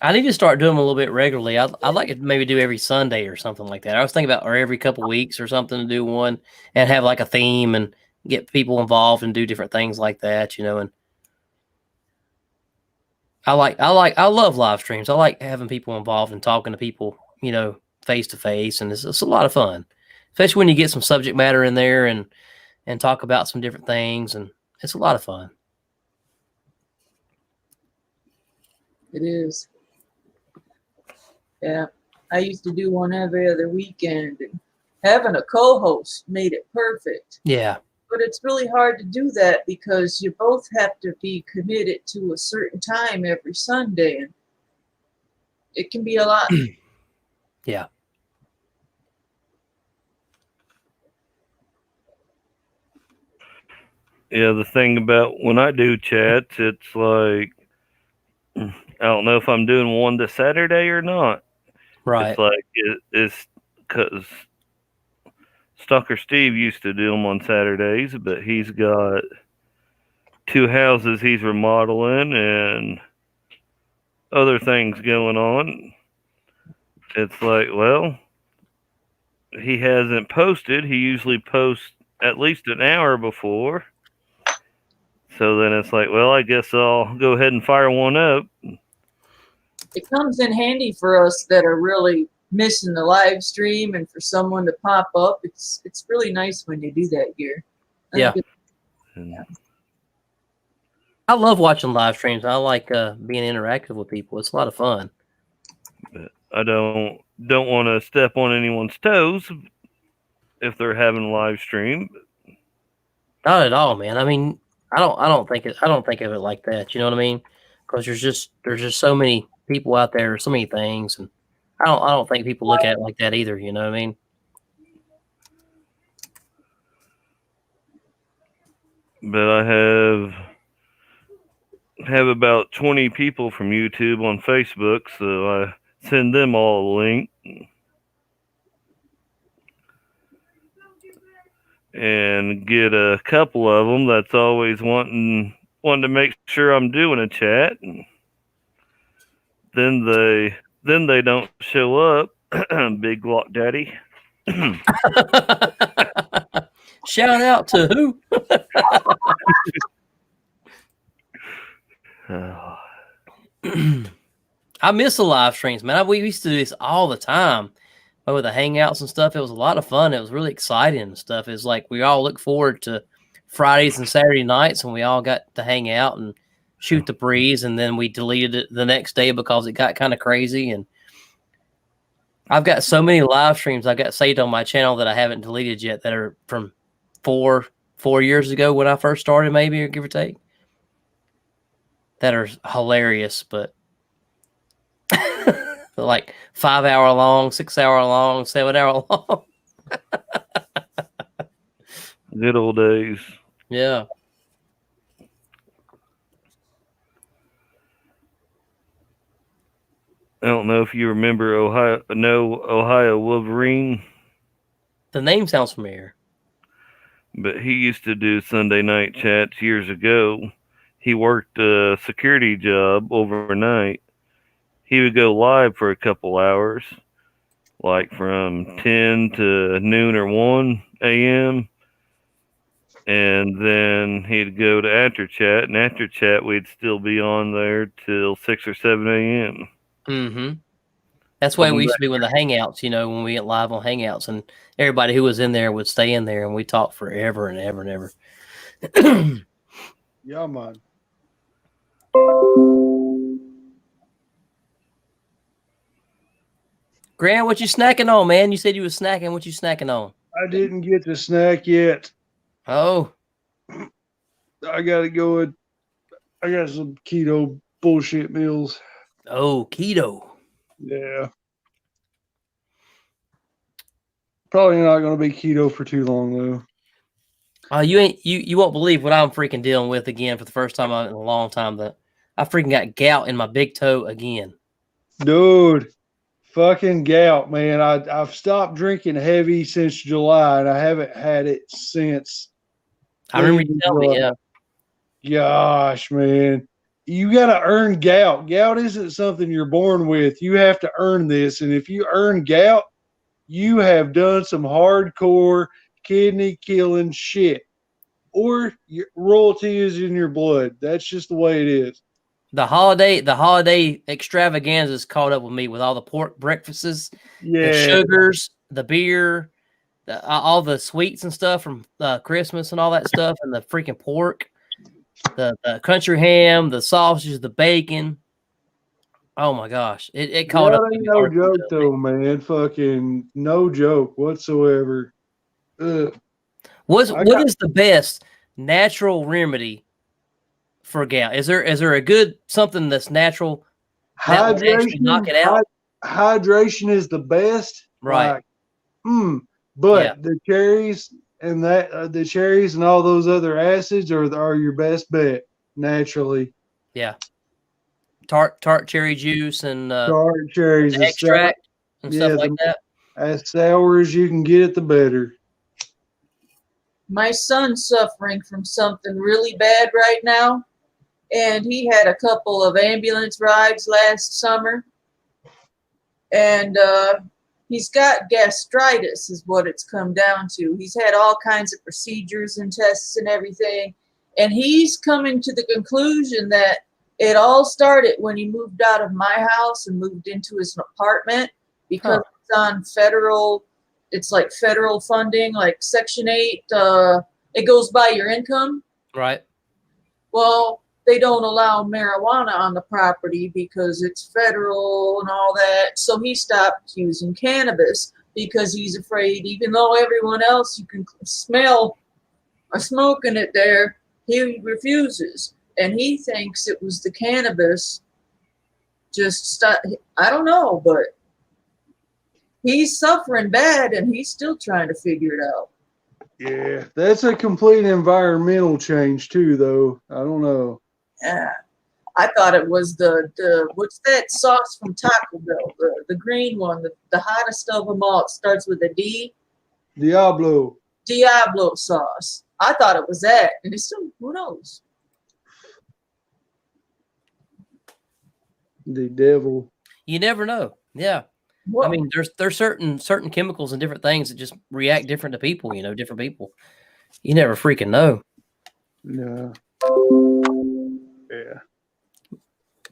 I need to start doing them a little bit regularly. I'd like to maybe do every Sunday or something like that. I was thinking about or every couple weeks or something to do one and have like a theme and get people involved and do different things like that, you know. And I love live streams. I like having people involved and talking to people, you know, face to face, and it's a lot of fun, especially when you get some subject matter in there and talk about some different things, and it's a lot of fun. It is. Yeah. I used to do one every other weekend, and having a co-host made it perfect. Yeah. But it's really hard to do that because you both have to be committed to a certain time every Sunday, and it can be a lot. Yeah. Yeah, the thing about when I do chats, it's like I don't know if I'm doing one this Saturday or not. Right. It's like it's because Stalker Steve used to do them on Saturdays, but he's got 2 houses he's remodeling and other things going on. It's like, well, he hasn't posted. He usually posts at least an hour before. So then it's like, well, I guess I'll go ahead and fire one up. It comes in handy for us that are really missing the live stream, and for someone to pop up. It's really nice when you do that here. Yeah. And I love watching live streams. I like being interactive with people. It's a lot of fun. but I don't want to step on anyone's toes if they're having a live stream. Not at all, man. I mean, I don't think of it like that. You know what I mean? Because there's just so many people out there, so many things, and I don't think people look at it like that either. You know what I mean? But I have about 20 people from YouTube on Facebook, so I send them all a link. And get a couple of them that's always wanting to make sure I'm doing a chat. And then they don't show up. Big Glock Daddy. Shout out to who? I miss the live streams, man. We used to do this all the time. With the hangouts and stuff, it was a lot of fun. It was really exciting and stuff. It's like we all look forward to Fridays and Saturday nights, and we all got to hang out and shoot the breeze. And then we deleted it the next day because it got kind of crazy. And I've got so many live streams I got saved on my channel that I haven't deleted yet that are from four years ago when I first started, maybe, or give or take. That are hilarious, but like 5 hour long, 6 hour long, 7 hour long. Good old days. Yeah. I don't know if you remember Ohio Wolverine. The name sounds familiar. But he used to do Sunday night chats years ago. He worked a security job overnight. He would go live for a couple hours, like from 10 to noon or 1 a.m. And then he'd go to after chat, and after chat we'd still be on there till 6 or 7 a.m. Mm-hmm. That's why we used to be with the hangouts, you know, when we get live on hangouts, and everybody who was in there would stay in there, and we talked forever and ever and ever. Yeah, man. Grant, what you snacking on, man? You said you was snacking. What you snacking on? I didn't get to snack yet. Oh. I gotta go. I got some keto bullshit meals. Oh, keto. Yeah. Probably not gonna be keto for too long though. Oh, you won't believe what I'm freaking dealing with again for the first time in a long time. That I freaking got gout in my big toe again. Dude, fucking gout, man. I've stopped drinking heavy since July, and I haven't had it since. I remember you telling me, yeah. Gosh, man. You got to earn gout. Gout isn't something you're born with. You have to earn this. And if you earn gout, you have done some hardcore kidney killing shit. Or your royalty is in your blood. That's just the way it is. The holiday extravaganzas caught up with me with all the pork breakfasts, the Yeah. sugars, the beer, all the sweets and stuff from Christmas and all that stuff, and the freaking pork, the country ham, the sausages, the bacon. Oh my gosh, it caught up Gout with ain't me no hard. joke, though, man. Fucking no joke whatsoever. Ugh. What is the best natural remedy for gout? Is there a good something that's natural that would actually knock it out? Hydration is the best. Right. Like, but Yeah. the cherries and the cherries and all those other acids are your best bet naturally. Yeah. Tart cherry juice and Tart cherries, the extract and stuff like that. as sour as you can get it, the better. My son's suffering from something really bad right now, and he had a couple of ambulance rides last summer, and he's got gastritis is what it's come down to. He's had all kinds of procedures and tests and everything, and he's coming to the conclusion that it all started when he moved out of my house and moved into his apartment because it's on federal. It's like federal funding, like Section 8. It goes by your income. Right. Well, they don't allow marijuana on the property because it's federal and all that. So he stopped using cannabis because he's afraid, even though everyone else you can smell are smoking it there, he refuses. And he thinks it was the cannabis I don't know, but he's suffering bad and he's still trying to figure it out. Yeah, that's a complete environmental change too, though. I don't know. Yeah. I thought it was the what's that sauce from Taco Bell, the green one, the hottest of them all. It starts with a D. Diablo sauce. I thought it was that, and it's still, who knows? The devil. You never know. Yeah. What? I mean, there's certain chemicals and different things that just react different to people, different people. You never freaking know. No. Yeah.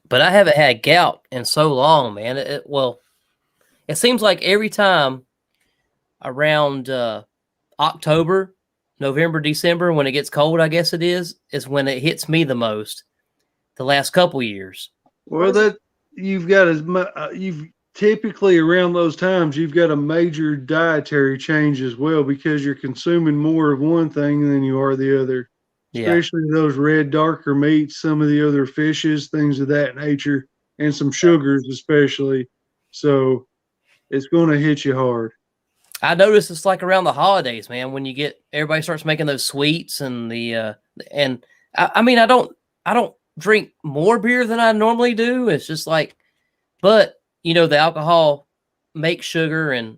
But I haven't had gout in so long, man. It seems like every time around October, November, December, when it gets cold, I guess it is when it hits me the most. The last couple years. Well, you've typically around those times you've got a major dietary change as well because you're consuming more of one thing than you are the other. Yeah. Especially those red, darker meats, some of the other fishes, things of that nature, and some sugars especially. So it's going to hit you hard. I noticed it's like around the holidays, man, when everybody starts making those sweets and I mean, I don't drink more beer than I normally do. It's just like, but the alcohol makes sugar and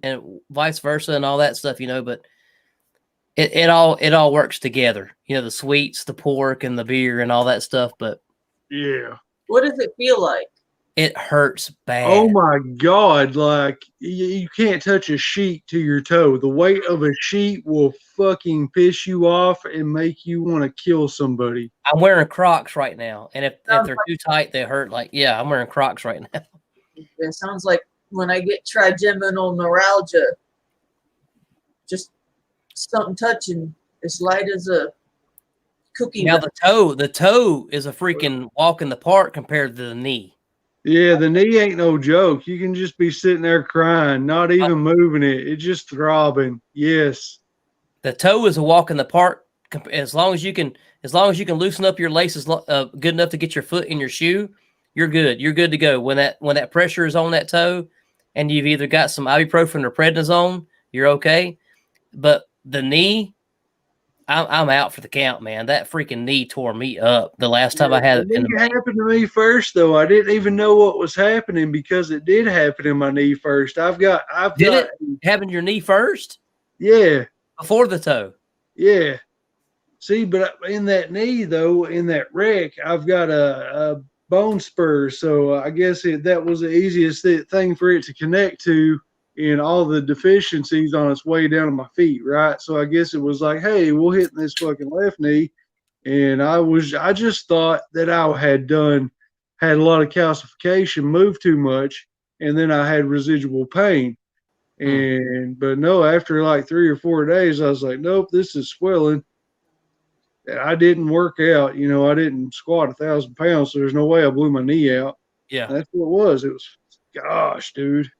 vice versa and all that stuff, but it all works together. The sweets, the pork and the beer and all that stuff. But yeah. What does it feel like? It hurts bad. Oh my God. Like you can't touch a sheet to your toe. The weight of a sheet will fucking piss you off and make you want to kill somebody. I'm wearing Crocs right now. And if they're too tight, they hurt. I'm wearing Crocs right now. It sounds like when I get trigeminal neuralgia, just something touching as light as a cookie. Now the toe is a freaking walk in the park compared to the knee. Yeah, the knee ain't no joke. You can just be sitting there crying, not even moving it. It's just throbbing. Yes. The toe is a walk in the park as long as you can loosen up your laces good enough to get your foot in your shoe. You're good. You're good to go. When that pressure is on that toe and you've either got some ibuprofen or prednisone, you're okay. But the knee, I'm out for the count, man. That freaking knee tore me up the last time I had it. It happened to me first, though. I didn't even know what was happening because it did happen in my knee first. Did it happen to your knee first? Yeah. Before the toe? Yeah. See, but in that knee, though, in that wreck, I've got a bone spur. So I guess that was the easiest thing for it to connect to in all the deficiencies on its way down to my feet, right? So I guess it was like, hey, we'll hit this fucking left knee. And I just thought that I had a lot of calcification, moved too much, and then I had residual pain. But no, after like 3 or 4 days, I was like, nope, this is swelling. I didn't work out. I didn't squat 1,000 pounds, so there's no way I blew my knee out. Yeah. That's what it was. It was, gosh, dude.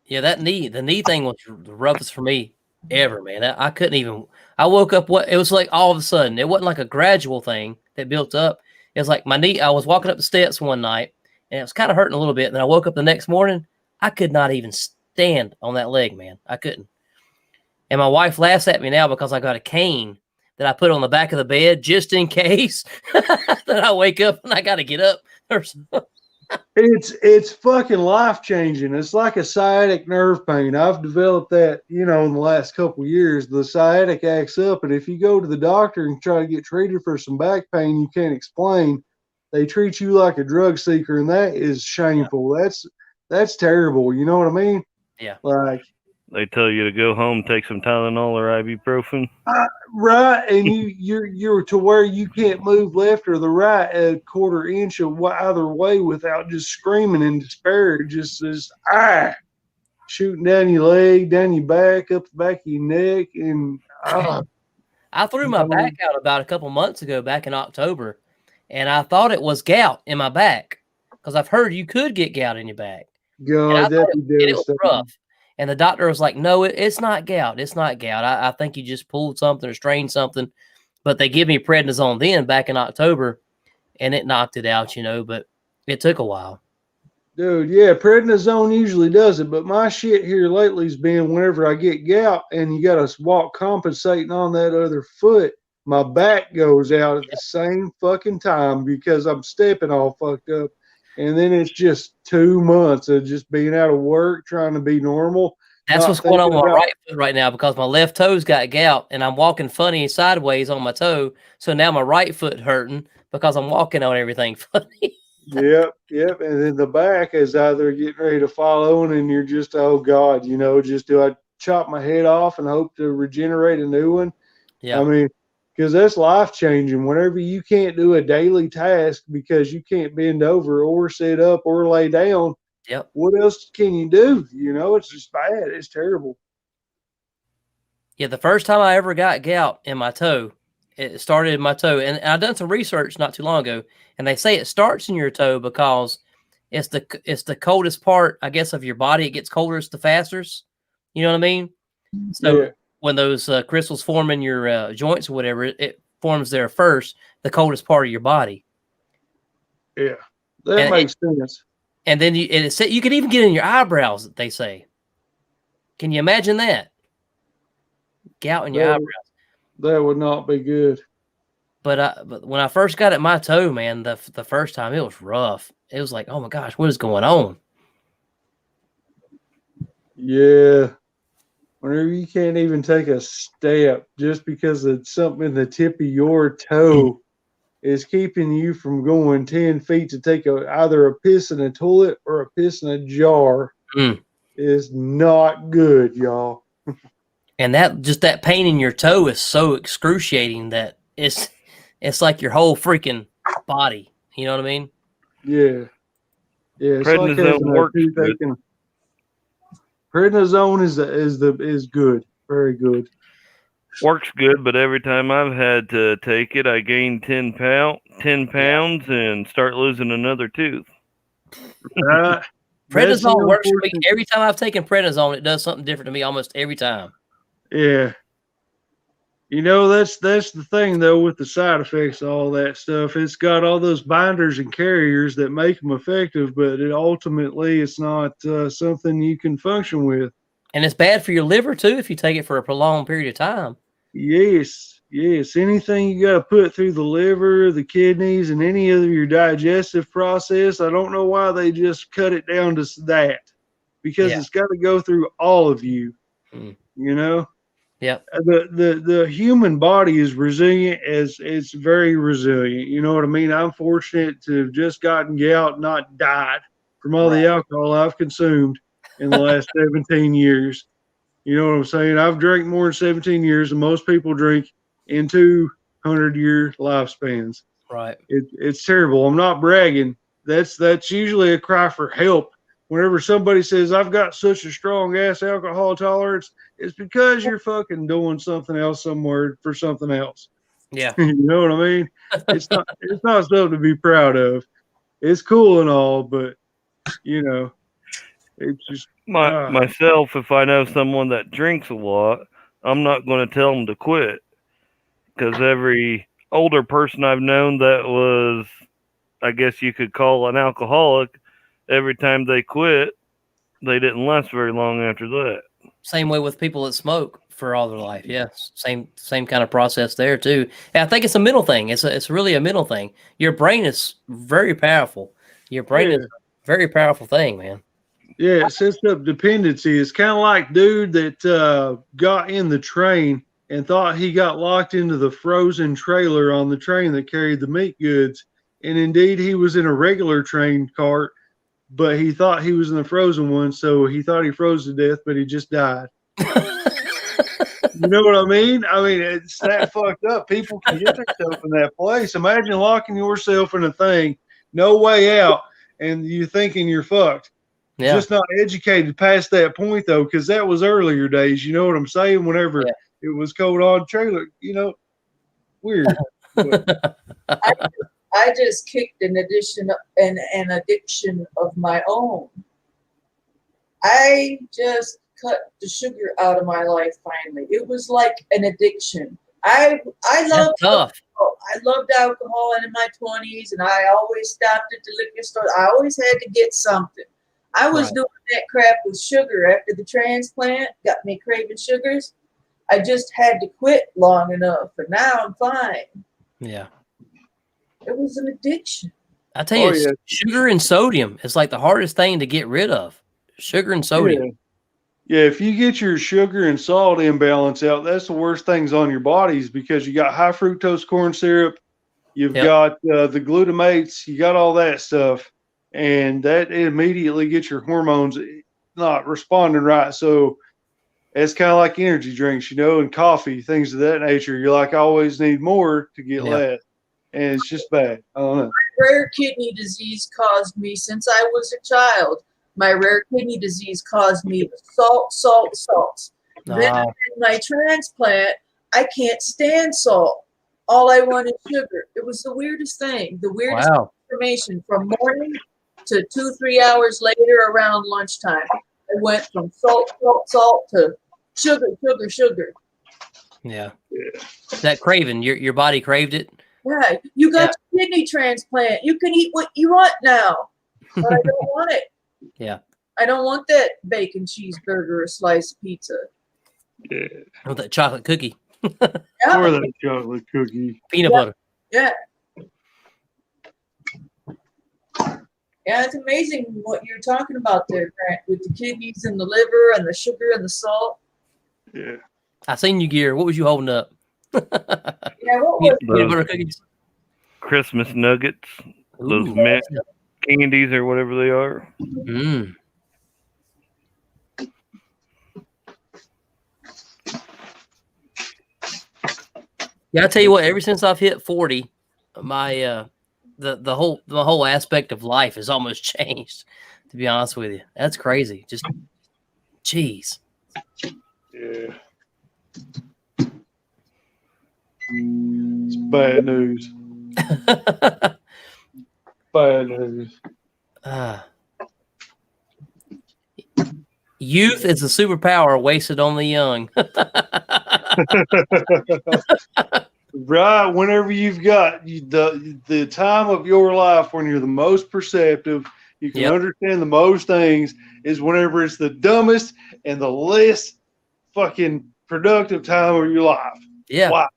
Yeah, the knee thing was the roughest for me ever, man. I couldn't even. I woke up. It was like all of a sudden. It wasn't like a gradual thing that built up. It was like my knee. I was walking up the steps one night, and it was kind of hurting a little bit. And then I woke up the next morning. I could not even stand on that leg, man. I couldn't. And my wife laughs at me now because I got a cane that I put on the back of the bed just in case that I wake up and I got to get up. It's fucking life changing. It's like a sciatic nerve pain. I've developed that, in the last couple of years. The sciatic acts up, and if you go to the doctor and try to get treated for some back pain you can't explain, they treat you like a drug seeker, and that is shameful. Yeah. That's terrible. You know what I mean? Yeah. Like, they tell you to go home, take some Tylenol or ibuprofen. Right, and you're to where you can't move left or the right a quarter inch of either way without just screaming in despair. Just shooting down your leg, down your back, up the back of your neck, and I threw my back out about a couple months ago, back in October, and I thought it was gout in my back because I've heard you could get gout in your back. God, it was rough. And the doctor was like, no, it's not gout. It's not gout. I think you just pulled something or strained something. But they give me prednisone then back in October, and it knocked it out, but it took a while. Dude, yeah, prednisone usually does it. But my shit here lately has been whenever I get gout and you got to walk compensating on that other foot, my back goes out at the same fucking time because I'm stepping all fucked up. And then it's just 2 months of just being out of work, trying to be normal. That's what's going on with my right foot right now because my left toe's got gout and I'm walking funny sideways on my toe. So now my right foot hurting because I'm walking on everything funny. Yep. And then the back is either getting ready to fall on and you're just, oh God, just do I chop my head off and hope to regenerate a new one? Yeah. I mean, because that's life changing. Whenever you can't do a daily task because you can't bend over or sit up or lay down, yep. What else can you do? It's just bad. It's terrible. Yeah, the first time I ever got gout in my toe, it started in my toe. And I've done some research not too long ago, and they say it starts in your toe because it's the coldest part, I guess, of your body. It gets coldest the fastest. You know what I mean? So yeah. When those crystals form in your joints or whatever, it forms there first, the coldest part of your body. Yeah, that makes sense. And then you can even get in your eyebrows, they say. Can you imagine that? Gout in your eyebrows. That would not be good. But when I first got at my toe, man, the first time, it was rough. It was like, oh my gosh, what is going on? Yeah. Whenever you can't even take a step just because of something in the tip of your toe is keeping you from going 10 feet to take either a piss in a toilet or a piss in a jar is not good, y'all. And that pain in your toe is so excruciating that it's like your whole freaking body. You know what I mean? Yeah. Yeah. It's Prednisone like works good. Prednisone is good. Very good. Works good, but every time I've had to take it, I gain 10 pounds and start losing another tooth. Prednisone works for me. Every time I've taken prednisone, it does something different to me almost every time. Yeah. That's the thing, though, with the side effects and all that stuff. It's got all those binders and carriers that make them effective, but ultimately it's not something you can function with. And it's bad for your liver, too, if you take it for a prolonged period of time. Yes. Anything you got to put through the liver, the kidneys, and any of your digestive process, I don't know why they just cut it down to that. Because it's got to go through all of you, Yeah. Yep. The human body is resilient as it's very resilient. You know what I mean? I'm fortunate to have just gotten gout, not died from all the alcohol I've consumed in the last 17 years. You know what I'm saying? I've drank more than 17 years than most people drink in 200-year lifespans. Right. It's terrible. I'm not bragging. That's usually a cry for help. Whenever somebody says, I've got such a strong ass alcohol tolerance, it's because you're fucking doing something else somewhere for something else. Yeah. You know what I mean? It's not something to be proud of. It's cool and all, but you know, it's just myself. If I know someone that drinks a lot, I'm not going to tell them to quit, because every older person I've known that was, I guess you could call an alcoholic, every time they quit, they didn't last very long after that. Same way with people that smoke for all their life. Yeah, same kind of process there too. And I think it's a mental thing. It's really a mental thing. Your brain is very powerful. Your brain is a very powerful thing, man. Yeah, it sets up dependency. It's kind of like dude that got in the train and thought he got locked into the frozen trailer on the train that carried the meat goods. And indeed, he was in a regular train cart, but he thought he was in the frozen one, so he thought he froze to death, but he just died. You know what I mean? I mean, it's that fucked up. People can get themselves in that place. Imagine locking yourself in a thing, no way out, and you thinking you're fucked. Yeah. Just not educated past that point, though, because that was earlier days. You know what I'm saying? Whenever it was cold on trailer, you know, weird. I just kicked an addiction of my own. I just cut the sugar out of my life finally. It was like an addiction. I loved alcohol. I loved alcohol in my 20s, and I always stopped at the liquor store. I always had to get something. I was doing that crap with sugar after the transplant, got me craving sugars. I just had to quit long enough, and now I'm fine. Yeah. It was an addiction. I tell you, sugar and sodium is like the hardest thing to get rid of. Sugar and sodium. Yeah, if you get your sugar and salt imbalance out, that's the worst things on your bodies, because you got high fructose corn syrup, you've got the glutamates, you got all that stuff, and that immediately gets your hormones not responding right. So it's kind of like energy drinks, you know, and coffee, things of that nature. You're like, I always need more to get less. And it's just bad. I don't know. Rare kidney disease caused me, since I was a child, my rare kidney disease caused me salt. Then in my transplant, I can't stand salt. All I want is sugar. It was the weirdest thing. The weirdest information from morning to 2-3 hours later around lunchtime. I went from salt to sugar. Yeah. That craving, your body craved it. Yeah, you got a kidney transplant. You can eat what you want now, but I don't want it. Yeah. I don't want that bacon cheeseburger or slice of pizza. Yeah. Or that chocolate cookie. Or that chocolate cookie. Peanut butter. Yeah. Yeah, it's amazing what you're talking about there, Grant, with the kidneys and the liver and the sugar and the salt. Yeah. I seen you, Gear. What was you holding up? Yeah, what was peanut butter cookies? Christmas nuggets. Those mint candies or whatever they are. Mm. Yeah, I tell you what, ever since I've hit 40, my the whole aspect of life has almost changed, to be honest with you. That's crazy. Just jeez. Yeah. It's bad news. Bad news. Youth is a superpower wasted on the young. Right. Whenever you've got the time of your life when you're the most perceptive, you can understand the most things, is whenever it's the dumbest and the least fucking productive time of your life. Yeah. Wow.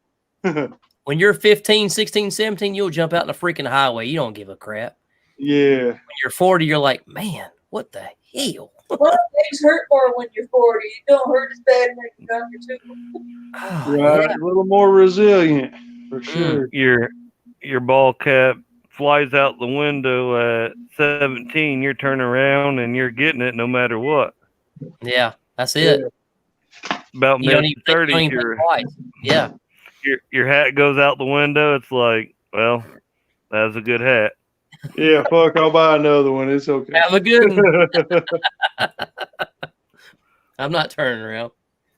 When you're 15, 16, 17, you'll jump out in a freaking highway. You don't give a crap. Yeah. When you're 40, you're like, man, what the hell? Well, things hurt more when you're 40. It don't hurt as bad when you're younger, too. Oh, Right, yeah. a little more resilient for sure. Your ball cap flies out the window at 17. You're turning around and you're getting it no matter what. Yeah, that's Yeah. it. About You don't mid even think, you don't 30s, even think twice. Yeah. your hat goes out the window. It's like, well, that was a good hat. Yeah, fuck, I'll buy another one. It's okay. Have a good one. I'm not turning around.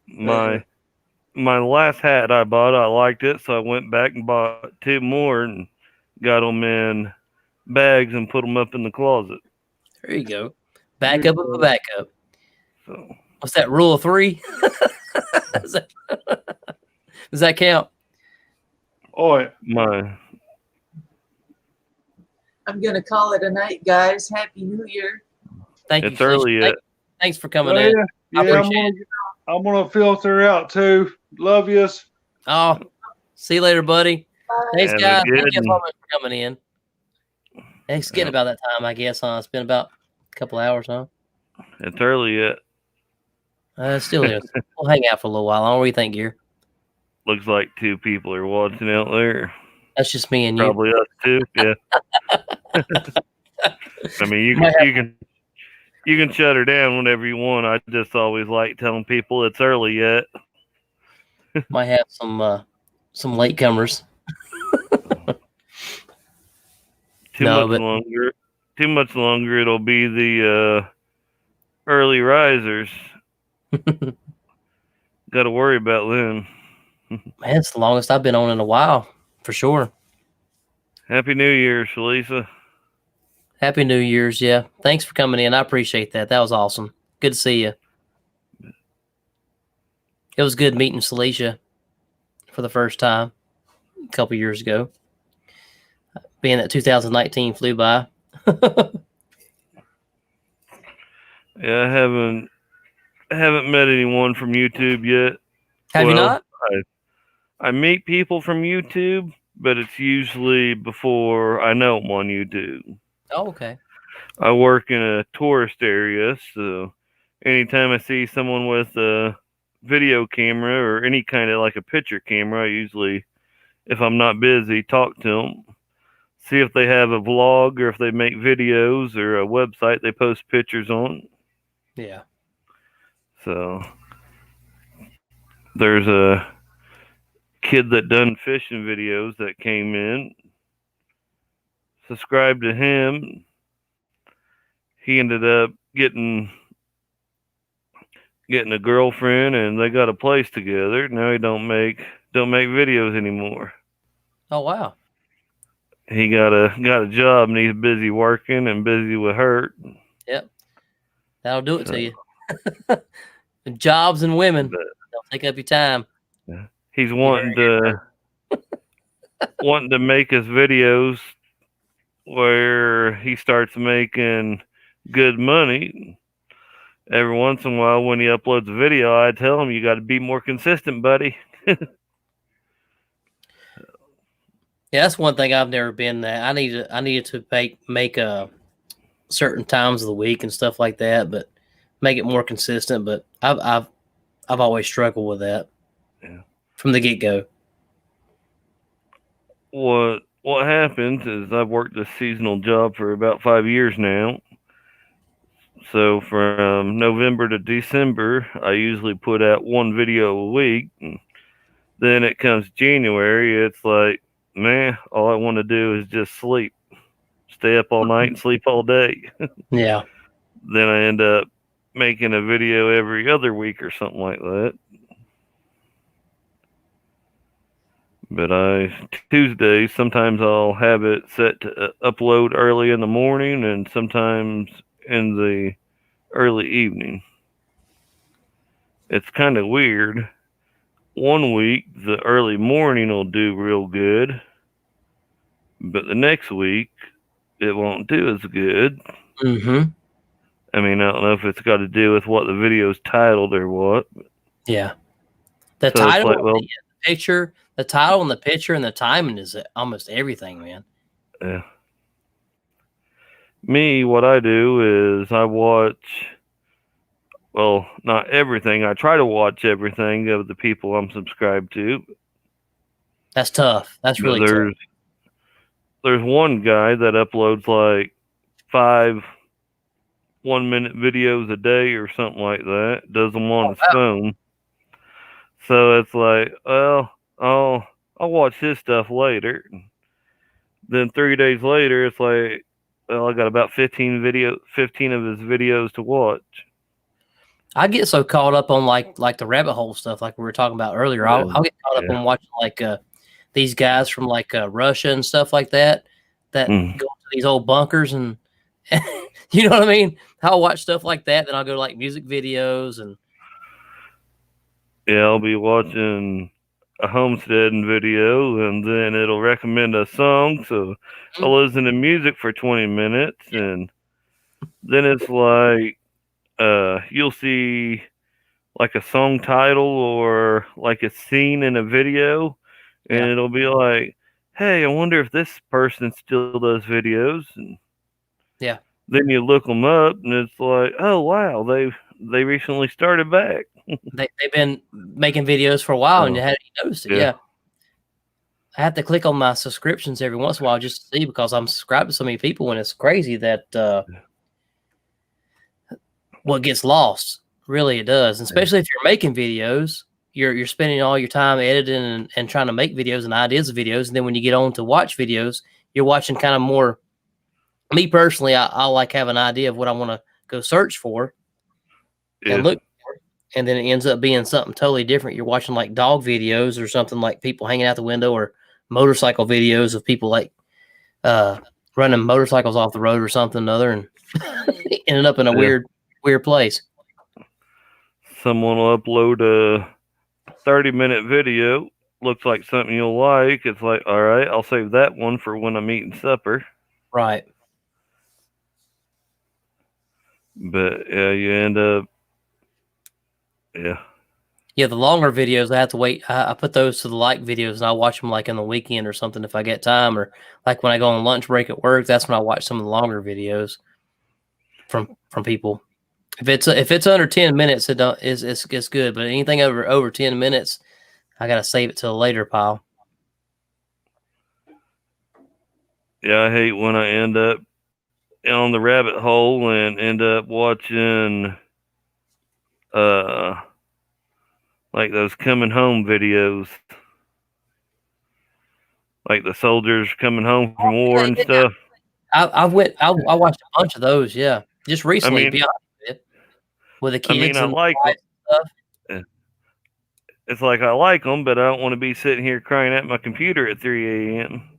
My last hat I bought, I liked it, so I went back and bought 2 more and got them in bags and put them up in the closet. There you go. Backup of a backup. So What's that, rule of 3? Does that count? Oh, yeah. I'm going to call it a night, guys. Happy New Year. Thank It's you. early yet. Thanks for coming Oh, in. yeah, I appreciate I'm gonna filter out too. Love yous. Oh, see you later, buddy. Bye. Thanks, Have a guys. good Thank you so one. much for coming in. It's getting about that time, I guess, huh? It's been about a couple hours, huh? It's early yet. It still is. We'll hang out for a little while. What do you think, Gear? Looks like 2 people are watching out there. That's just me and you. Probably us too. Yeah. I mean, you can shut her down whenever you want. I just always like telling people it's early yet. Might have some latecomers. Too much longer. It'll be the early risers. Got to worry about them. Man, it's the longest I've been on in a while, for sure. Happy New Year, Shalisa. Happy New Year's, yeah. Thanks for coming in. I appreciate that. That was awesome. Good to see you. It was good meeting Celicia for the first time a couple years ago. Being that 2019 flew by. Yeah, I haven't met anyone from YouTube yet. Have you not? I meet people from YouTube, but it's usually before I know them on YouTube. Oh, okay. I work in a tourist area, so anytime I see someone with a video camera or any kind of like a picture camera, I usually, if I'm not busy, talk to them. See if they have a vlog or if they make videos or a website they post pictures on. Yeah. So there's a kid that done fishing videos that came in. Subscribed to him. He ended up getting a girlfriend and they got a place together. Now he don't make videos anymore. Oh, wow. He got a job and he's busy working and busy with her. Yep. That'll do it to you. Jobs and women. They'll take up your time. He's wanting to make his videos where he starts making good money. Every once in a while when he uploads a video, I tell him, you got to be more consistent, buddy. Yeah, that's one thing I've never been that. I needed to make certain times of the week and stuff like that, but make it more consistent. But I've always struggled with that. Yeah. From the get go. What happens is I've worked a seasonal job for about 5 years now. So from November to December, I usually put out 1 video a week. And then it comes January, it's like, man, all I want to do is just sleep. Stay up all night and sleep all day. Yeah. Then I end up making a video every other week or something like that. But Tuesdays, sometimes I'll have it set to upload early in the morning and sometimes in the early evening. It's kind of weird. One week, the early morning will do real good, but the next week, it won't do as good. Mm-hmm. I mean, I don't know if it's got to do with what the video's titled or what. Yeah. The title, the picture, the title and the picture and the timing is almost everything, man. Yeah. Me, what I do is I watch well, not everything. I try to watch everything of the people I'm subscribed to. That's tough. That's But really tough. there's one guy that uploads like 5 1-minute videos a day or something like that. Does them on his phone. So it's like, well, I'll watch his stuff later. Then 3 days later, it's like, well, I got about 15 of his videos to watch. I get so caught up on like the rabbit hole stuff, like we were talking about earlier. I'll get caught up on watching like these guys from like Russia and stuff like that go to these old bunkers and you know what I mean. I'll watch stuff like that, then I'll go to like music videos and yeah, I'll be watching a homesteading video, and then it'll recommend a song, so I'll listen to music for 20 minutes, and then it's like you'll see like a song title or like a scene in a video, and it'll be like, hey, I wonder if this person still does videos, and then you look them up, and it's like, oh wow, they recently started back. they've been making videos for a while, and you hadn't noticed it. Yeah. I have to click on my subscriptions every once in a while just to see, because I'm subscribed to so many people, and it's crazy that what gets lost. Really, it does. And especially if you're making videos, you're spending all your time editing and trying to make videos and ideas of videos, and then when you get on to watch videos, you're watching kind of more. Me personally, I like have an idea of what I want to go search for and look for, and then it ends up being something totally different. You're watching like dog videos or something, like people hanging out the window, or motorcycle videos of people like running motorcycles off the road or something or other, and ended up in a weird place. Someone will upload a 30-minute video. Looks like something you'll like. It's like, all right, I'll save that one for when I'm eating supper. Right. But yeah, you end up, Yeah, the longer videos, I have to wait. I put those to the like videos, and I'll watch them like on the weekend or something if I get time, or like when I go on lunch break at work. That's when I watch some of the longer videos from people. If it's under 10 minutes, it's good. But anything over 10 minutes, I gotta save it till a later pile. Yeah, I hate when I end up on the rabbit hole and end up watching like those coming home videos, like the soldiers coming home from war and stuff. I watched a bunch of those. Yeah, just recently. I mean, with the kids. I like them. Stuff. It's like I like them, but I don't want to be sitting here crying at my computer at 3 a.m.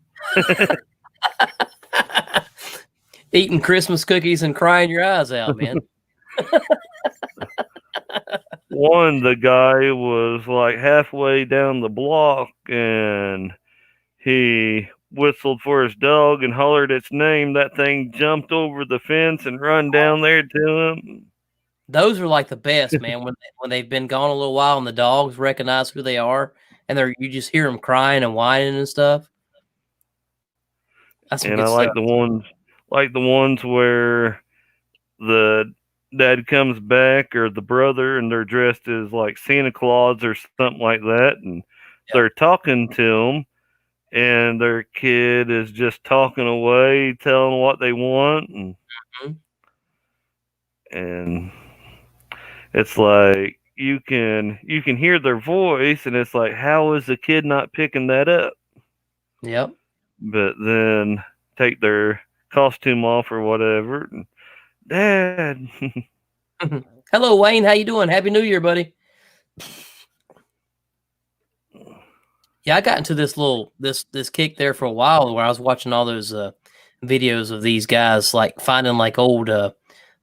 Eating Christmas cookies and crying your eyes out, man. The guy was like halfway down the block, and he whistled for his dog and hollered its name. That thing jumped over the fence and run down there to him. Those are like the best, man. When they've been gone a little while and the dogs recognize who they are, and you just hear them crying and whining and stuff. That's and I like the ones where the dad comes back or the brother, and they're dressed as like Santa Claus or something like that, and they're talking to them, and their kid is just talking away, telling what they want, and it's like you can hear their voice, and it's like, how is the kid not picking that up? Yep. But then take their costume off or whatever, and Dad. Hello, Wayne. How you doing? Happy New Year, buddy. Yeah, I got into this kick there for a while, where I was watching all those videos of these guys like finding like old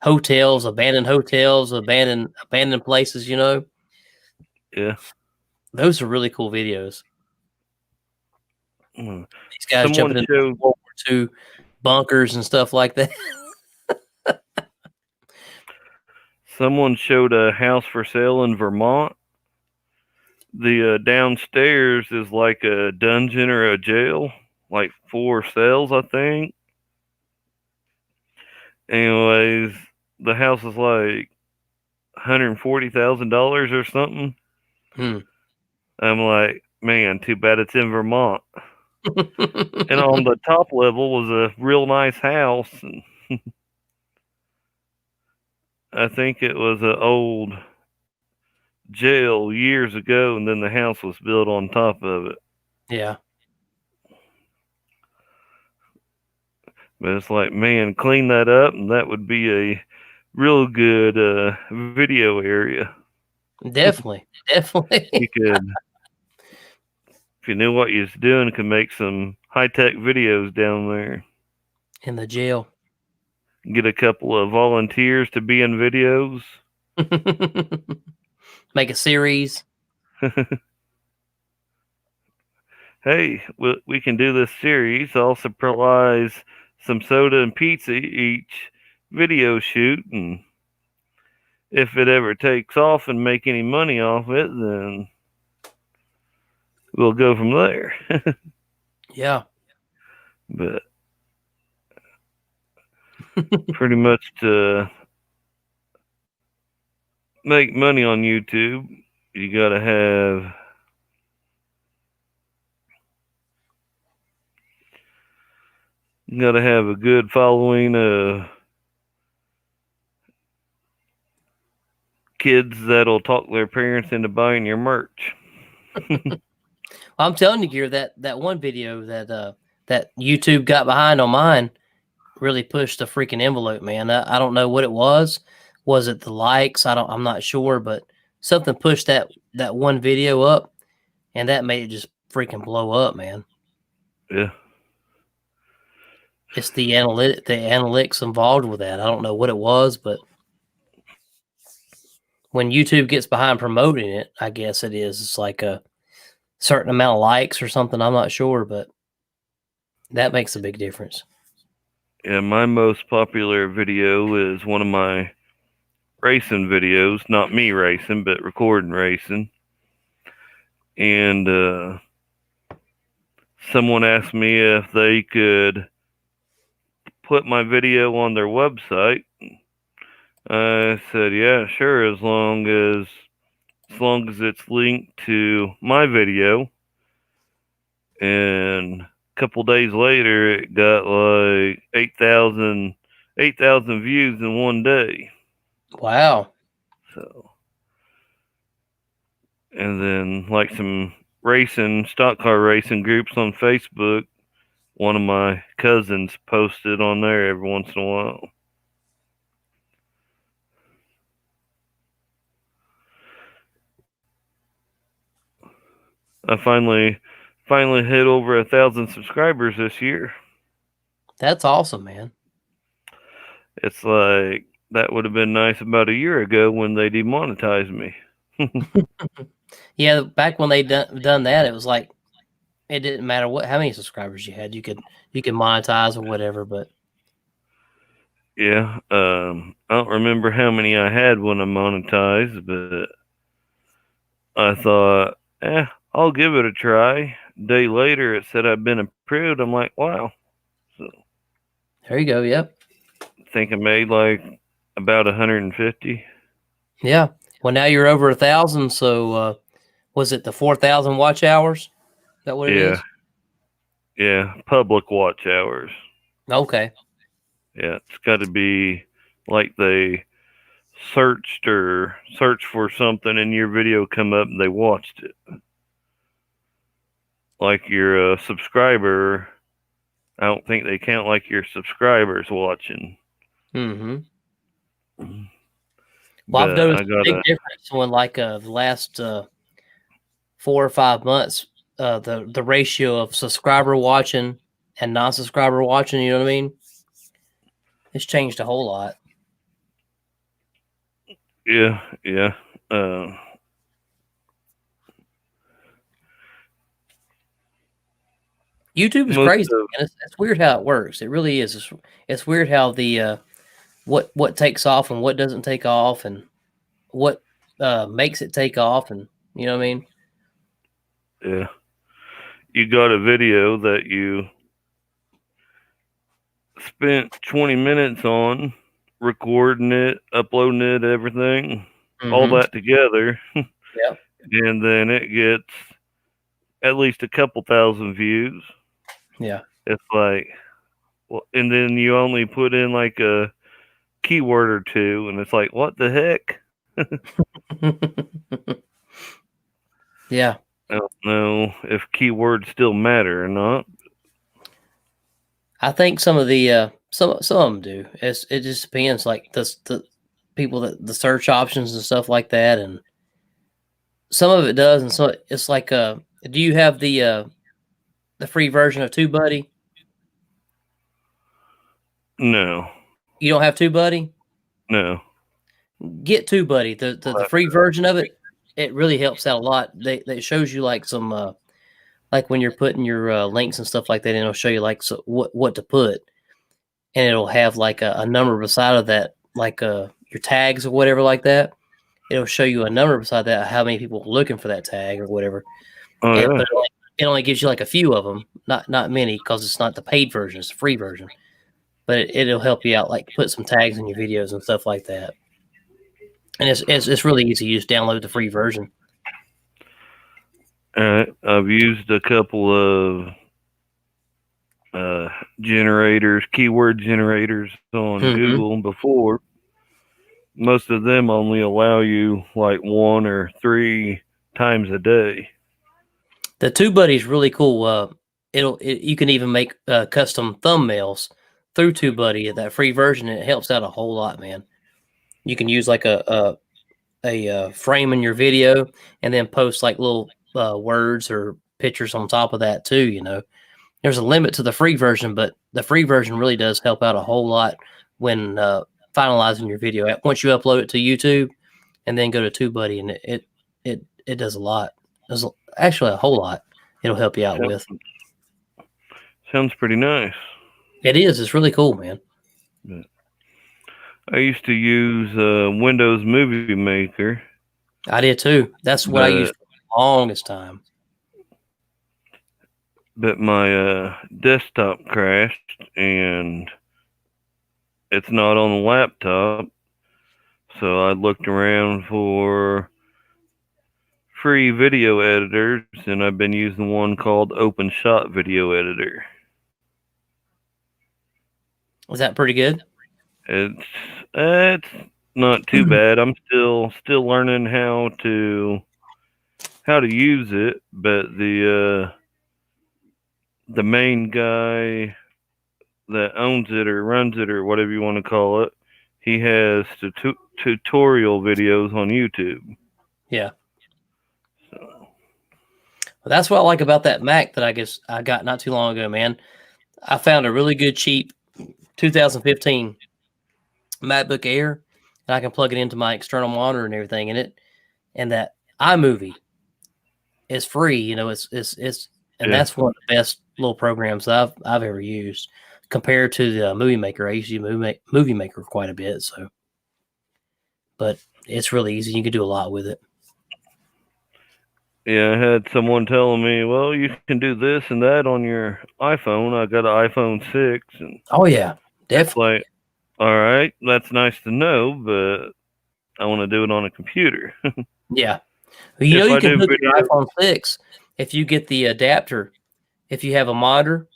hotels, abandoned places, you know. Yeah. Those are really cool videos. These guys jumping into World War II bunkers and stuff like that. Someone showed a house for sale in Vermont. The downstairs is like a dungeon or a jail, like 4 cells, I think. Anyways, the house is like $140,000 or something. Hmm. I'm like, man, too bad it's in Vermont. And on the top level was a real nice house. And I think it was an old jail years ago, and then the house was built on top of it. Yeah. But it's like, man, clean that up, and that would be a real good video area. Definitely. Definitely. You could, if you knew what you was doing, could make some high tech videos down there. In the jail. Get a couple of volunteers to be in videos. Make a series. Hey, we can do this series. I'll supply some soda and pizza each video shoot, and if it ever takes off and make any money off it, then we'll go from there. Yeah. But pretty much to make money on YouTube, you gotta have a good following of kids that'll talk their parents into buying your merch. I'm telling you, Gear, that one video that YouTube got behind on mine really pushed the freaking envelope, man. I don't know what it was. Was it the likes? I'm not sure, but something pushed that one video up, and that made it just freaking blow up, man. Yeah. It's the analytics involved with that. I don't know what it was, but when YouTube gets behind promoting it, I guess it is. It's like a certain amount of likes or something. I'm not sure, but that makes a big difference. Yeah, my most popular video is one of my racing videos. Not me racing, but recording racing. And someone asked me if they could put my video on their website. I said, yeah, sure, as long as it's linked to my video. And a couple days later, it got like 8,000 views in one day. Wow. So, and then like some stock car racing groups on Facebook, one of my cousins posted on there every once in a while. I finally hit over 1,000 subscribers this year. That's awesome, man. It's like that would have been nice about a year ago when they demonetized me. Yeah, back when they done that, it was like it didn't matter how many subscribers you had. You could monetize or whatever, but yeah, I don't remember how many I had when I monetized, but I thought, I'll give it a try. A day later, it said I'd been approved. I'm like, wow. So there you go. Yep. I think I made like about 150. Yeah. Well, now you're over 1,000. So was it the 4,000 watch hours? Is that what it is? Yeah, public watch hours. Okay. Yeah, it's got to be like they searched for something and your video come up and they watched it. Like you're a subscriber, I don't think they count like your subscribers watching. Mm-hmm. Well, I've noticed a big difference when like the last 4 or 5 months, the ratio of subscriber watching and non-subscriber watching, you know what I mean? It's changed a whole lot. Yeah. YouTube is crazy. And it's weird how it works. It really is. It's weird how the what takes off and what doesn't take off, and what makes it take off, and you know what I mean? Yeah. You got a video that you spent 20 minutes on, recording it, uploading it, everything. all Mhm. that together, Yep. and then it gets at least a couple thousand views. Yeah. It's like, well, and then you only put in like a keyword or two, and it's like, what the heck? Yeah. I don't know if keywords still matter or not. I think some of the some of them do. It just depends, like the people that the search options and stuff like that, and some of it does, and so it's like do you have the free version of TubeBuddy? No, You don't have TubeBuddy? no. Get TubeBuddy. The free version of it, it really helps out a lot. They shows you like some like when you're putting your links and stuff like that, and it'll show you like what to put, and it'll have like a number beside of that, like your tags or whatever like that. It'll show you a number beside that, how many people are looking for that tag or whatever. Oh And yeah, but it only gives you like a few of them, not many, because it's not the paid version; it's the free version. But it'll help you out, like put some tags in your videos and stuff like that. And it's really easy. You just download the free version. all right. I've used a couple of generators, keyword generators on Mm-hmm. Google before. Most of them only allow you like 1 or 3 times a day. The TubeBuddy is really cool. You can even make custom thumbnails through TubeBuddy. That free version, it helps out a whole lot, man. You can use like a frame in your video, and then post like little words or pictures on top of that too. There's a limit to the free version, but the free version really does help out a whole lot when finalizing your video. Once you upload it to YouTube and then go to TubeBuddy, and it does a lot. There's actually a whole lot. It'll help you out with. Sounds pretty nice. It is. It's really cool, man. I used to use Windows Movie Maker, I did too. That's what I used for the longest time. but my desktop crashed and it's not on the laptop. So I looked around for free video editors, and I've been using one called OpenShot Video Editor. Was that pretty good? It's not too bad. I'm still learning how to use it, but the main guy that owns it or runs it or whatever you want to call it, he has tutorial videos on YouTube. Yeah. Well, that's what I like about that Mac that I got not too long ago, man. I found a really good cheap 2015 MacBook Air, and I can plug it into my external monitor and everything in it. And that iMovie is free. And that's one of the best little programs that I've ever used compared to the Movie Maker. I used to use Movie Maker quite a bit, but it's really easy. You can do a lot with it. Yeah, I had someone telling me, well, you can do this and that on your iPhone. I got an iPhone 6, and Oh yeah, it's definitely. like, all right, that's nice to know, but I want to do it on a computer. Yeah. Well, If you I can do hook your video, iPhone 6 if you get the adapter. If you have a monitor,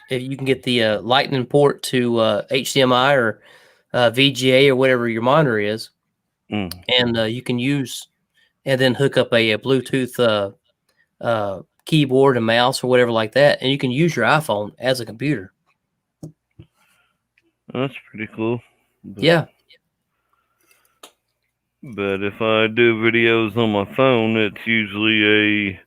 if you can get the Lightning port to HDMI or VGA or whatever your monitor is, and you can use and then hook up a Bluetooth keyboard and mouse or whatever like that, and you can use your iPhone as a computer. that's pretty cool. Yeah. But if I do videos on my phone, it's usually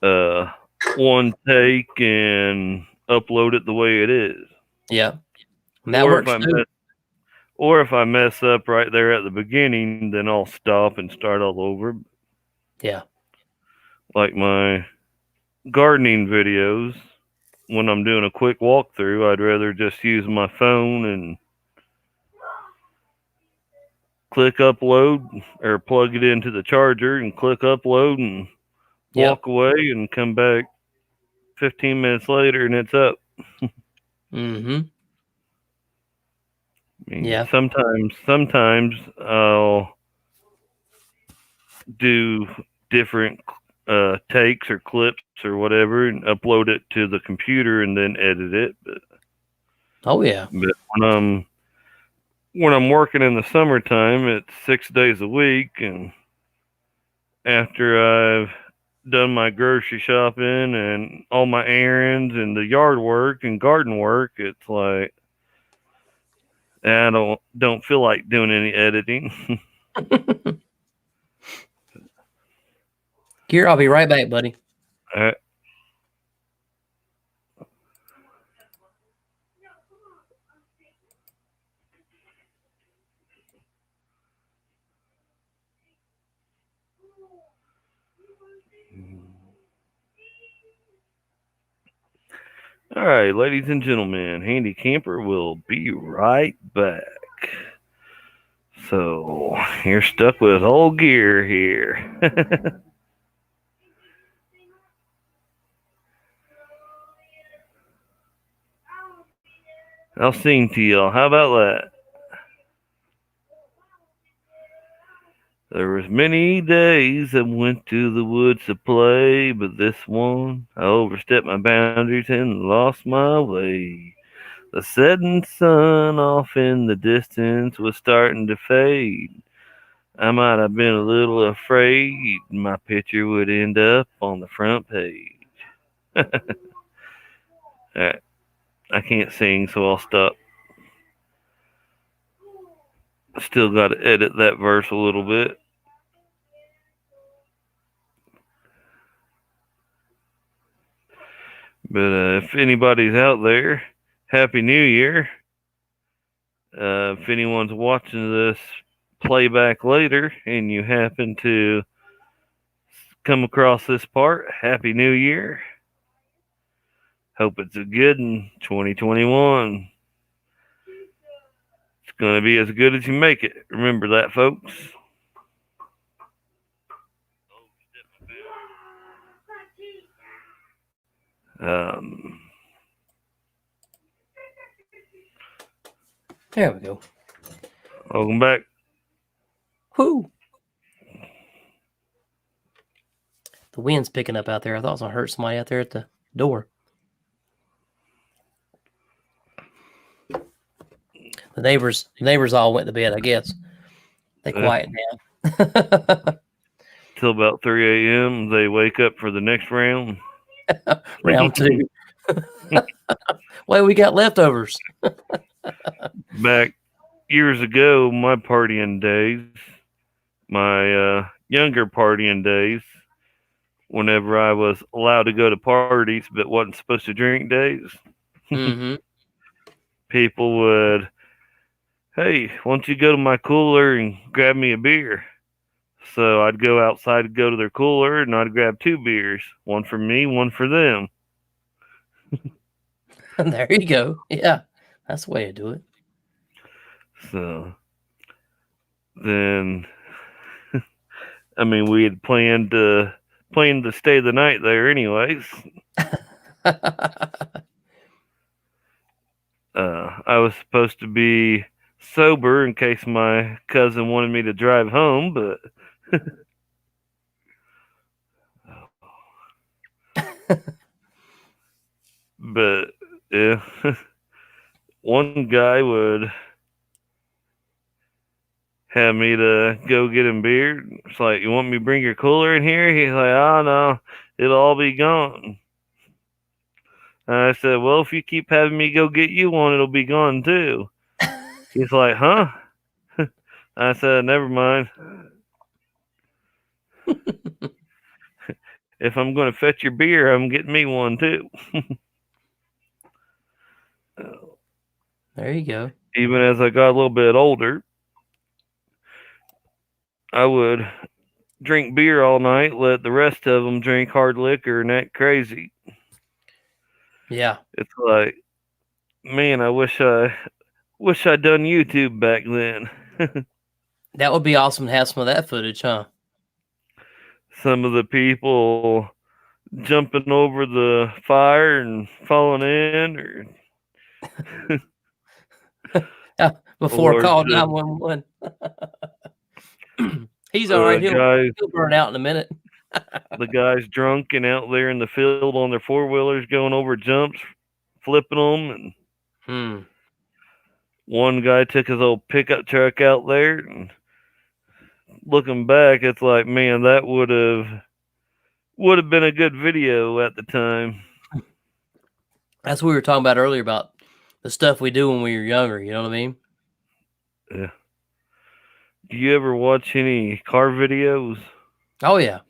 a one take and upload it the way it is. Yeah. And that works too. Or if I mess up right there at the beginning, then I'll stop and start all over. Yeah. Like my gardening videos, when I'm doing a quick walkthrough, I'd rather just use my phone and click upload or plug it into the charger and click upload and walk away and come back 15 minutes later and it's up. Mm-hmm. I mean, Yeah. sometimes I'll do different takes or clips or whatever and upload it to the computer and then edit it. Oh yeah. But when I'm working in the summertime, it's 6 days a week, and after I've done my grocery shopping and all my errands and the yard work and garden work, it's like I don't feel like doing any editing. Here, I'll be right back, buddy. All right. All right, ladies and gentlemen, Handy Camper will be right back. So you're stuck with old gear here. I'll sing to y'all. How about that? There was many days I went to the woods to play, but this one I overstepped my boundaries and lost my way. The setting sun off in the distance was starting to fade. I might have been a little afraid my picture would end up on the front page. Alright, I can't sing, so I'll stop. Still got to edit that verse a little bit. But if anybody's out there, Happy New Year. If anyone's watching this playback later and you happen to come across this part, Happy New Year. Hope it's a good in 2021. It's going to be as good as you make it. Remember that, folks. There we go. Welcome back. Whoo! The wind's picking up out there. I thought it was gonna hurt somebody out there at the door. The neighbors all went to bed, I guess. They quiet down. Till about 3 a.m. They wake up for the next round. Round 2. Well, we got leftovers. Back years ago, my partying days, my younger partying days, whenever I was allowed to go to parties but wasn't supposed to drink days, Mm-hmm. people would, hey, why don't you go to my cooler and grab me a beer? So I'd go outside to go to their cooler and I'd grab 2 beers, one for me, one for them. There you go. Yeah, that's the way to do it. So then, I mean, we had planned to stay the night there anyways. I was supposed to be sober in case my cousin wanted me to drive home, but yeah, one guy would have me to go get him beer. It's like, you want me to bring your cooler in here? He's like, oh no, it'll all be gone. And I said, well, if you keep having me go get you one, it'll be gone too. He's like, huh? I said, never mind. If I'm going to fetch your beer, I'm getting me one too. There you go. Even as I got a little bit older, I would drink beer all night, let the rest of them drink hard liquor and act crazy. Yeah. It's like, man, I wish I'd done YouTube back then. That would be awesome to have some of that footage, huh? Some of the people jumping over the fire and falling in, or Before Or call just- 911. He's all right. Guys, He'll burn out in a minute. the guys drunk and out there in the field on their 4-wheelers going over jumps, flipping them, and one guy took his old pickup truck out there, and looking back, it's like, man, that would have been a good video at the time. That's what we were talking about earlier about the stuff we do when we were younger. You know what I mean? Yeah. Do you ever watch any car videos? Oh yeah.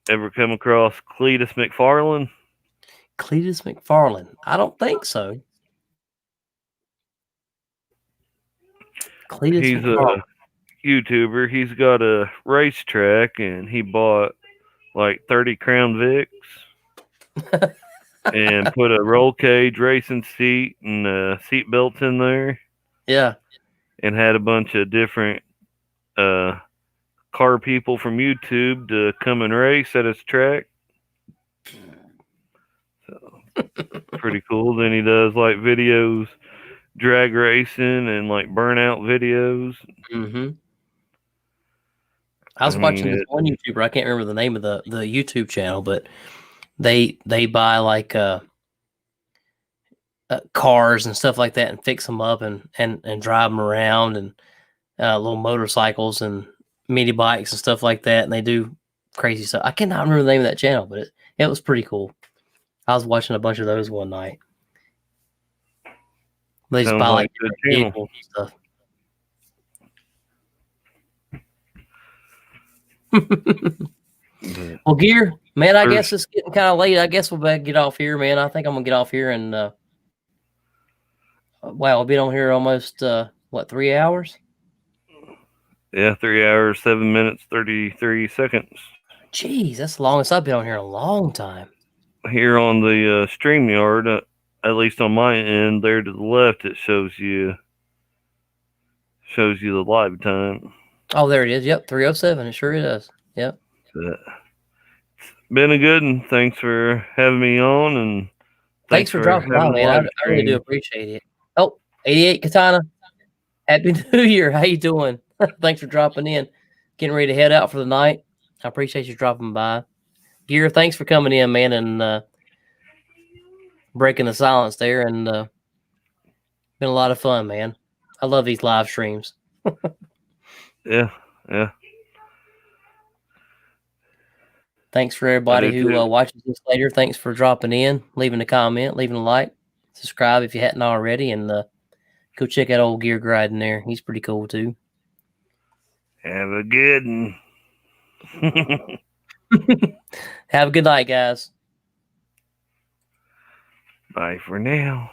Ever come across Cletus McFarlane? Cletus McFarlane. I don't think so. Cletus He's McFarlane. a YouTuber. He's got a racetrack, and he bought like 30 Crown Vics and put a roll cage racing seat and seat belts in there. Yeah. And had a bunch of different car people from YouTube to come and race at his track. So, pretty cool. Then he does like videos, drag racing, and like burnout videos. Mm-hmm. I was watching this one YouTuber. I can't remember the name of the YouTube channel, but they buy like cars and stuff like that and fix them up and drive them around, and little motorcycles and mini bikes and stuff like that. And they do crazy stuff. I cannot remember the name of that channel, but it was pretty cool. I was watching a bunch of those one night. They just buy like vehicles and stuff. Well, Gear, man, I guess it's getting kind of late. I guess we'll better get off here, man. I think I'm gonna get off here and wow, I've been on here almost 3 hours? Yeah, 3 hours, 7 minutes, 33 seconds. Jeez, that's the longest I've been on here in a long time. Here on the StreamYard, at least on my end, there to the left, it shows you the live time. Oh, there it is. Yep, 3:07. It sure is. Yep. It's been a good one. Thanks for having me on, and thanks for dropping by, man. I really do appreciate it. Oh, 88 Katana. Happy New Year. How you doing? Thanks for dropping in. Getting ready to head out for the night. I appreciate you dropping by. Gear, thanks for coming in, man, and breaking the silence there. And been a lot of fun, man. I love these live streams. Yeah. Thanks for everybody who watches this later. Thanks for dropping in, leaving a comment, leaving a like, subscribe if you hadn't already, and go check out old Gear Grinding there. He's pretty cool too. Have a good one. Have a good night, guys. Bye for now.